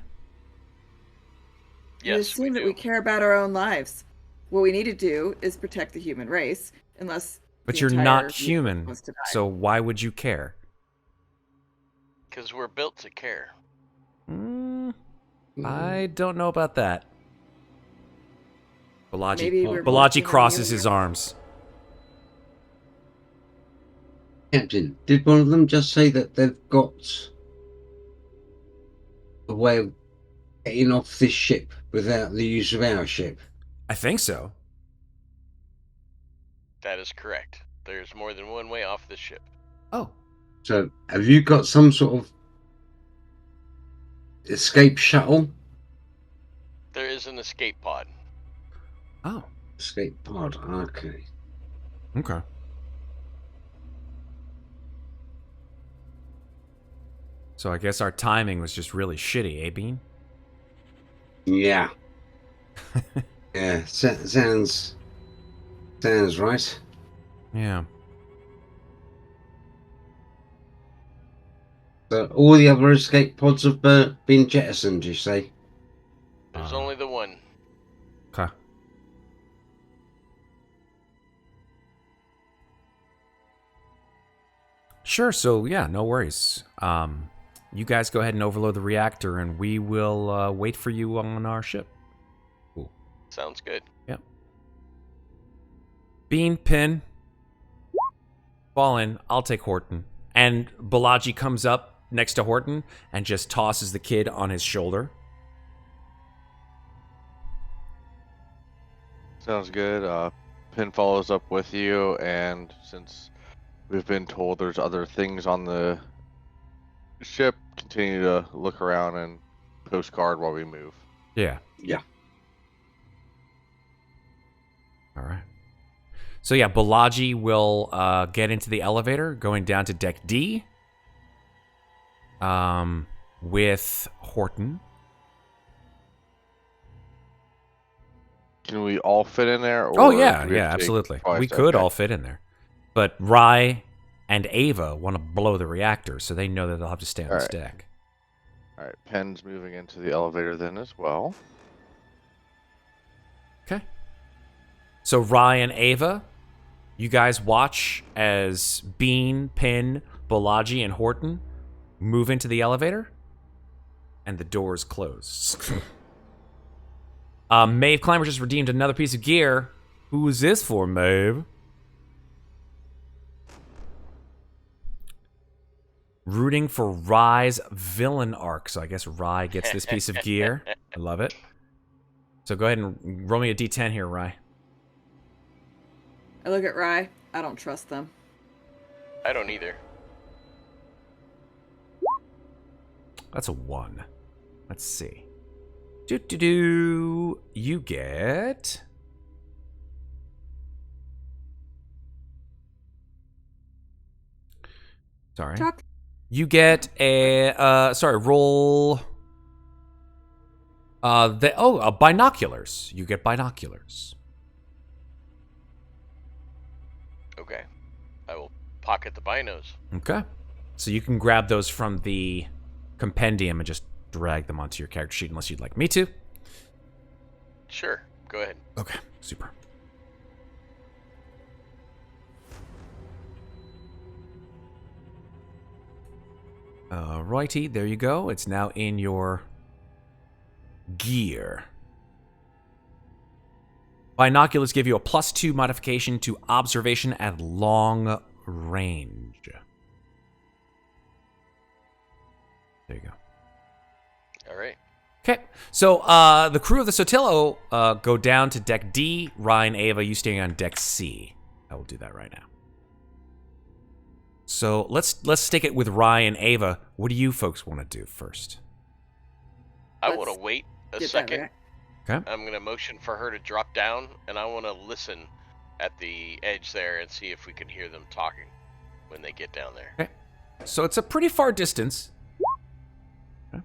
You Yes, assume that do. we care about our own lives. What we need to do is protect the human race, unless But the you're entire not universe human, wants to die. so why would you care? Because we're built to care. I don't know about that. Maybe we're more Balaji human crosses than his you. arms. Captain, did one of them just say that they've got a way of getting off this ship without the use of our ship? I think so. That is correct. There's more than one way off this ship. Oh. So, have you got some sort of escape shuttle? There is an escape pod. Oh. Escape pod, okay. Okay. So I guess our timing was just really shitty, eh, Bein? Yeah. Yeah, sounds right. Yeah. So all the other escape pods have been jettisoned, you say? There's only the one. Okay. Sure, so yeah, no worries. You guys go ahead and overload the reactor, and we will wait for you on our ship. Cool. Sounds good. Yep. Bein, Pin, fall in. I'll take Horton. And Balaji comes up next to Horton and just tosses the kid on his shoulder. Sounds good. Pin follows up with you, and since we've been told there's other things on the ship, continue to look around and post guard while we move. Yeah. Yeah. All right. So yeah, Balaji will get into the elevator, going down to deck D. With Horton. Can we all fit in there? Or Oh yeah, do we yeah, have to take absolutely. twice? We could Okay. all fit in there, but Rye and Ava want to blow the reactor, so they know that they'll have to stay on this Alright. deck. All right, Pen's moving into the elevator then as well. Okay. So Rye and Ava, you guys watch as Bein, Pin, Balaji, and Horton move into the elevator, and the doors close. Maeve Climber just redeemed another piece of gear. Who is this for, Maeve? Rooting for Rye's villain arc. So I guess Rye gets this piece of gear. I love it. So go ahead and roll me a d10 here, Rye. I look at Rye. I don't trust them. I don't either. That's a 1. Let's see. You get... Sorry. Talk. You get a... roll... binoculars. You get binoculars. Okay. I will pocket the binos. Okay. So you can grab those from the compendium and just drag them onto your character sheet unless you'd like me to. Sure. Go ahead. Okay, super. Righty, there you go. It's now in your gear. Binoculars give you a +2 modification to observation at long range. There you go. All right. Okay, so the crew of the Sotillo go down to deck D. Ryan, Ava, you staying on deck C. I will do that right now. So let's stick it with Ryan and Ava. What do you folks want to do first? I Let's want to wait a Get that second. right. Okay. I'm going to motion for her to drop down, and I want to listen at the edge there and see if we can hear them talking when they get down there. Okay. So it's a pretty far distance. Okay.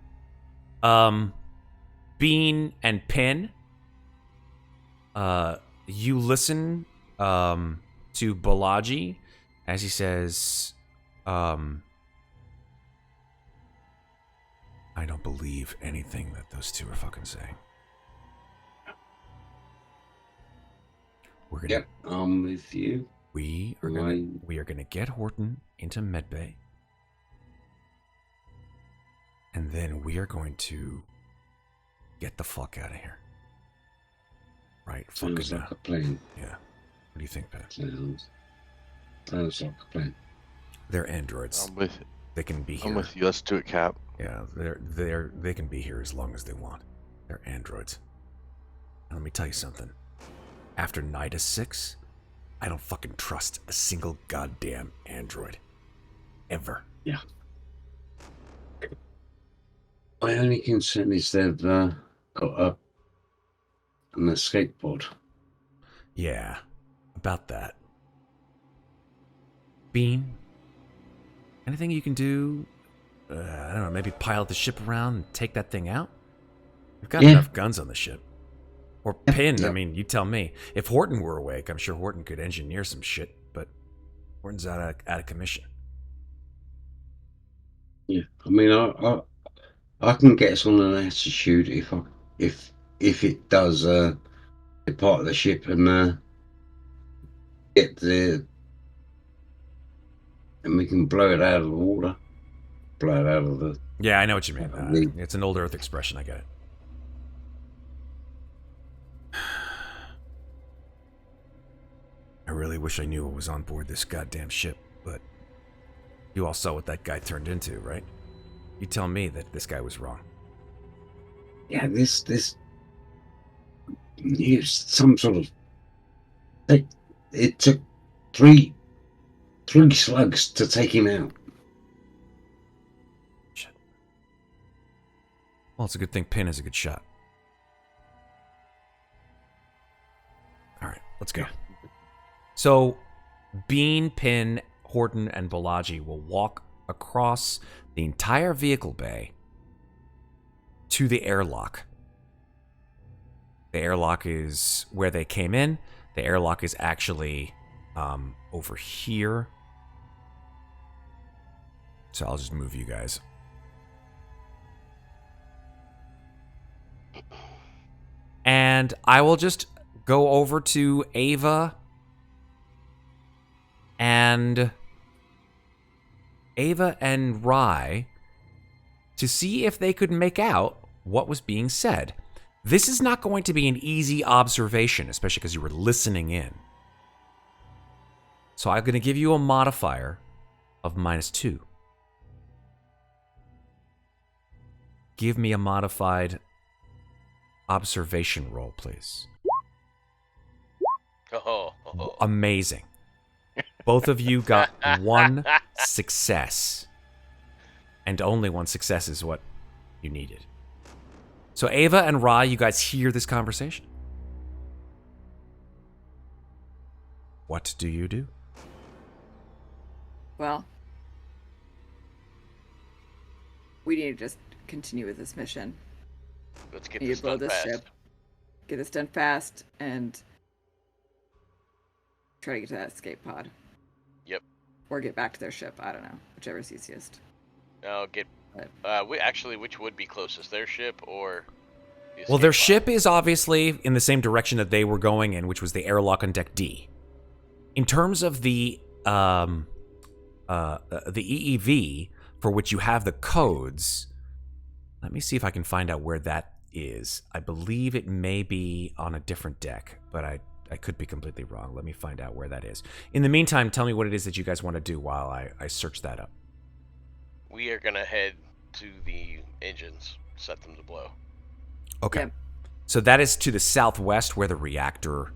Bein and Pin. You listen to Balaji as he says, I don't believe anything that those two are fucking saying. We're gonna Yep, I'm with you. we are gonna get Horton into medbay. And then we are going to get the fuck out of here. Right? Sounds Fucking like a plan. yeah. What do you think, Pat? Sounds like a plan. They're androids. They can be here. I'm with you. Let's do it, Cap. Yeah, they can be here as long as they want. They're androids. And let me tell you something. After Nidus 6, I don't fucking trust a single goddamn android. Ever. Yeah. My only concern is they've got an escape pod. Yeah, about that. Bein, anything you can do? I don't know, maybe pilot the ship around and take that thing out? We've got enough guns on the ship. Or Pin, Yeah. I mean, you tell me. If Horton were awake, I'm sure Horton could engineer some shit, but Horton's out of commission. Yeah, I mean, I can get us on an attitude if it does depart the ship and get the and we can blow it out of the water, blow it out of the. Yeah, I know what you mean. It's an old Earth expression. I get it. I really wish I knew what was on board this goddamn ship, but you all saw what that guy turned into, right? You tell me that this guy was wrong. Yeah, this used some sort of. It took three slugs to take him out. Shit. Well, it's a good thing Pin is a good shot. All right, let's go. So, Bein, Pin, Horton, and Balaji will walk across the entire vehicle bay to the airlock. The airlock is where they came in. The airlock is actually over here. So I'll just move you guys. And I will just go over to Ava and Rye to see if they could make out what was being said. This is not going to be an easy observation, especially because you were listening in. So I'm going to give you a modifier of -2. Give me a modified observation roll, please. Oh. Amazing. Both of you got 1 success. And only 1 success is what you needed. So Ava and Ra, you guys hear this conversation. What do you do? Well, we need to just continue with this mission. Let's get We need this to blow done this fast. ship. Get this done fast and try to get to that escape pod. Yep. Or get back to their ship. I don't know. Whichever's easiest. No, which would be closest, their ship or the Well, their escape ship is obviously in the same direction that they were going in, which was the airlock on deck D. In terms of the EEV for which you have the codes, let me see if I can find out where that is. I believe it may be on a different deck, but I could be completely wrong. Let me find out where that is. In the meantime, tell me what it is that you guys want to do while I search that up. We are going to head to the engines, set them to blow. Okay. Yep. So that is to the southwest where the reactor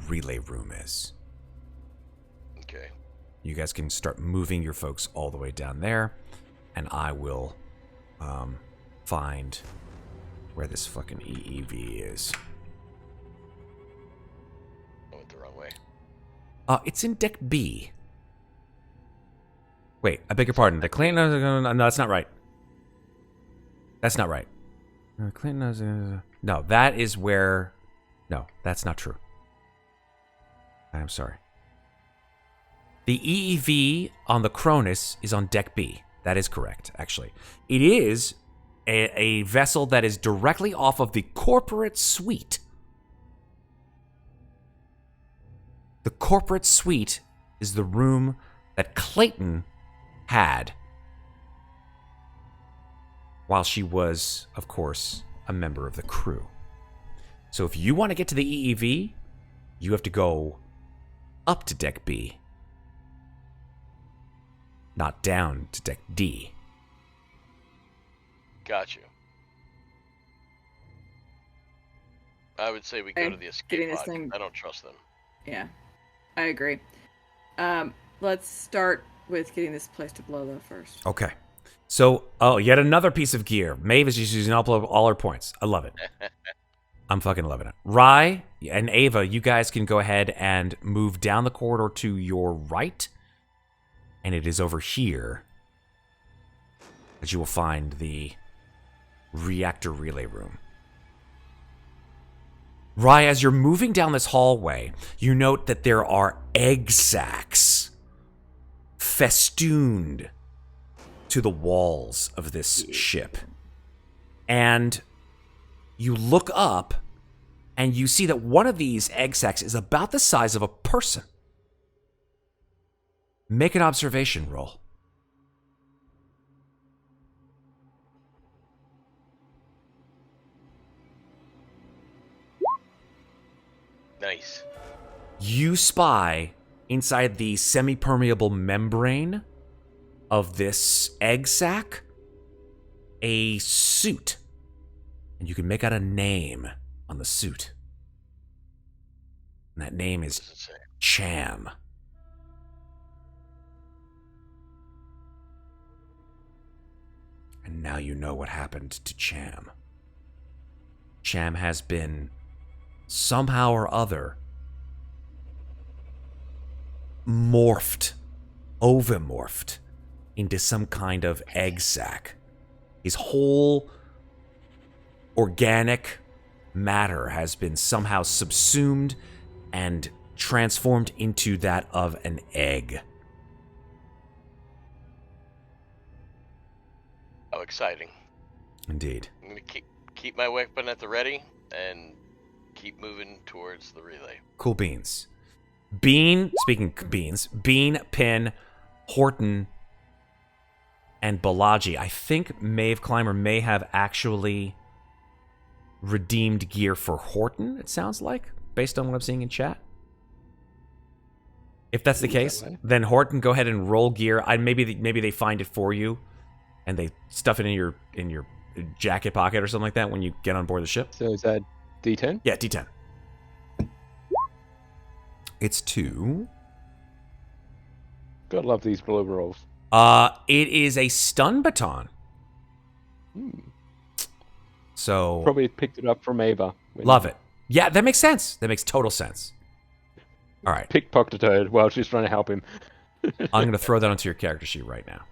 relay room is. Okay. You guys can start moving your folks all the way down there, and I will find where this fucking EEV is. I went the wrong way. It's in deck B. Wait, I beg your pardon. The Clinton... No, that's not right. That's not right. Clinton... No, that is where... No, that's not true. I'm sorry. The EEV on the Cronus is on deck B. That is correct, actually. It is a vessel that is directly off of the corporate suite. The corporate suite is the room that Clayton had while she was, of course, a member of the crew. So if you want to get to the EEV, you have to go up to Deck B, not down to Deck D. Got you. I would say we go Okay, to the getting escape this pod. thing- I don't trust them. Yeah, I agree. Let's start with getting this place to blow though first. Okay. So, yet another piece of gear. Maeve is just using all her points. I love it. I'm fucking loving it. Rye and Ava, you guys can go ahead and move down the corridor to your right. And it is over here that you will find the reactor relay room. Rye, as you're moving down this hallway, you note that there are egg sacs festooned to the walls of this ship. And you look up and you see that one of these egg sacs is about the size of a person. Make an observation roll. Nice. You spy inside the semi-permeable membrane of this egg sac a suit. And you can make out a name on the suit. And that name What is does it say? Cham. And now you know what happened to Cham. Cham has been, somehow or other, morphed, ovomorphed into some kind of egg sac. His whole organic matter has been somehow subsumed and transformed into that of an egg. How exciting. Indeed. I'm going to keep my weapon at the ready and keep moving towards the relay. Cool beans. Bein, speaking of beans, Bein, Pin, Horton, and Balaji. I think Maeve Climber may have actually redeemed gear for Horton, it sounds like, based on what I'm seeing in chat. If that's the case, then Horton, go ahead and roll gear. Maybe they find it for you, and they stuff it in your jacket pocket or something like that when you get on board the ship. So is that D10? Yeah, D10. It's 2. Gotta love these blow rolls. It is a stun baton. So Probably picked it up from Ava. love it. Yeah, that makes sense. That makes total sense. All right, Pickpocketed her while she's trying to help him. I'm going to throw that onto your character sheet right now.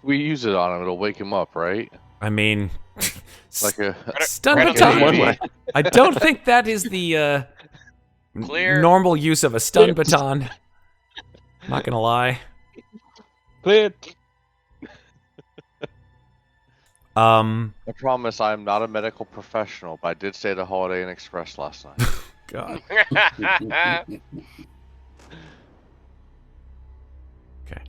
We use it on him, it'll wake him up, right? I mean, Like a stun Right up baton. the One way. I don't think that is the Clear. normal use of a stun baton. I'm not going to lie. Cleared. I promise I'm not a medical professional, but I did stay at a Holiday Inn Express last night. God. Okay.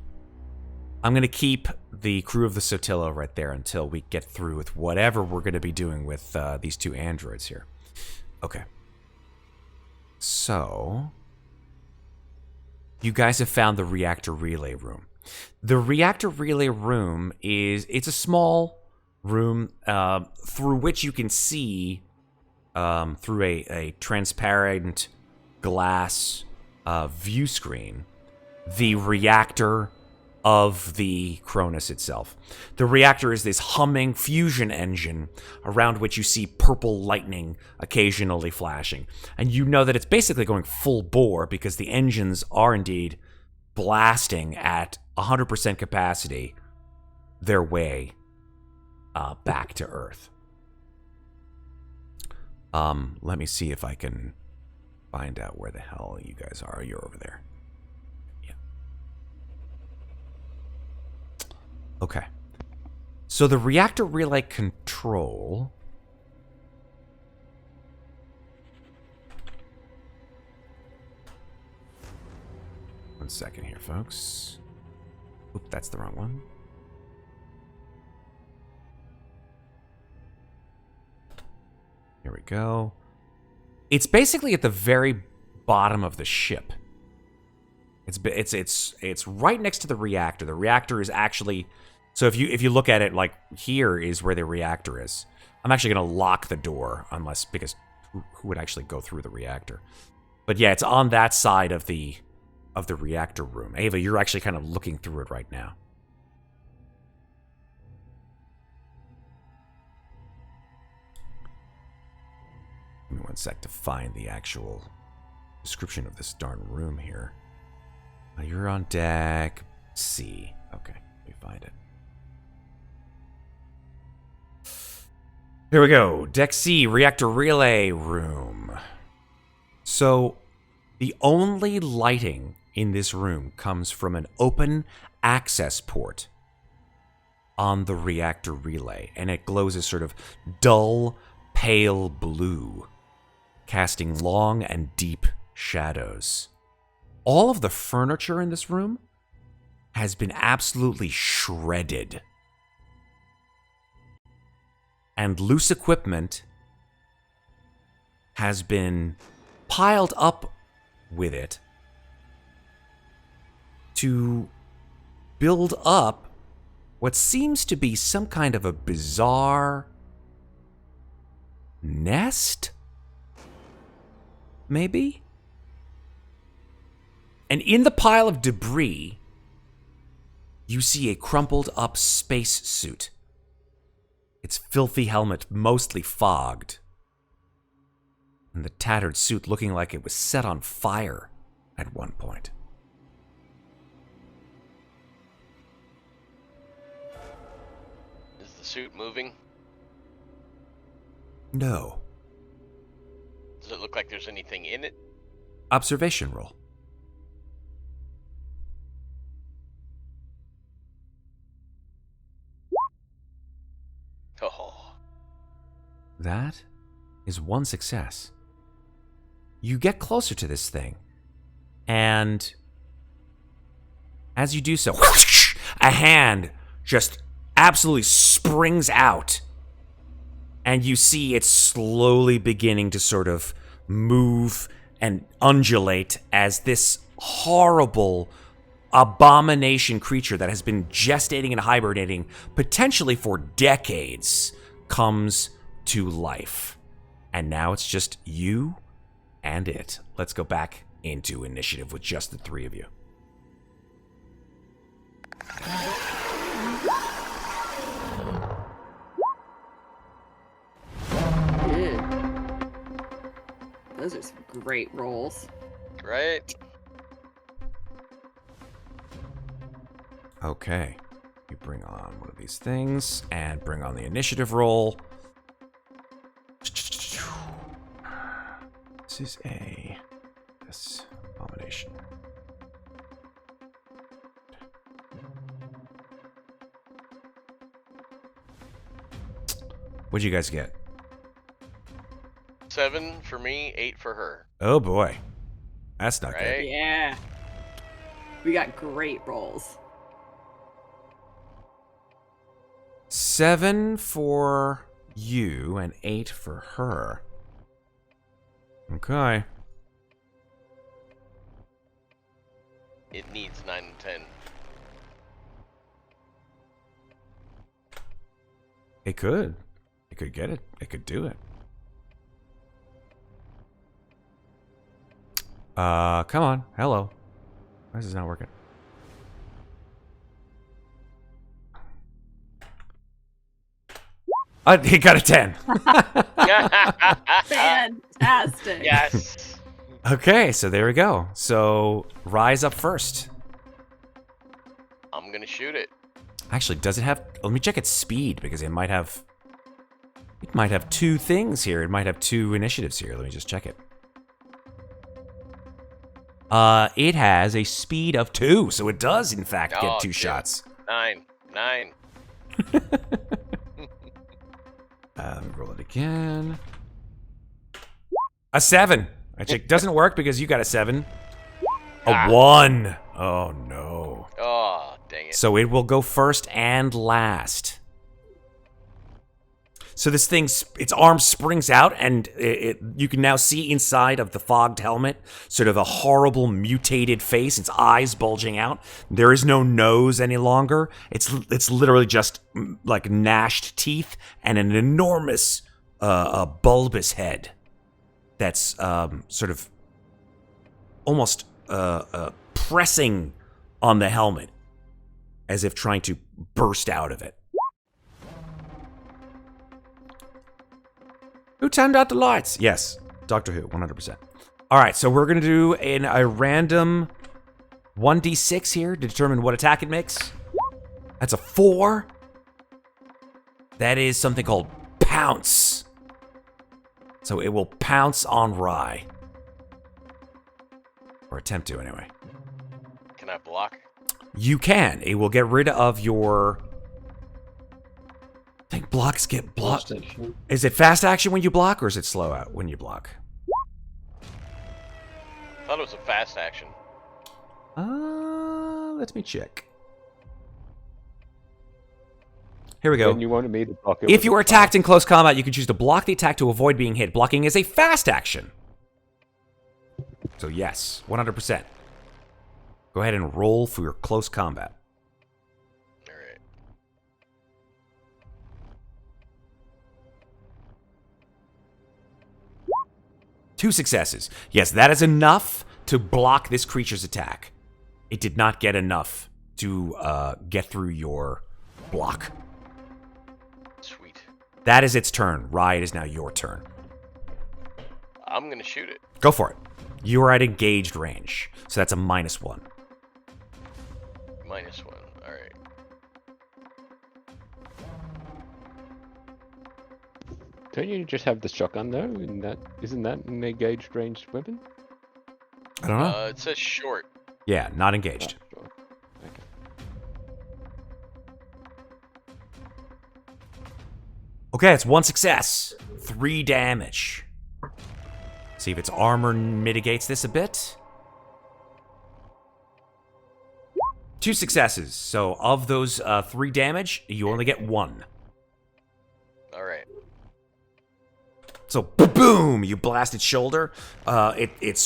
I'm going to keep the crew of the Sotilla right there until we get through with whatever we're going to be doing with these two androids here. Okay. So, you guys have found the reactor relay room. The reactor relay room it's a small room through which you can see through a transparent glass view screen the reactor of the Cronus itself. The reactor is this humming fusion engine around which you see purple lightning occasionally flashing. And you know that it's basically going full bore because the engines are indeed blasting at 100% capacity their way back to Earth. Let me see if I can find out where the hell you guys are. You're over there. Yeah. Okay. So the reactor relay control 1 second here, folks. Oop, that's the wrong one. Here we go. It's basically at the very bottom of the ship. It's right next to the reactor. The reactor is actually, so if you look at it, like, here is where the reactor is. I'm actually going to lock the door, because who would actually go through the reactor? But yeah, it's on that side of the reactor room. Ava, you're actually kind of looking through it right now. Give me 1 sec to find the actual description of this darn room here. You're on deck C. Okay, let me find it. Here we go. Deck C, reactor relay room. So, the only lighting in this room comes from an open access port on the reactor relay, and it glows a sort of dull, pale blue, casting long and deep shadows. All of the furniture in this room has been absolutely shredded. And loose equipment has been piled up with it to build up what seems to be some kind of a bizarre nest? Maybe? And in the pile of debris, you see a crumpled up space suit. Its filthy helmet mostly fogged, and the tattered suit looking like it was set on fire at one point. Is the suit moving? No. Does it look like there's anything in it? Observation roll. Oh. That is 1 success. You get closer to this thing, and as you do so, a hand just absolutely springs out, and you see it slowly beginning to sort of move and undulate as this horrible abomination creature that has been gestating and hibernating potentially for decades comes to life. And now it's just you and it. Let's go back into initiative with just the three of you. Ew. Those are some great rolls. Right? Okay. You bring on one of these things and bring on the initiative roll. This is this abomination. What'd you guys get? 7 for me, 8 for her. Oh boy. That's not good. Right? Yeah. We got great rolls. 7 for you and 8 for her. Okay. It needs 9 and 10. It could. It could get it. It could do it. Come on. Hello. Why is this not working? He got a 10. Fantastic. Yes. Okay, so there we go. So, Rise up first. I'm gonna shoot it. Actually, does it have... Let me check its speed, because it might have... It might have 2 things here. It might have 2 initiatives here. Let me just check it. It has a speed of 2, so it does, in fact, get 2 shots. 9. Roll it again. A 7. Actually, it doesn't work because you got a 7. A 1. Oh, no. Oh, dang it. So it will go first and last. So this thing's its arm springs out, and you can now see inside of the fogged helmet sort of a horrible mutated face. Its eyes bulging out. There is no nose any longer. It's literally just like gnashed teeth and an enormous bulbous head that's sort of almost pressing on the helmet as if trying to burst out of it. Who timed out the lights? Yes, Doctor Who, 100%. All right, so we're going to do a random 1d6 here to determine what attack it makes. That's a 4. That is something called Pounce. So it will pounce on Rye. Or attempt to, anyway. Can I block? You can. It will get rid of your... I think blocks get blocked. Is it fast action when you block, or is it slow out when you block? I thought it was a fast action. Let me check. Here we go. When you wanted me to block it. If you are attacked in close combat, you can choose to block the attack to avoid being hit. Blocking is a fast action. So yes, 100%. Go ahead and roll for your close combat. All right. Two successes. Yes, that is enough to block this creature's attack. It did not get enough to get through your block. Sweet. That is its turn. Rye, it is now your turn. I'm gonna shoot it. Go for it. You are at engaged range, so that's a -1. -1. All right. Don't you just have the shotgun though? Isn't that an engaged ranged weapon? I don't know. It says short. Yeah, not engaged. Oh, sure. Okay. Okay, it's 1 success. 3 damage. See if its armor mitigates this a bit. 2 successes. So of those 3 damage, you only get 1. All right. So boom, you blast its shoulder. Its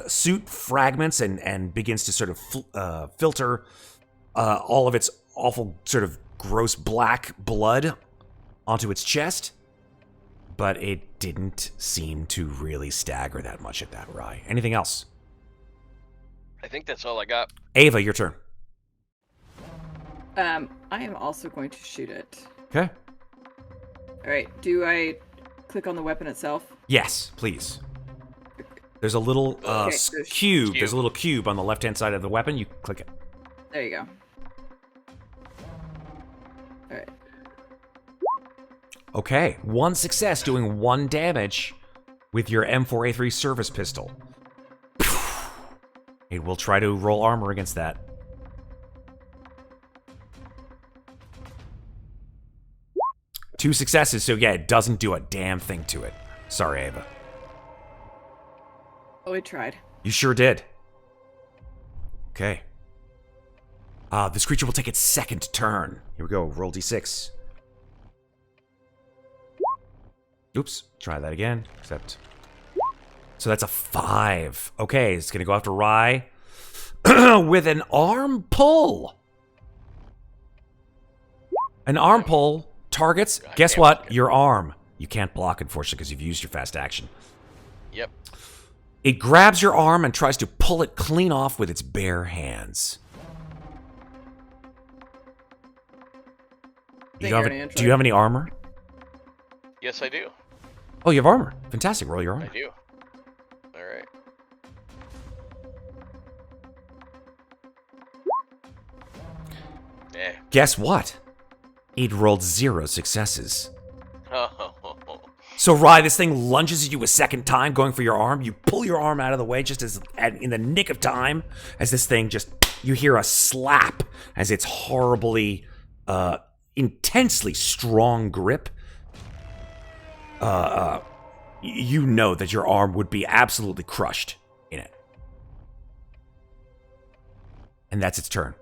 suit fragments and begins to sort of filter all of its awful sort of gross black blood onto its chest. But it didn't seem to really stagger that much at that, Rye. Anything else? I think that's all I got. Ava, your turn. I am also going to shoot it. Okay. All right. Do I click on the weapon itself? Yes, please. There's a little Okay, so cube. cube. There's a little cube on the left-hand side of the weapon. You click it. There you go. All right. Okay, 1 success, doing 1 damage with your M4A3 service pistol. It will try to roll armor against that. Two successes, so yeah, it doesn't do a damn thing to it. Sorry, Ava. Oh, we tried. You sure did. Okay. This creature will take its second turn. Here we go, roll d6. Oops, try that again, except... So that's a 5. Okay, it's going to go after Rye with an arm pull. An arm pull targets, guess what? Your arm. You can't block, unfortunately, because you've used your fast action. Yep. It grabs your arm and tries to pull it clean off with its bare hands. Do you have any armor? Yes, I do. Oh, you have armor. Fantastic. Roll your armor. I do. All right. Yeah. Guess what? It rolled 0 successes. Oh. So, Rye, this thing lunges at you a second time, going for your arm. You pull your arm out of the way just as in the nick of time, as this thing just, you hear a slap as its horribly, intensely strong grip. You know that your arm would be absolutely crushed in it. And that's its turn.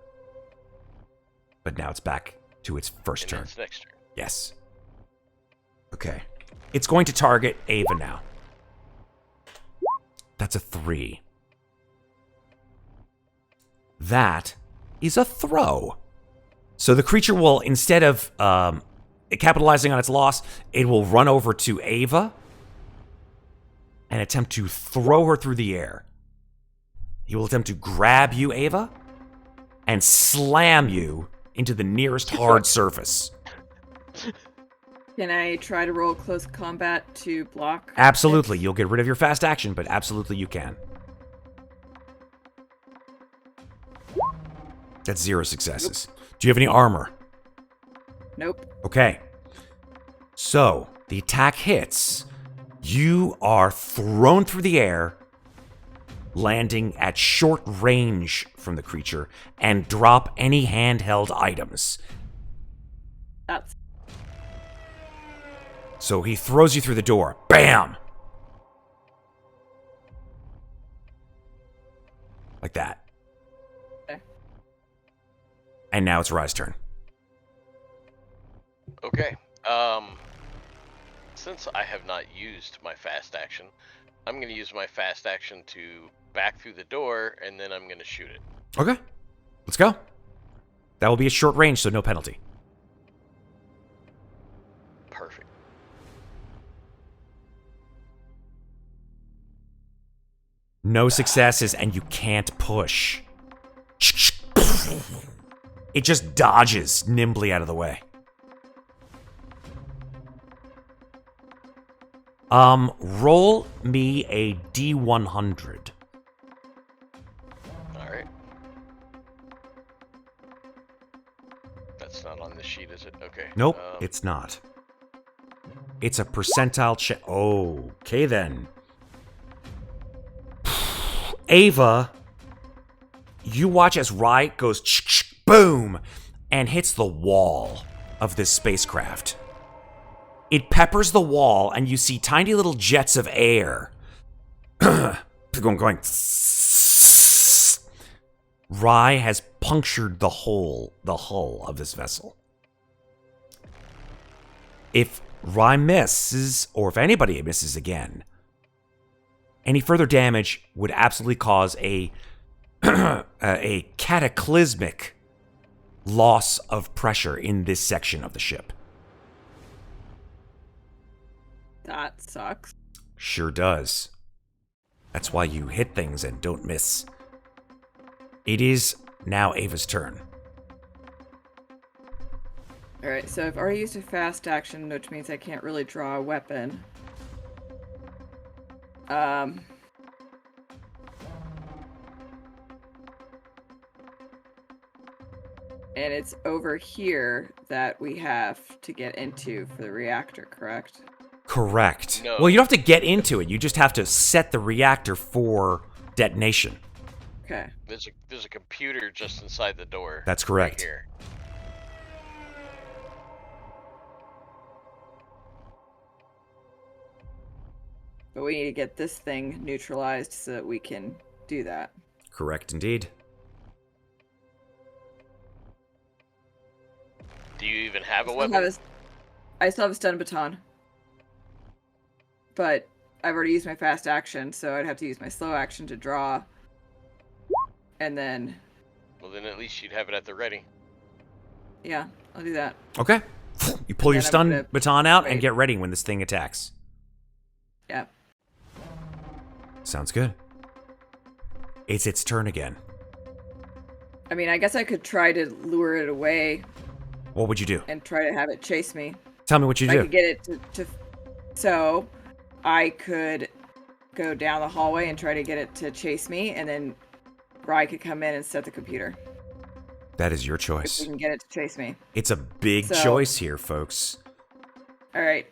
But now it's back to its first turn. It's next turn. Yes. Okay. It's going to target Ava now. That's a 3. That is a throw. So the creature will, instead of capitalizing on its loss, it will run over to Ava and attempt to throw her through the air. He will attempt to grab you, Ava, and slam you into the nearest hard surface. Can I try to roll close combat to block? Absolutely. You'll get rid of your fast action, but absolutely you can. That's 0 successes. Nope. Do you have any armor? Nope. Okay. So, the attack hits. You are thrown through the air, landing at short range from the creature, and drop any handheld items. That's... So he throws you through the door. Bam! Like that. Okay. And now it's Rye's turn. Okay. Since I have not used my fast action, I'm going to use my fast action to back through the door, and then I'm going to shoot it. Okay. Let's go. That will be a short range, so no penalty. Perfect. No successes, and you can't push. It just dodges nimbly out of the way. Roll me a D100. Alright. That's not on this sheet, is it? Okay. Nope, it's not. It's a percentile check. Okay, then. Ava, you watch as Rye goes boom and hits the wall of this spacecraft. It peppers the wall, and you see tiny little jets of air going. Rye has punctured the hull of this vessel. If Rye misses, or if anybody misses again, any further damage would absolutely cause a a cataclysmic loss of pressure in this section of the ship. That sucks. Sure does. That's why you hit things and don't miss. It is now Ava's turn. Alright, so I've already used a fast action, which means I can't really draw a weapon. And it's over here that we have to get into for the reactor, correct? Correct. No. Well, you don't have to get into it. You just have to set the reactor for detonation. Okay. There's a computer just inside the door. That's correct. Right here. But we need to get this thing neutralized so that we can do that. Correct indeed. Do you even have a weapon? I still have a stun baton. But I've already used my fast action, so I'd have to use my slow action to draw. And then... Well, then at least you'd have it at the ready. Yeah, I'll do that. Okay. You pull your then I'm stun gonna- baton out and Right. get ready when this thing attacks. Yeah. Sounds good. It's its turn again. I mean, I guess I could try to lure it away What would you do? and try to have it chase me. Tell me what you I do. could get it to... So, I could go down the hallway and try to get it to chase me, and then Rye could come in and set the computer. That is your If choice. we can get it to chase me. It's a big So- choice here, folks. Alright.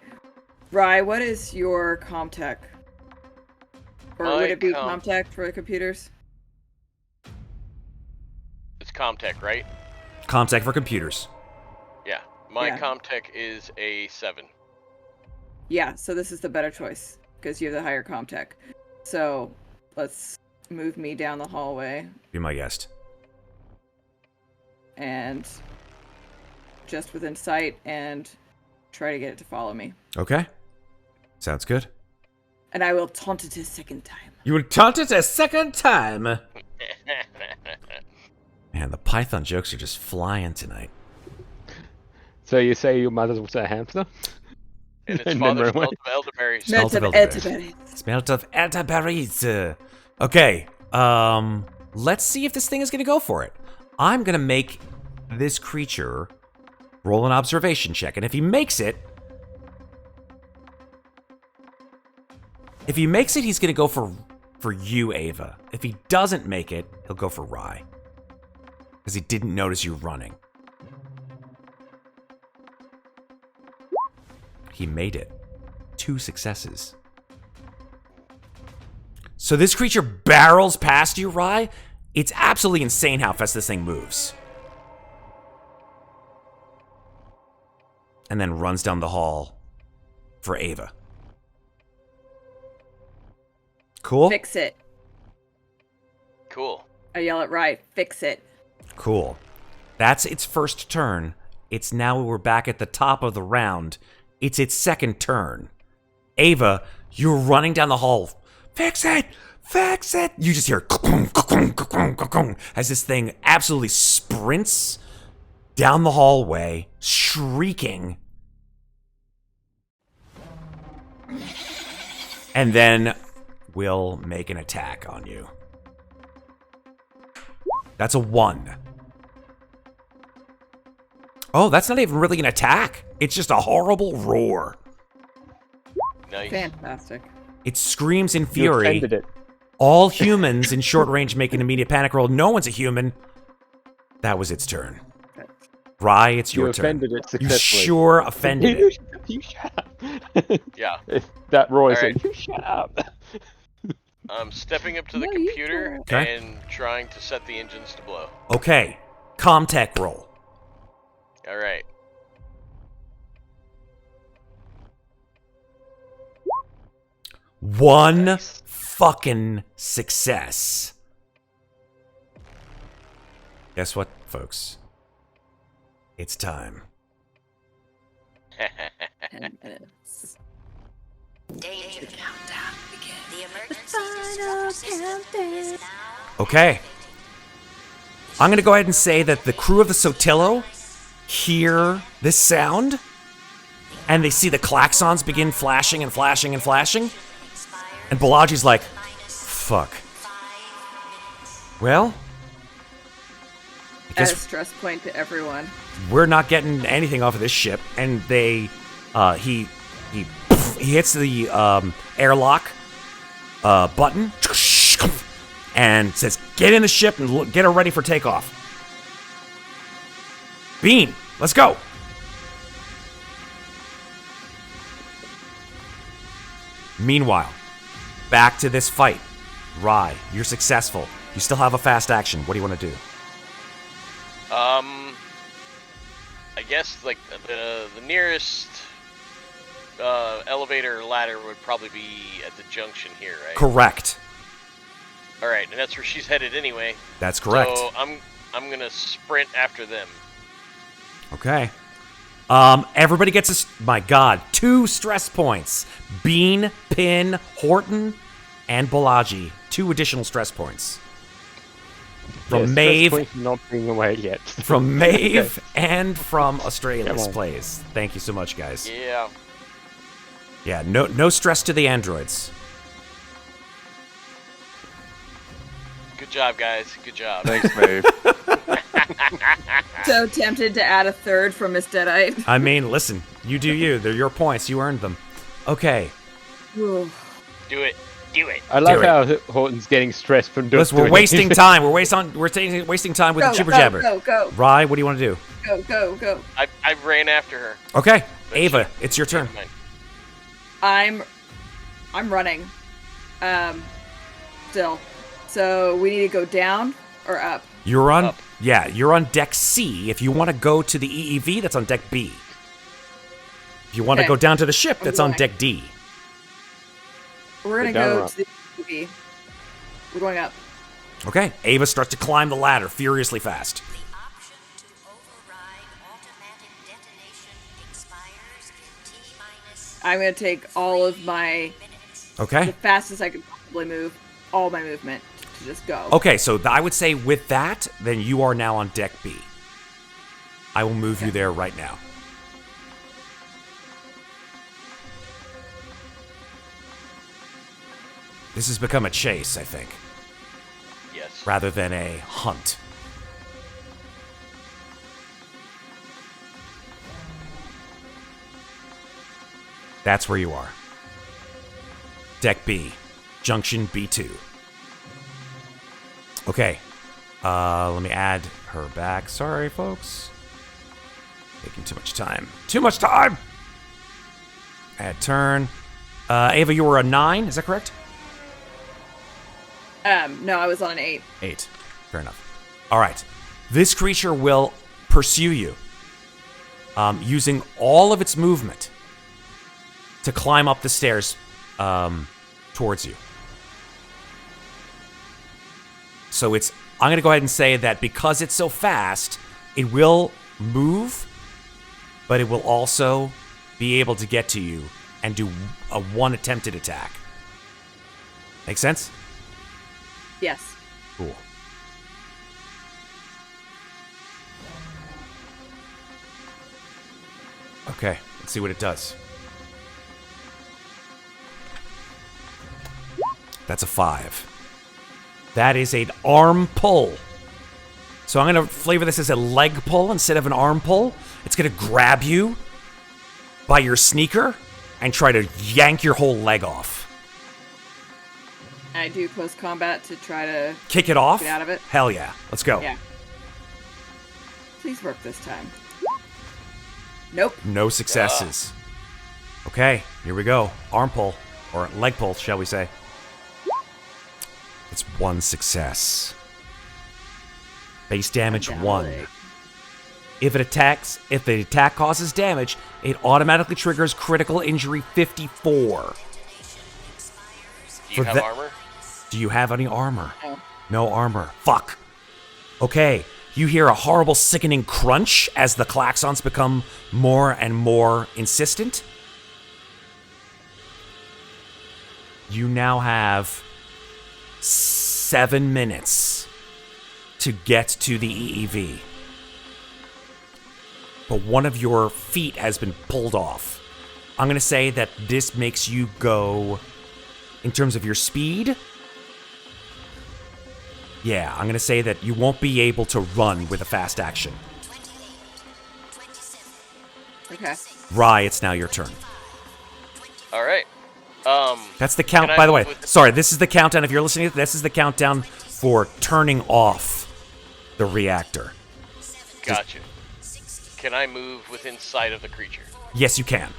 Rye, what is your ComTech? Or My would it be com- ComTech for the computers? It's Comtech, right? Comtech for computers. Yeah. My Yeah. Comtech is a 7. Yeah, so this is the better choice, because you have the higher ComTech. So, let's move me down the hallway. Be my guest. and just within sight and try to get it to follow me. Okay. Sounds good. And I will taunt it a second time. You will taunt it a second time. Man, the Python jokes are just flying tonight. So you say your mother was a hamster? And its And father then smelled of elderberries. Smelt of elderberries. Smelt of elderberries. Okay, let's see if this thing is going to go for it. I'm going to make this creature roll an observation check, and if he makes it, he's going to go for you, Ava. If he doesn't make it, he'll go for Rye. Because he didn't notice you running. He made it. 2 successes. So this creature barrels past you, Rye. It's absolutely insane how fast this thing moves. And then runs down the hall for Ava. Cool? Fix it. Cool. I yell at Rye, fix it. Cool. That's its first turn. It's now we're back at the top of the round. It's its second turn. Ava, you're running down the hall. Fix it! Fix it! You just hear as this thing absolutely sprints down the hallway, shrieking. And then will make an attack on you. That's a 1. Oh, that's not even really an attack. It's just a horrible roar. Nice. Fantastic. It screams in You fury. offended it. All humans in short range make an immediate panic roll. No one's a human. That was its turn. Rye, it's You your turn. offended it You successfully. sure offended it. You shut up. Yeah. That roar All said, right. you shut up. I'm stepping up to the No, you computer Okay. and trying to set the engines to blow. Okay, Comtech roll. All right. One fucking success. Guess what, folks? It's time. 10 minutes. Danger countdown begin. The emergency system is now. Okay. I'm going to go ahead and say that the crew of the Sotillo hear this sound, and they see the klaxons begin flashing and flashing and flashing, and Balaji's like, fuck. Well, I At a guess stress point to everyone. we're not getting anything off of this ship, and they, he hits the airlock button and says, "Get in the ship and get her ready for takeoff." Bein, let's go. Meanwhile, back to this fight. Rye, you're successful. You still have a fast action. What do you want to do? I guess like the nearest elevator or ladder would probably be at the junction here, right? Correct. All right, and that's where she's headed anyway. That's correct. So I'm gonna sprint after them. Okay. Everybody gets my God, 2 stress points. Bein, Pin, Horton, and Balaji. 2 additional stress points. From Yes, Maeve, stress point not being away yet. from Maeve, and from Australis Come on. Plays. Thank you so much, guys. Yeah. Yeah, no stress to the androids. Good job, guys. Good job. Thanks, Maeve. So tempted to add a third from Miss Deadite. I mean, listen, you do you. They're your points. You earned them. Okay. Ooh. Do it. Do it. I love Do it. how Horton's getting stressed from doing Listen, we're wasting time. We're wasting time with Go, the jibber go, jabber. go, go, Rye, what do you want to do? go, go, go. I ran after her. Okay, But Ava, she- it's your turn. Never mind. I'm running. Still. So we need to go down or up. You're on, Up. yeah, you're on deck C. If you want to go to the EEV, that's on deck B. If you want to Okay. go down to the ship, that's on going. deck D. We're gonna down or go up? to the TV. We're going up. Okay, Ava starts to climb the ladder furiously fast. The option to I'm gonna take all of my Okay. the fastest I could possibly move, all my movement to just go. Okay, so I would say with that, then you are now on deck B. I will move you there right now. This has become a chase, I think, Yes. rather than a hunt. That's where you are. Deck B, Junction B2. Okay, let me add her back. Sorry, folks. Taking too much time. Too much time! Add turn. Ava, you were a 9, is that correct? No, I was on an 8. 8. Fair enough. All right. This creature will pursue you, using all of its movement to climb up the stairs towards you. So I'm going to go ahead and say that because it's so fast, it will move, but it will also be able to get to you and do a one attempted attack. Make sense? Yes. Cool. Okay, let's see what it does. That's a 5. That is an arm pull. So I'm going to flavor this as a leg pull instead of an arm pull. It's going to grab you by your sneaker and try to yank your whole leg off. I do close combat to try to Kick it off? get out of it. Hell yeah. Let's go. Yeah. Please work this time. Nope. No successes. Okay, here we go. Arm pull, or leg pull, shall we say. It's 1 success. Base damage Down 1. leg. If the attack causes damage, it automatically triggers critical injury 54. Do you For have that- armor? Do you have any armor? No. No armor. Fuck. Okay, you hear a horrible, sickening crunch as the klaxons become more and more insistent. You now have 7 minutes to get to the EEV. But one of your feet has been pulled off. I'm going to say that this makes you go, in terms of your speed, yeah, I'm going to say that you won't be able to run with a fast action. Okay. Rye, it's now your turn. All right. That's the count, Can I by the way. move with- Sorry, this is the countdown. If you're listening, this is the countdown for turning off the reactor. Gotcha. Can I move within sight of the creature? Yes, you can.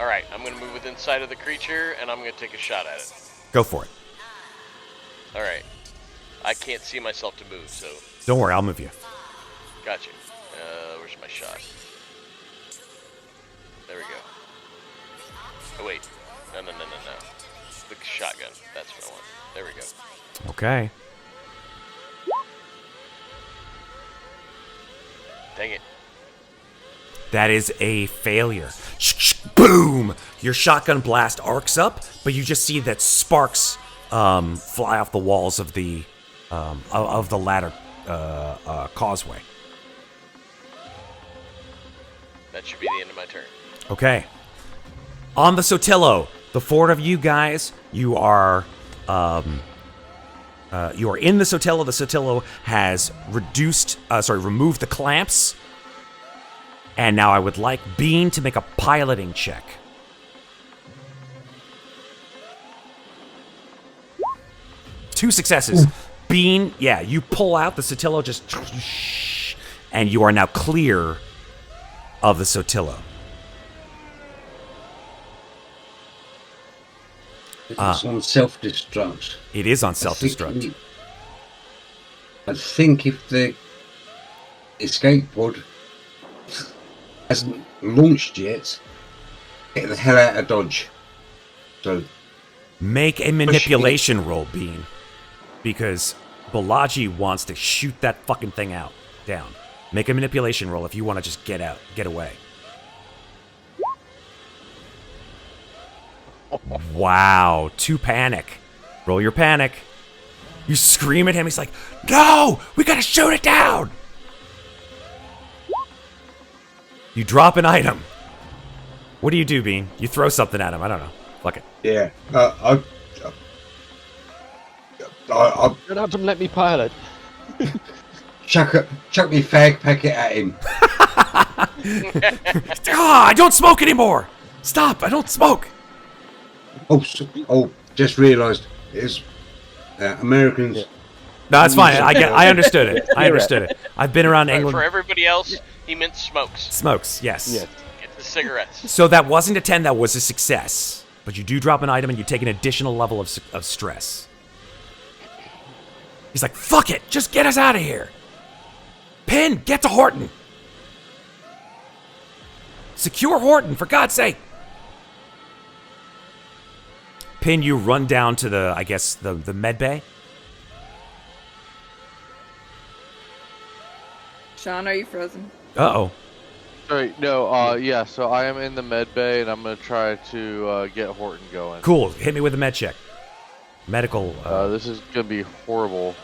All right. I'm going to move within sight of the creature, and I'm going to take a shot at it. Go for it. All right. I can't see myself to move, so Don't worry, I'll move you. gotcha. Where's my shot? There we go. Oh, wait. No. The shotgun. That's what I want. There we go. Okay. Dang it. That is a failure. Boom! Your shotgun blast arcs up, but you just see that sparks fly off the walls of the ladder causeway. That should be the end of my turn. Okay. On the Sotillo, the 4 of you guys, you are in the Sotillo. The Sotillo has removed the clamps. And now I would like Bein to make a piloting check. Two successes. Bein, yeah, you pull out the Sotillo, just, and you are now clear of the Sotillo. It's on self-destruct. It is on I self-destruct. think if the escape pod hasn't launched yet, get the hell out of Dodge. So Make a manipulation roll, Bein, because Balaji wants to shoot that fucking thing out, down. Make a manipulation roll if you want to just get out, get away. Wow, 2 panic. Roll your panic. You scream at him. He's like, no, we gotta shoot it down. You drop an item. What do you do, Bein? You throw something at him. I don't know. Fuck it. Yeah. Shut up and let me pilot. Chuck me fag packet at him. I don't smoke anymore. Stop. I don't smoke. Just realised it's Americans. Yeah. No, it's fine. I understood it. I understood it. I've been around England. For everybody else, he meant smokes. Smokes, yes. Yes. Get the cigarettes. So that wasn't a 10, that was a success. But you do drop an item and you take an additional level of stress. He's like, fuck it, just get us out of here. Pin, get to Horton. Secure Horton, for God's sake. Pin, you run down to the, I guess, the med bay. Sean, are you frozen? Uh-oh. Sorry, no, yeah, so I am in the med bay, and I'm going to try to get Horton going. Cool, hit me with a med check. Medical. This is going to be horrible.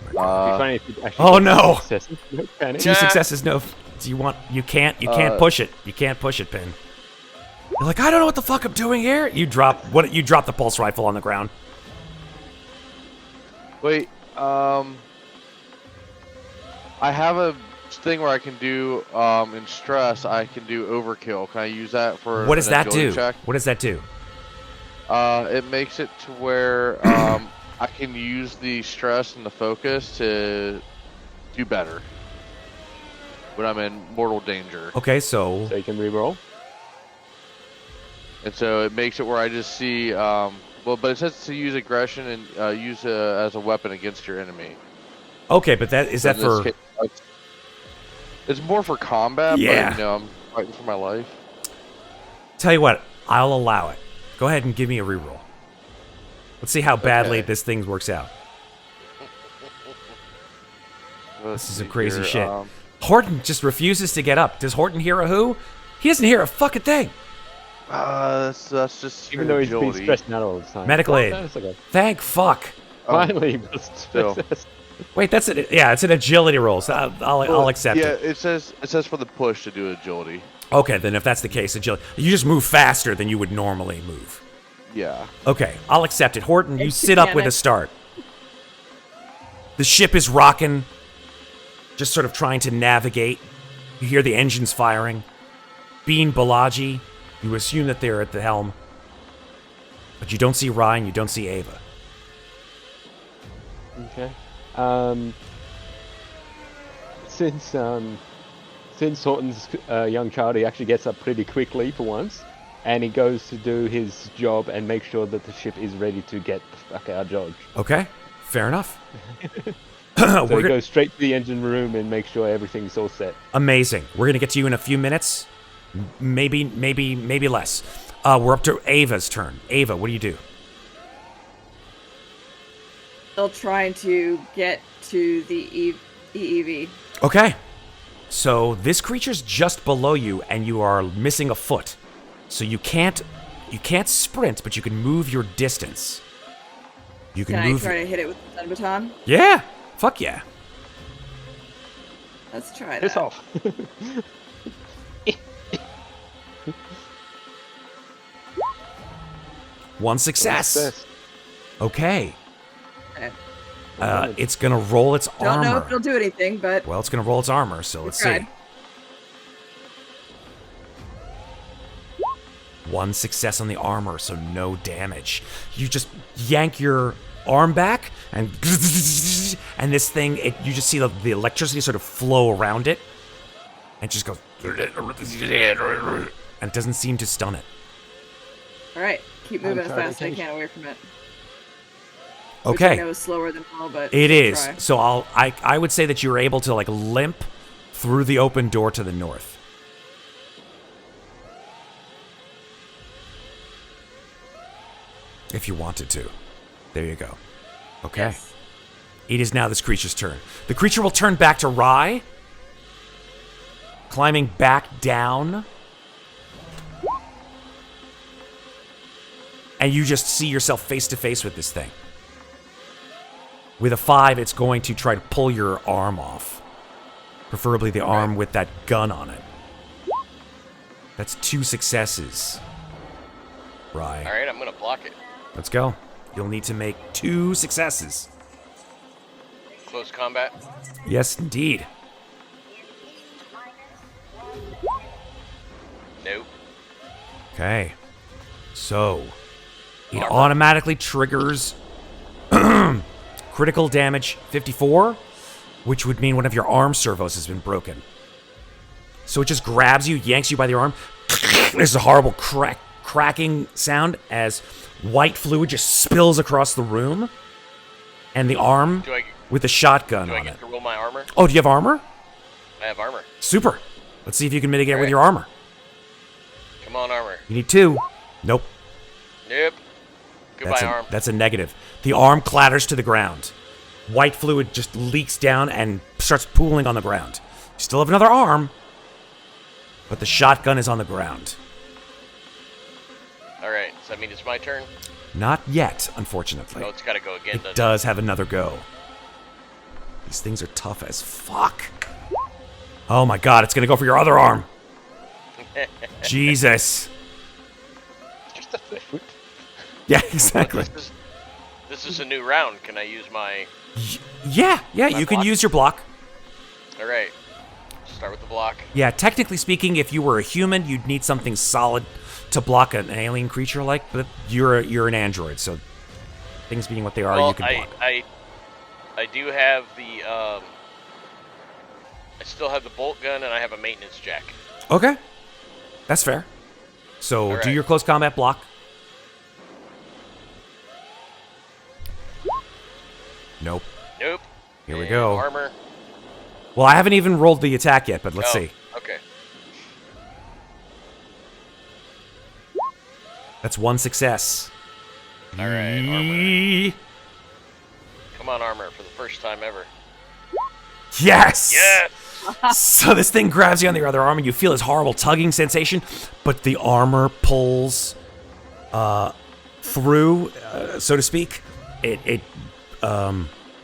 It'd be funny if you actually Oh no! No panic. 2 successes, no. You can't push it. You can't push it, Pin. You're like, I don't know what the fuck I'm doing here. You drop the pulse rifle on the ground. Wait, I have a thing where I can do, in stress, I can do overkill. Can I use that for What does an that agility do? check? What does that do? It makes it to where, I can use the stress and the focus to do better when I'm in mortal danger. Okay, so So you can reroll. And so it makes it where I just see, well, but it says to use aggression and use as a weapon against your enemy. okay, but that is that In this for? case, it's more for combat, Yeah. but, I'm fighting for my life. Tell you what, I'll allow it. Go ahead and give me a reroll. Let's see how badly Okay. this thing works out. Let's This is some see crazy here, shit. Horton just refuses to get up. Does Horton hear a who? He doesn't hear a fucking thing. That's just Even though he's been agility. stressed out all the time. Medical aid. That's okay. Thank fuck. Finally, but still. Wait, that's it. Yeah, it's an agility roll, so I'll accept yeah, it. it says for the push to do agility. Okay, then if that's the case, agility. You just move faster than you would normally move. Yeah. Okay, I'll accept it. Horton, you It's sit up with a panic. start. The ship is rocking, just sort of trying to navigate. You hear the engines firing. Bein, Balaji, you assume that they're at the helm. But you don't see Ryan, you don't see Ava. Okay. Since Horton's a young child, he actually gets up pretty quickly for once, and he goes to do his job and make sure that the ship is ready to get the fuck out of Dodge. Okay, fair enough. So We're he go- goes straight to the engine room and makes sure everything's all set. Amazing. We're gonna get to you in a few minutes. Maybe less. We're up to Ava's turn. Ava, what do you do? Still trying to get to the EEV. Okay. So this creature's just below you, and you are missing a foot. So you can't sprint, but you can move your distance. You can Can I move. try to hit it with the stun baton? Yeah. Fuck yeah. Let's try that. Piss off. One success. Success. Okay. Okay. It's gonna roll its Don't know if armor. it'll do anything, but Well, it's gonna roll its armor. So let's see. tried. One success on the armor, so no damage. You just yank your arm back, and this thing, you just see the electricity sort of flow around it, and just goes, and it doesn't seem to stun it. all right. Keep moving as trying to fast as I catch- can away from it. Which I Okay, know is slower than normal, but it we'll is. try. So I would say that you're able to like limp through the open door to the north. If you wanted to. There you go. Okay. Yes. It is now this creature's turn. The creature will turn back to Rye, climbing back down. and you just see yourself face to face with this thing. With a 5, it's going to try to pull your arm off. Preferably the arm with that gun on it. That's 2 successes. Right. Alright, I'm gonna block it. Let's go. You'll need to make 2 successes. Close combat. Yes, indeed. Nope. Okay. So, it automatically triggers critical damage 54, which would mean one of your arm servos has been broken. So it just grabs you, yanks you by the arm. There's a horrible cracking sound as white fluid just spills across the room. And the arm with the shotgun Do I on it. get to roll my armor? Oh, do you have armor? I have armor. Super. Let's see if you can mitigate with Alright. your armor. Come on, armor. You need 2. Nope. Nope. Goodbye, arm. That's a negative. The arm clatters to the ground. White fluid just leaks down and starts pooling on the ground. You still have another arm, but the shotgun is on the ground. Alright, does that mean it's my turn? Not yet, unfortunately. Oh, it's gotta go again, doesn't It does have another go. These things are tough as fuck. Oh my god, it's gonna go for your other arm. Jesus. Just a foot. Yeah, exactly. This is a new round. Can I use my... Yeah, My you can block? use your block. Alright. Start with the block. Yeah, technically speaking, if you were a human, you'd need something solid to block an alien creature like, but you're an android, so things being what they are, Well, you can block. I do have the, I still have the bolt gun and I have a maintenance jack. Okay. That's fair. So All do right. your close combat block. Nope. Nope. Here we And go. Armor. Well, I haven't even rolled the attack yet, but let's Oh, see. Okay. That's 1 success. Alright, armor. Come on, armor, for the first time ever. Yes! Yes! So this thing grabs you on the other arm, and you feel this horrible tugging sensation, but the armor pulls through, so to speak. It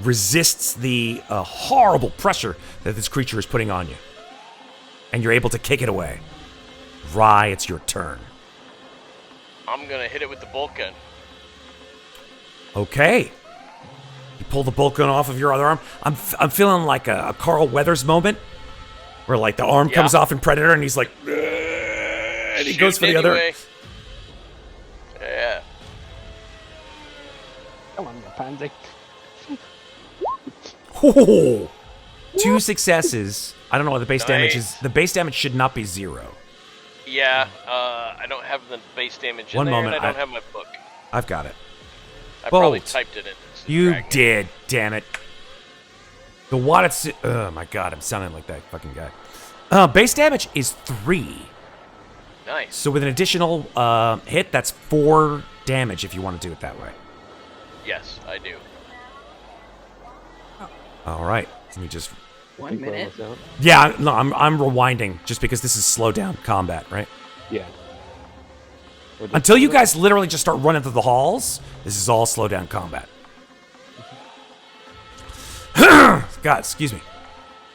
resists the horrible pressure that this creature is putting on you. And you're able to kick it away. Rye, it's your turn. I'm gonna hit it with the bolt gun. Okay. You pull the bolt gun off of your other arm. I'm feeling like a Carl Weathers moment, where like the arm comes off in Predator, and he's like, "Ugh," and he goes for the other. Anyway. Yeah. Come on, you pansy. Oh, 2 successes. I don't know what the base damage is. Nice. The base damage should not be 0. Yeah, I don't have the base damage in One there, moment, and I don't I- have my book. I've got it. I probably Bolt. typed it in. You did, damn it. The what it's... Oh my god, I'm sounding like that fucking guy. Base damage is 3. Nice. So with an additional hit, that's 4 damage if you want to do it that way. Yes, I do. All right. Let me just... 1 minute. Yeah, no, I'm rewinding just because this is slow down combat, right? Yeah. Until you guys literally just start running through the halls, this is all slow down combat. God, excuse me.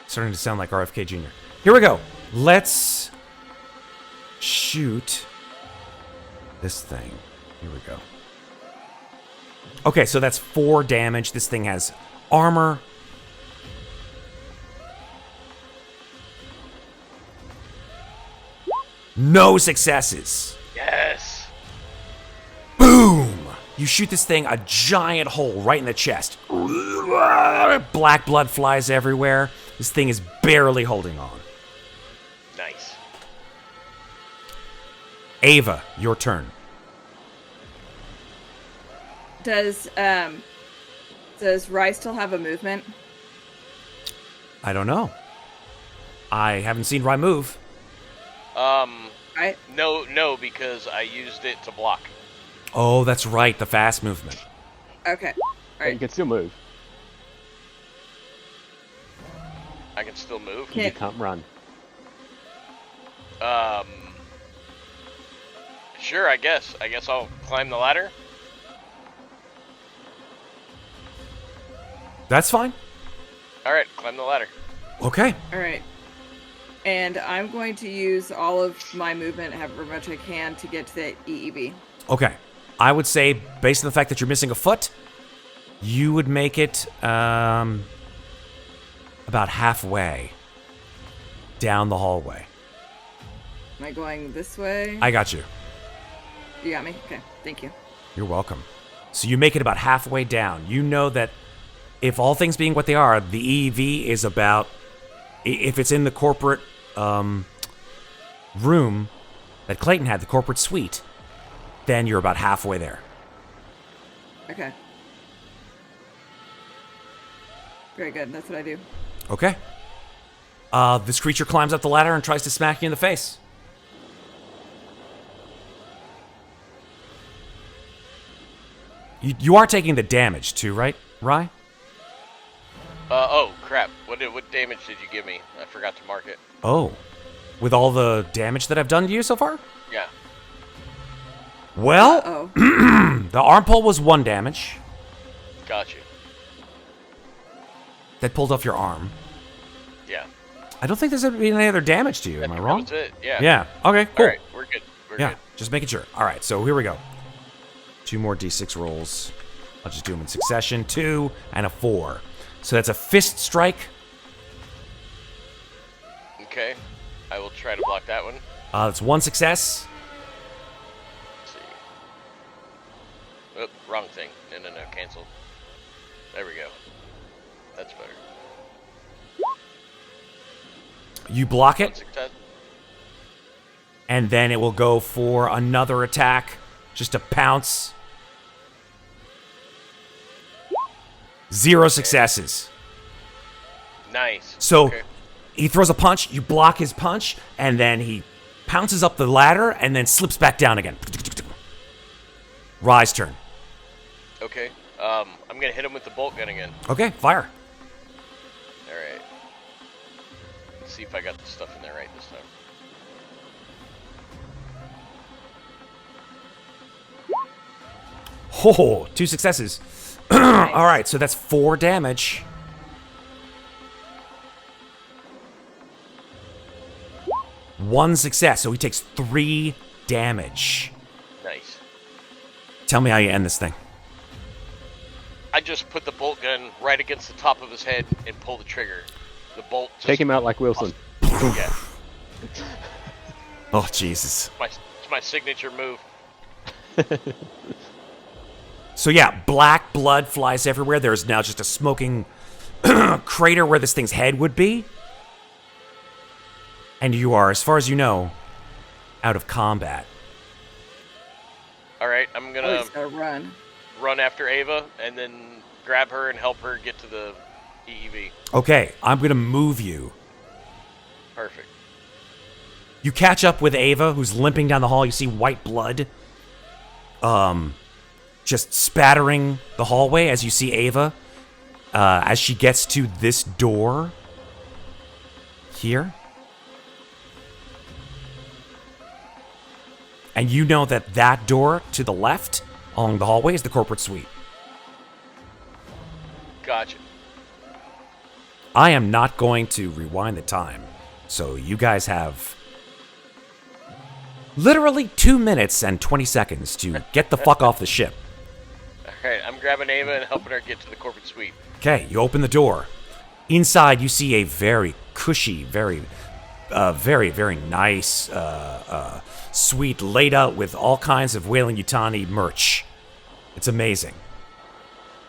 Starting to sound like RFK Jr. Here we go. Let's shoot this thing. Here we go. Okay, so that's 4 damage. This thing has armor. No successes. Yes. Boom! You shoot this thing a giant hole right in the chest. Black blood flies everywhere. This thing is barely holding on. Nice. Ava, your turn. Does Rye still have a movement? I don't know. I haven't seen Rye move. Right? No, because I used it to block. Oh, that's right, the fast movement. Okay. But you Alright. can still move. I can still move. You can't run. Sure, I guess. I guess I'll climb the ladder. That's fine. All right, climb the ladder. Okay. All right. And I'm going to use all of my movement, however much I can, to get to the EEV. Okay. I would say, based on the fact that you're missing a foot, you would make it about halfway down the hallway. Am I going this way? I got you. You got me? Okay, thank you. You're welcome. So you make it about halfway down. You know that if all things being what they are, the EEV is about, if it's in the corporate room that Clayton had, the corporate suite, then you're about halfway there. Okay. Very good, that's what I do. Okay. This creature climbs up the ladder and tries to smack you in the face. You are taking the damage too, right, Rye? Oh, crap. What damage did you give me? I forgot to mark it. Oh. With all the damage that I've done to you so far? Yeah. Well, Uh-oh. the arm pull was 1 damage. Got you. That pulled off your arm. Yeah. I don't think there's been any other damage to you. Am I wrong? That was it, yeah. Yeah. Okay, cool. All right, we're good. We're Yeah, good. just making sure. All right, so here we go. 2 more d6 rolls. I'll just do them in succession. 2 and a 4. So that's a fist strike. Okay. I will try to block that one. That's 1 success. Let's see. Oh, wrong thing. No, canceled. There we go. That's better. You block 1 it, success. and then it will go for another attack, just to pounce. 0 successes. Nice. So Okay. he throws a punch, you block his punch, and then he pounces up the ladder and then slips back down again. Rye's turn. Okay. I'm gonna hit him with the bolt gun again. Okay, fire. Alright. Let's see if I got the stuff in there right this time. Oh, 2 successes. All right, so that's 4 damage. One success, so he takes 3 damage. Nice. Tell me how you end this thing. I just put the bolt gun right against the top of his head and pull the trigger. The bolt just... Take him out like Wilson. Yeah. Oh, Jesus. It's my signature move. So yeah, black blood flies everywhere. There's now just a smoking crater where this thing's head would be. And you are, as far as you know, out of combat. Alright, I'm Oh, gonna he's gotta run. run after Ava and then grab her and help her get to the EEV. Okay, I'm going to move you. Perfect. You catch up with Ava, who's limping down the hall. You see white blood just spattering the hallway as you see Ava as she gets to this door here. And you know that that door to the left along the hallway is the corporate suite. Gotcha. I am not going to rewind the time. So you guys have literally 2 minutes and 20 seconds to get the fuck off the ship. Alright, I'm grabbing Ava and helping her get to the corporate suite. Okay, you open the door. Inside, you see a very cushy, very nice suite laid out with all kinds of Wailing Yutani merch. It's amazing.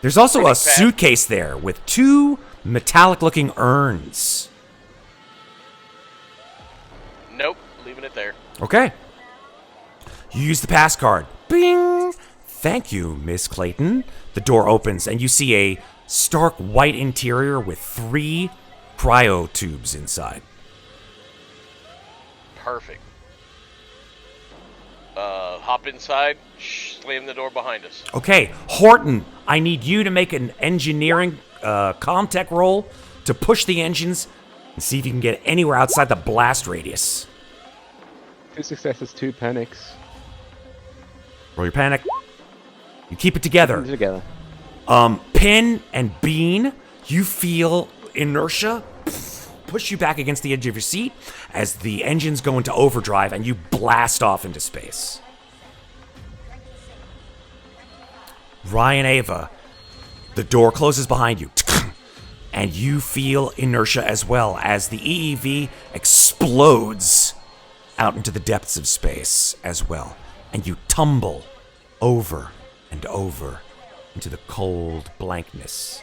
There's also a suitcase there with 2 metallic-looking urns. Nope, leaving it there. Okay. You use the pass card. Bing! Thank you, Miss Clayton. The door opens, and you see a stark white interior with 3 cryo tubes inside. Perfect. Hop inside, slam the door behind us. Okay, Horton, I need you to make an engineering comtech roll to push the engines and see if you can get anywhere outside the blast radius. 2 successes, 2 panics. Roll your panic. You keep it together. Together. Pin and Bein, you feel inertia push you back against the edge of your seat as the engines go into overdrive and you blast off into space. Ryan, Ava, the door closes behind you, and you feel inertia as well as the EEV explodes out into the depths of space as well, and you tumble over and over into the cold blankness.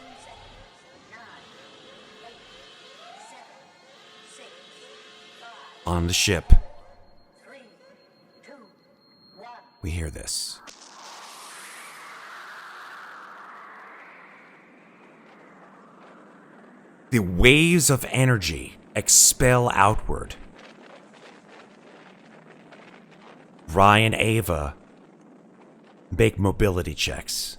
On the ship, we hear this. The waves of energy expel outward. Ryan, Ava, make mobility checks.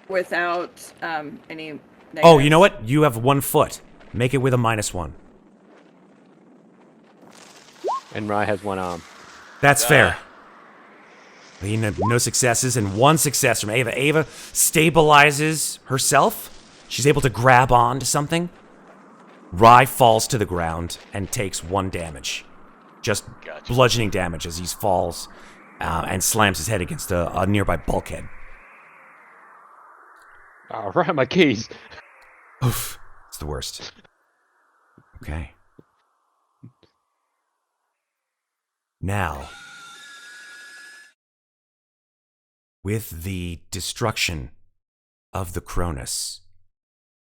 Without any negatives. Oh, you know what? You have 1 foot. Make it with a -1. And Rye has one arm. That's fair. No successes and 1 success from Ava. Ava stabilizes herself. She's able to grab on to something. Rye falls to the ground and takes 1 damage. Just bludgeoning damage as he falls and slams his head against a nearby bulkhead. Oh, right, my keys. Oof. It's the worst. Okay. Now, with the destruction of the Cronus,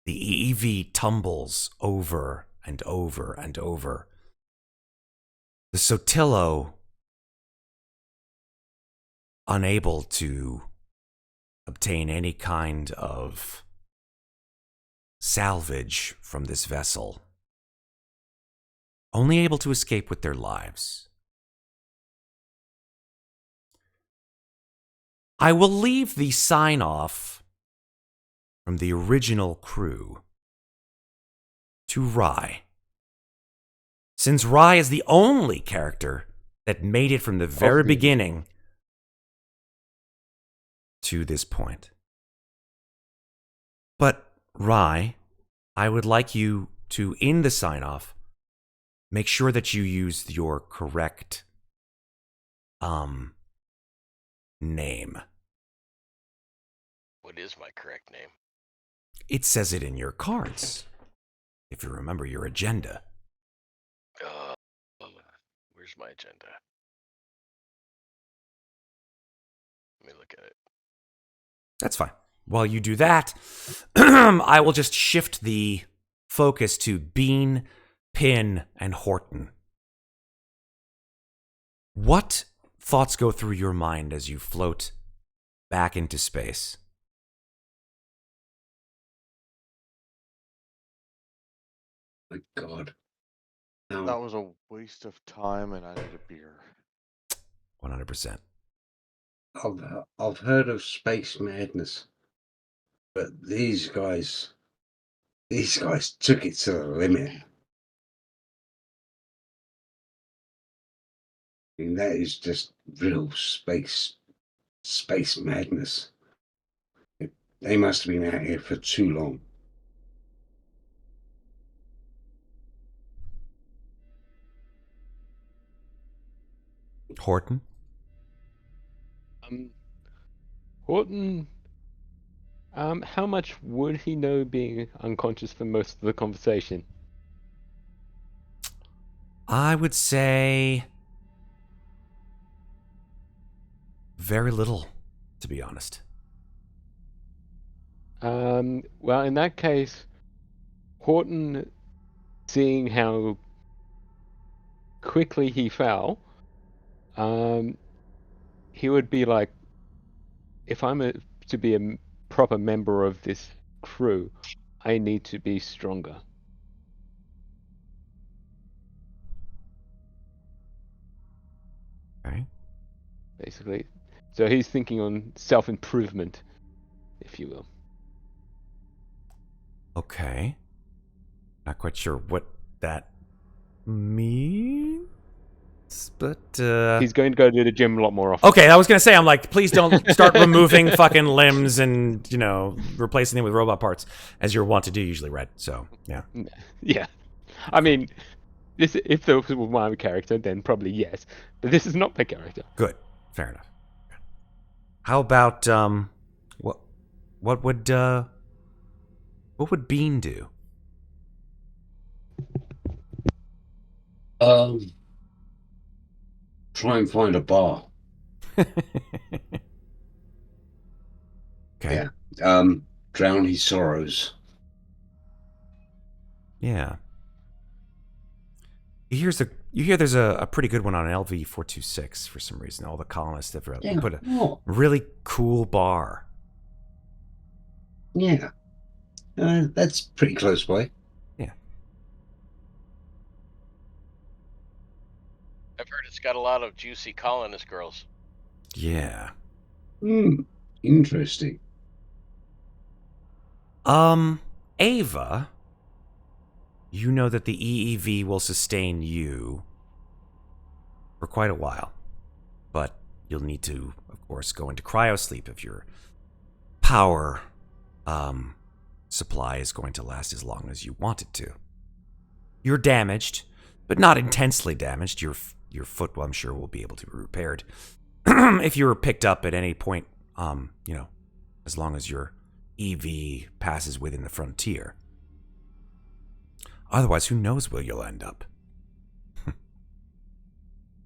the EEV tumbles over and over and over. The Sotillo, unable to obtain any kind of salvage from this vessel, only able to escape with their lives. I will leave the sign-off from the original crew to Rye, since Rye is the only character that made it from the very beginning to this point. But, Rye, I would like you to, in the sign-off, make sure that you use your correct, name. What is my correct name? It says it in your cards, if you remember your agenda. Where's my agenda? Let me look at it. That's fine. While you do that, I will just shift the focus to Bein, Pin, and Horton. What thoughts go through your mind as you float back into space? My God. That was a waste of time, and I need a beer. 100%. I've heard of space madness, but these guys took it to the limit. I mean, that is just real space madness. They must have been out here for too long. Horton? Horton, how much would he know being unconscious for most of the conversation? I would say very little, to be honest. Well, in that case, Horton, seeing how quickly he fell, he would be like, if I'm to be a proper member of this crew, I need to be stronger. Okay. Basically. So he's thinking on self-improvement, if you will. Okay. Not quite sure what that means, but He's going to go to the gym a lot more often. okay, I was gonna say, I'm like, please don't start removing fucking limbs and replacing them with robot parts as you're wont to do usually, Red. So yeah, Yeah. I mean, if this was my character, then probably yes. But this is not my character. good, fair enough. How about what would Bein do? Try and find a bar. Okay. Yeah. Drown his sorrows. Yeah. You hear there's a pretty good one on LV-426 for some reason. All the colonists have put a Oh, really cool bar. yeah. That's pretty close by. I've heard it's got a lot of juicy colonist girls. Yeah. Interesting. Ava, you know that the EEV will sustain you for quite a while, but you'll need to, of course, go into cryosleep if your power supply is going to last as long as you want it to. You're damaged, but not intensely damaged. Your foot, well, I'm sure, will be able to be repaired if you were picked up at any point. As long as your EV passes within the frontier. Otherwise, who knows where you'll end up?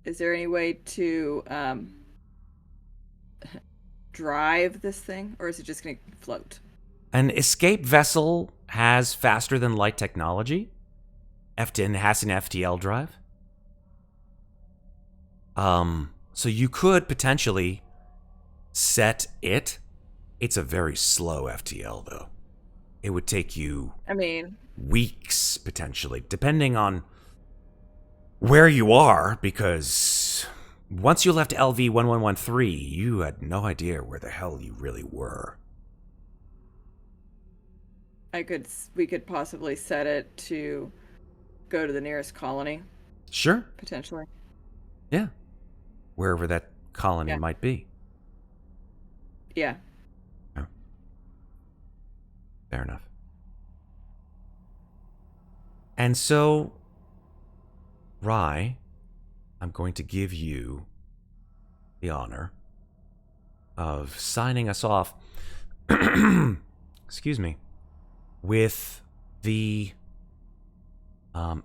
Is there any way to drive this thing, or is it just going to float? An escape vessel has faster than light technology. It has an FTL drive. So you could potentially set it. It's a very slow FTL, though. It would take you weeks, potentially, depending on where you are, because once you left LV-1113, you had no idea where the hell you really were. We could possibly set it to go to the nearest colony. Sure. Potentially. Yeah. Wherever that colony might be. Yeah. Oh. Fair enough. And so, Rye, I'm going to give you the honor of signing us off, excuse me, with the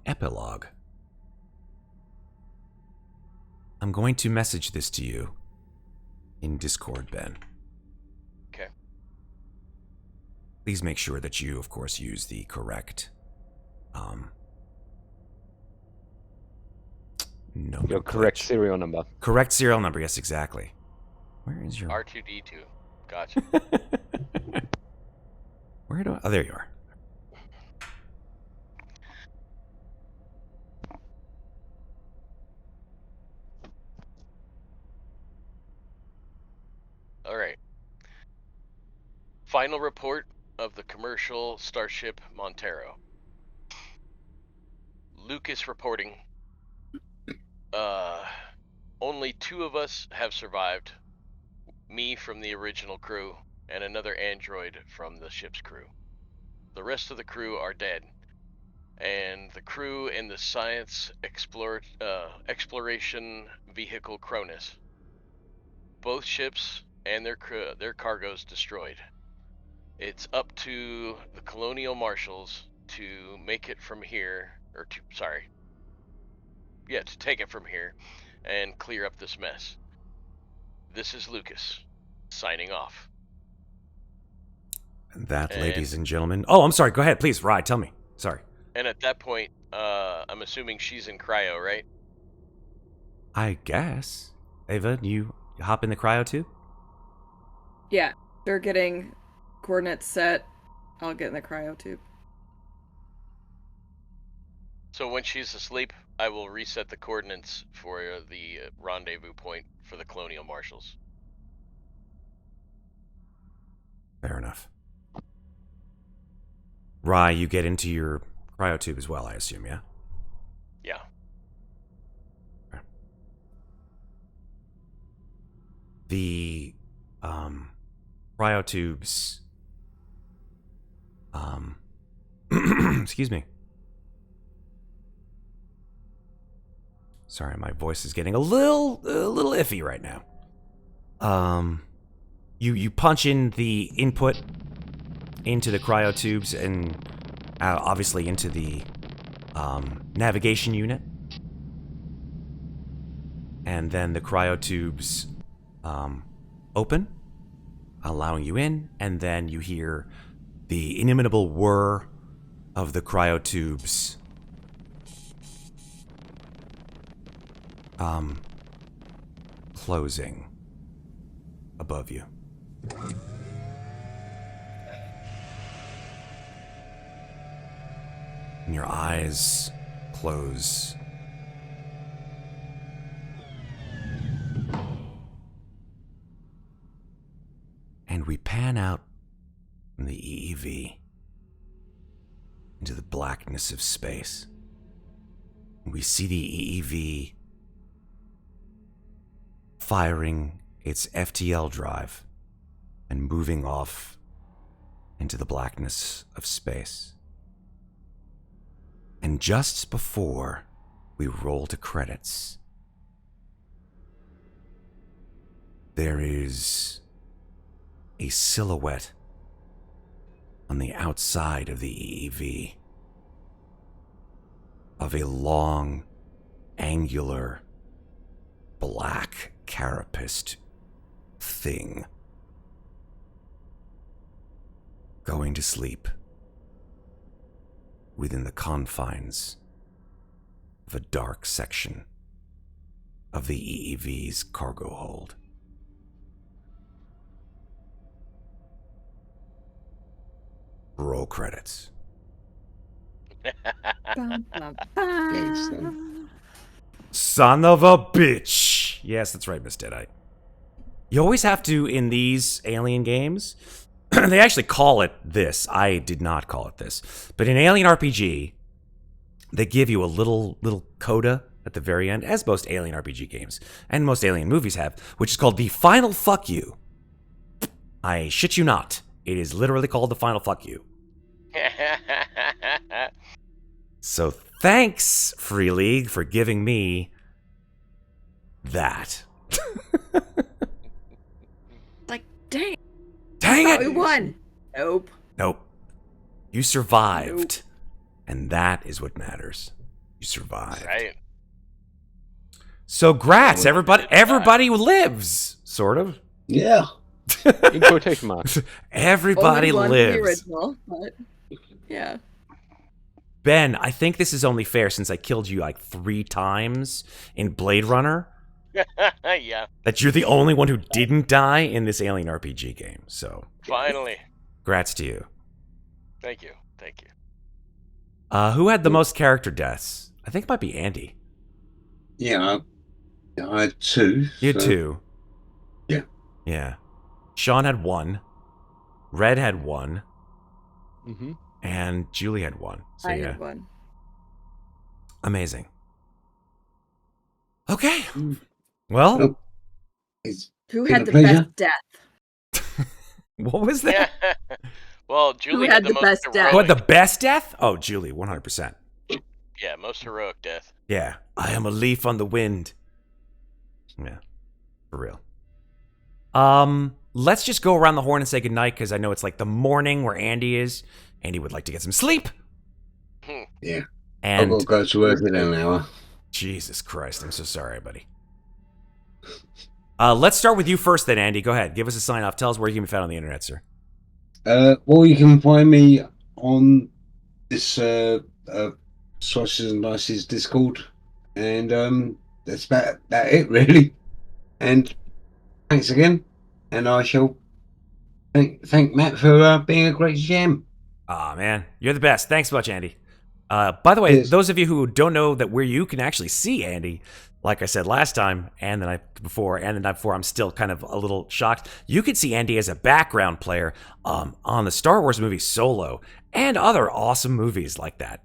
epilogue. I'm going to message this to you in Discord, Ben. Okay. Please make sure that you, of course, use the correct Your correct serial number. Correct serial number, yes, exactly. Where is your R2D2. Gotcha. Where do I... Oh, there you are. All right. Final report of the commercial starship Montero. Lucas reporting. Only 2 of us have survived. Me from the original crew, and another android from the ship's crew. The rest of the crew are dead. And the crew in the science exploration vehicle Cronus. Both ships and their cargoes destroyed. It's up to the colonial marshals to make it from here, to take it from here and clear up this mess. This is Lucas, signing off. That, ladies and gentlemen... Oh, I'm sorry. Go ahead, please. Rye, tell me. Sorry. And at that point, I'm assuming she's in cryo, right? I guess. Ava, you hop in the cryo tube? Yeah. They're getting coordinates set. I'll get in the cryo tube. So when she's asleep, I will reset the coordinates for the rendezvous point for the colonial marshals. Fair enough. Rye, you get into your cryotube as well, I assume, yeah? Yeah. The cryotubes excuse me. Sorry, my voice is getting a little iffy right now. You punch in the input into the cryotubes and obviously into the navigation unit. And then the cryotubes open, allowing you in, and then you hear the inimitable whir of the cryotubes closing above you. And your eyes close. And we pan out from the EEV into the blackness of space. We see the EEV firing its FTL drive and moving off into the blackness of space. And just before we roll to credits, there is a silhouette on the outside of the EEV of a long, angular, black carapaced thing going to sleep within the confines of a dark section of the EEV's cargo hold. Roll credits. Bum, bum, Yes, bum. Son of a bitch. Yes, that's right, Miss Deadeye. You always have to, in these Alien games, they actually call it this. I did not call it this. But in Alien RPG, they give you a little coda at the very end, as most Alien RPG games, and most Alien movies have, which is called the final fuck you. I shit you not. It is literally called the final fuck you. So thanks, Free League, for giving me that. Like, dang. Dang Thought we it! won. Nope. Nope. You survived. And that is what matters. You survived. Right. So grats, everybody lives, sort of. Yeah. In quotation marks. Everybody Only one lives. The original, but yeah. Ben, I think this is only fair since I killed you like 3 times in Blade Runner. Yeah. That you're the only one who didn't die in this Alien RPG game. So, Finally. grats to you. Thank you. Thank you. Who had the most character deaths? I think it might be Andy. Yeah, I had 2. You had so- 2. Yeah. Yeah. Sean had 1. Red had 1. Mm-hmm. And Julie had 1. So I yeah. had one. Amazing. Okay. Well, Nope. It's Who been had a the pleasure. best death? what was that? Yeah. Well, Julie Who had the most best death? Who heroic. had the best death? Oh, Julie, 100%. Yeah, most heroic death. Yeah. I am a leaf on the wind. Yeah. For real. Let's just go around the horn and say goodnight, because I know it's like the morning where Andy is. Andy would like to get some sleep. Yeah. I've And got to go to work in an hour. Jesus Christ, I'm so sorry, buddy. Let's start with you first then, Andy. Go ahead. Give us a sign off. Tell us where you can be found on the internet, sir. Well, you can find me on this Sausages and Dice's Discord, and that's about it, really. And thanks again, and I shall thank Matt for being a great GM. Aw, man. You're the best. Thanks much, Andy. By the way, Yes. those of you who don't know that where you can actually see Andy, like I said last time and the night before, I'm still kind of a little shocked. You can see Andy as a background player on the Star Wars movie Solo and other awesome movies like that.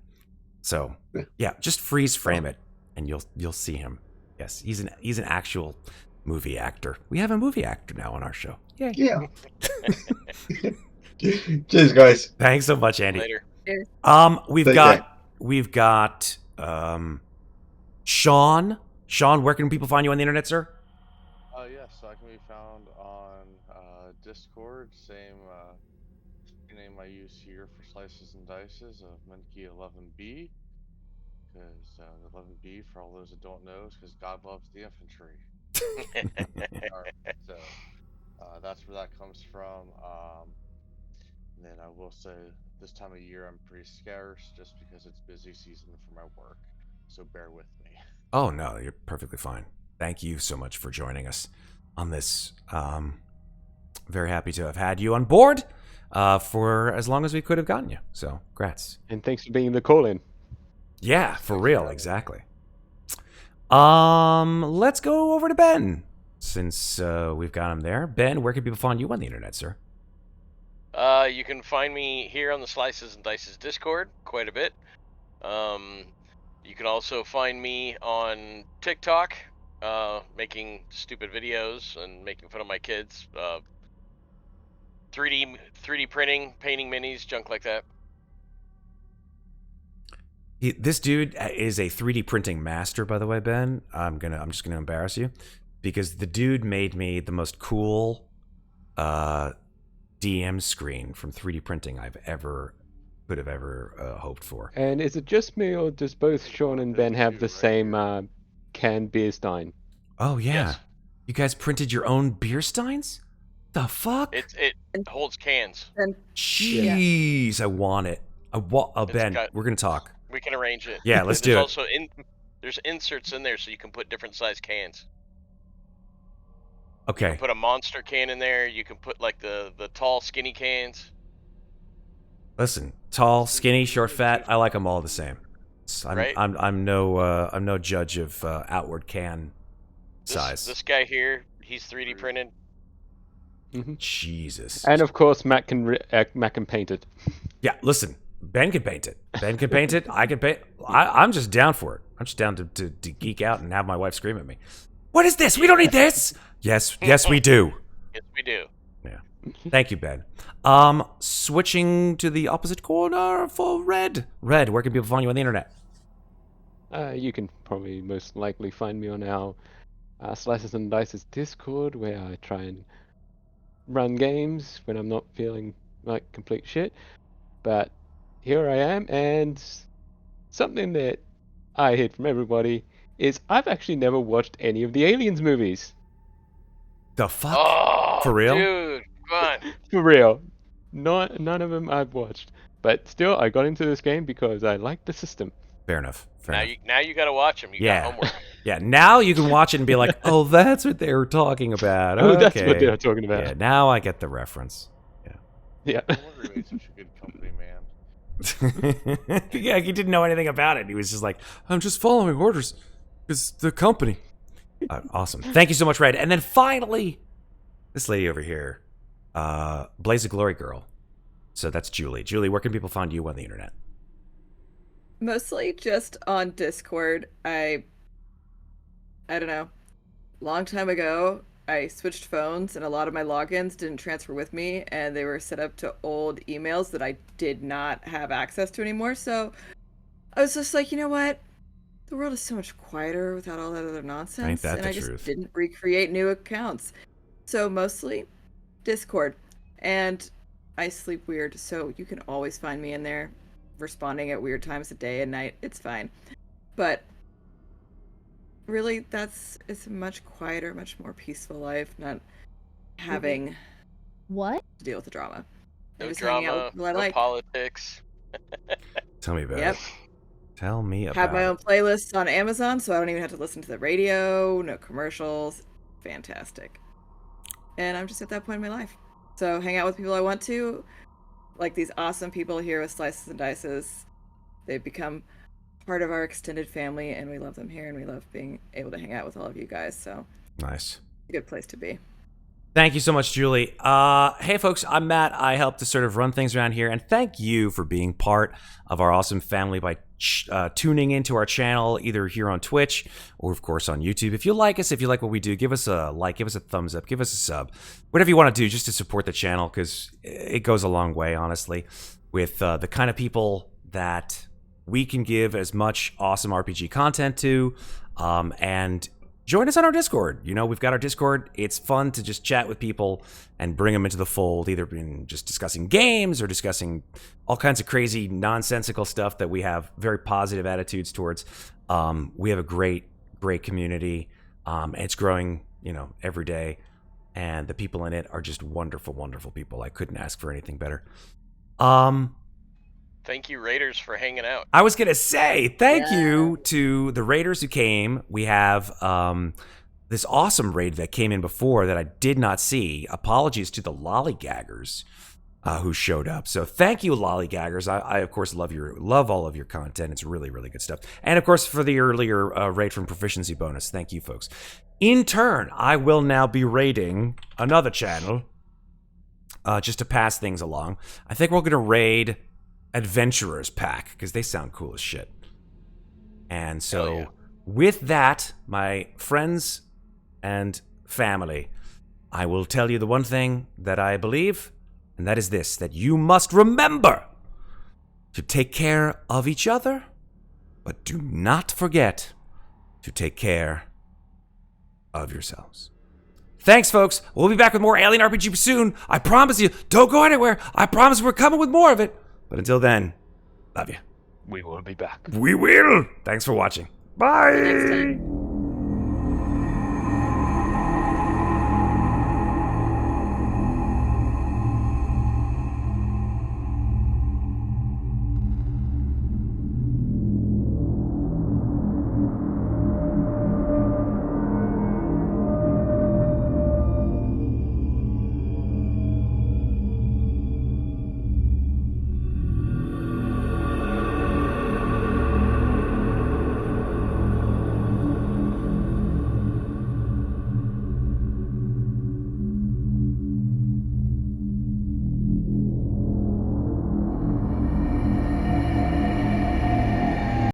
So yeah, just freeze frame it, and you'll see him. Yes, he's an actual movie actor. We have a movie actor now on our show. Yay. Yeah. Cheers, guys. Thanks so much, Andy. Later. We've Take got Sean. Sean, where can people find you on the internet, sir? Yes, I can be found on Discord, same name I use here for Slices and Dices of Menki 11B. Because the 11B, for all those that don't know, is because God loves the infantry. So that's where that comes from. And then I will say, this time of year I'm pretty scarce just because it's busy season for my work. So bear with me. Oh, no, you're perfectly fine. Thank you so much for joining us on this. Very happy to have had you on board for as long as we could have gotten you. So, congrats. And thanks for being the call-in. Yeah, for real, exactly. Let's go over to Ben, since we've got him there. Ben, where can people find you on the internet, sir? You can find me here on the Slices and Dices Discord quite a bit. You can also find me on TikTok, making stupid videos and making fun of my kids. 3D printing, painting minis, junk like that. This dude is a 3D printing master, by the way, Ben. I'm just gonna embarrass you, because the dude made me the most cool DM screen from 3D printing I've could have ever hoped for. And is it just me, or does both Sean and Ben have the same canned beer stein? Oh yeah, Yes. You guys printed your own beer steins? The fuck? It holds cans. And Jeez, I want it. Ben, we're gonna talk. We can arrange it. Yeah, let's do There's it. also there's inserts in there so you can put different size cans. You Okay. can put a monster can in there. You can put like the tall, skinny cans. Listen, tall, skinny, short, fat. I like them all the same. Right. I'm no judge of outward can size. This guy here, he's 3D printed. Jesus. And of course, Matt can paint it. Yeah, listen. Ben can paint it. Ben can paint it. I can paint. I'm just down for it. I'm just down to geek out and have my wife scream at me. What is this? We don't need this. Yes, we do. Yes, we do. Yeah. Thank you, Ben. Switching to the opposite corner for Red. Red, where can people find you on the internet? You can probably most likely find me on our Slices and Dices Discord, where I try and run games when I'm not feeling like complete shit. But here I am, and something that I heard from everybody is I've actually never watched any of the Aliens movies. The fuck? Oh, For real? dude, come on. For real. None of them I've watched. But still, I got into this game because I like the system. Fair enough. Now you got to watch them. You got homework. Yeah, now you can watch it and be like, oh, that's what they were talking about. Oh, Okay. that's what they were talking about. Yeah, now I get the reference. Yeah. No wonder he made such a good company, man. Yeah, he didn't know anything about it. He was just like, I'm just following orders. It's the company. Awesome. Thank you so much, Red. And then finally, this lady over here, Blaze of Glory Girl. So that's Julie. Julie, where can people find you on the internet? mostly just on Discord. I don't know. Long time ago, I switched phones and a lot of my logins didn't transfer with me, and they were set up to old emails that I did not have access to anymore. So I was just like, you know what? The world is so much quieter without all that other nonsense. Ain't that and the I just truth? didn't recreate new accounts. So mostly Discord. And I sleep weird, so you can always find me in there responding at weird times of day and night. It's fine. But really, it's a much quieter, much more peaceful life, not having What? to deal with the drama. No just hanging out drama, with people I no like. politics. Tell me about Yep. it. Tell me about Have my it. own playlists on Amazon, so I don't even have to listen to the radio, no commercials. Fantastic. And I'm just at that point in my life. So hang out with people I want to, like these awesome people here with Slices and Dices. They've become part of our extended family, and we love them here, and we love being able to hang out with all of you guys. So Nice. a good place to be. Thank you so much, Julie. Hey, folks, I'm Matt. I help to sort of run things around here, and thank you for being part of our awesome family by tuning into our channel, either here on Twitch or, of course, on YouTube. If you like us, if you like what we do, give us a like, give us a thumbs up, give us a sub. Whatever you want to do just to support the channel, because it goes a long way, honestly, with the kind of people that we can give as much awesome RPG content to. And join us on our Discord. You know, we've got our Discord. It's fun to just chat with people and bring them into the fold, either in just discussing games or discussing all kinds of crazy, nonsensical stuff that we have very positive attitudes towards. We have a great community. It's growing, you know, every day. And the people in it are just wonderful, wonderful people. I couldn't ask for anything better. Thank you, Raiders, for hanging out. I was going to say thank you to the Raiders who came. We have this awesome raid that came in before that I did not see. Apologies to the Lollygaggers who showed up. So thank you, Lollygaggers. I of course, love all of your content. It's really, really good stuff. And, of course, for the earlier raid from Proficiency Bonus. Thank you, folks. In turn, I will now be raiding another channel just to pass things along. I think we're going to raid Adventurers Pack, because they sound cool as shit. And so with that, my friends and family, I will tell you the one thing that I believe, and that is this, that you must remember to take care of each other, but do not forget to take care of yourselves. Thanks, folks. We'll be back with more Alien RPG soon. I promise you. Don't go anywhere. I promise we're coming with more of it. But until then, love you. We will be back. We will. Thanks for watching. Bye. Next time.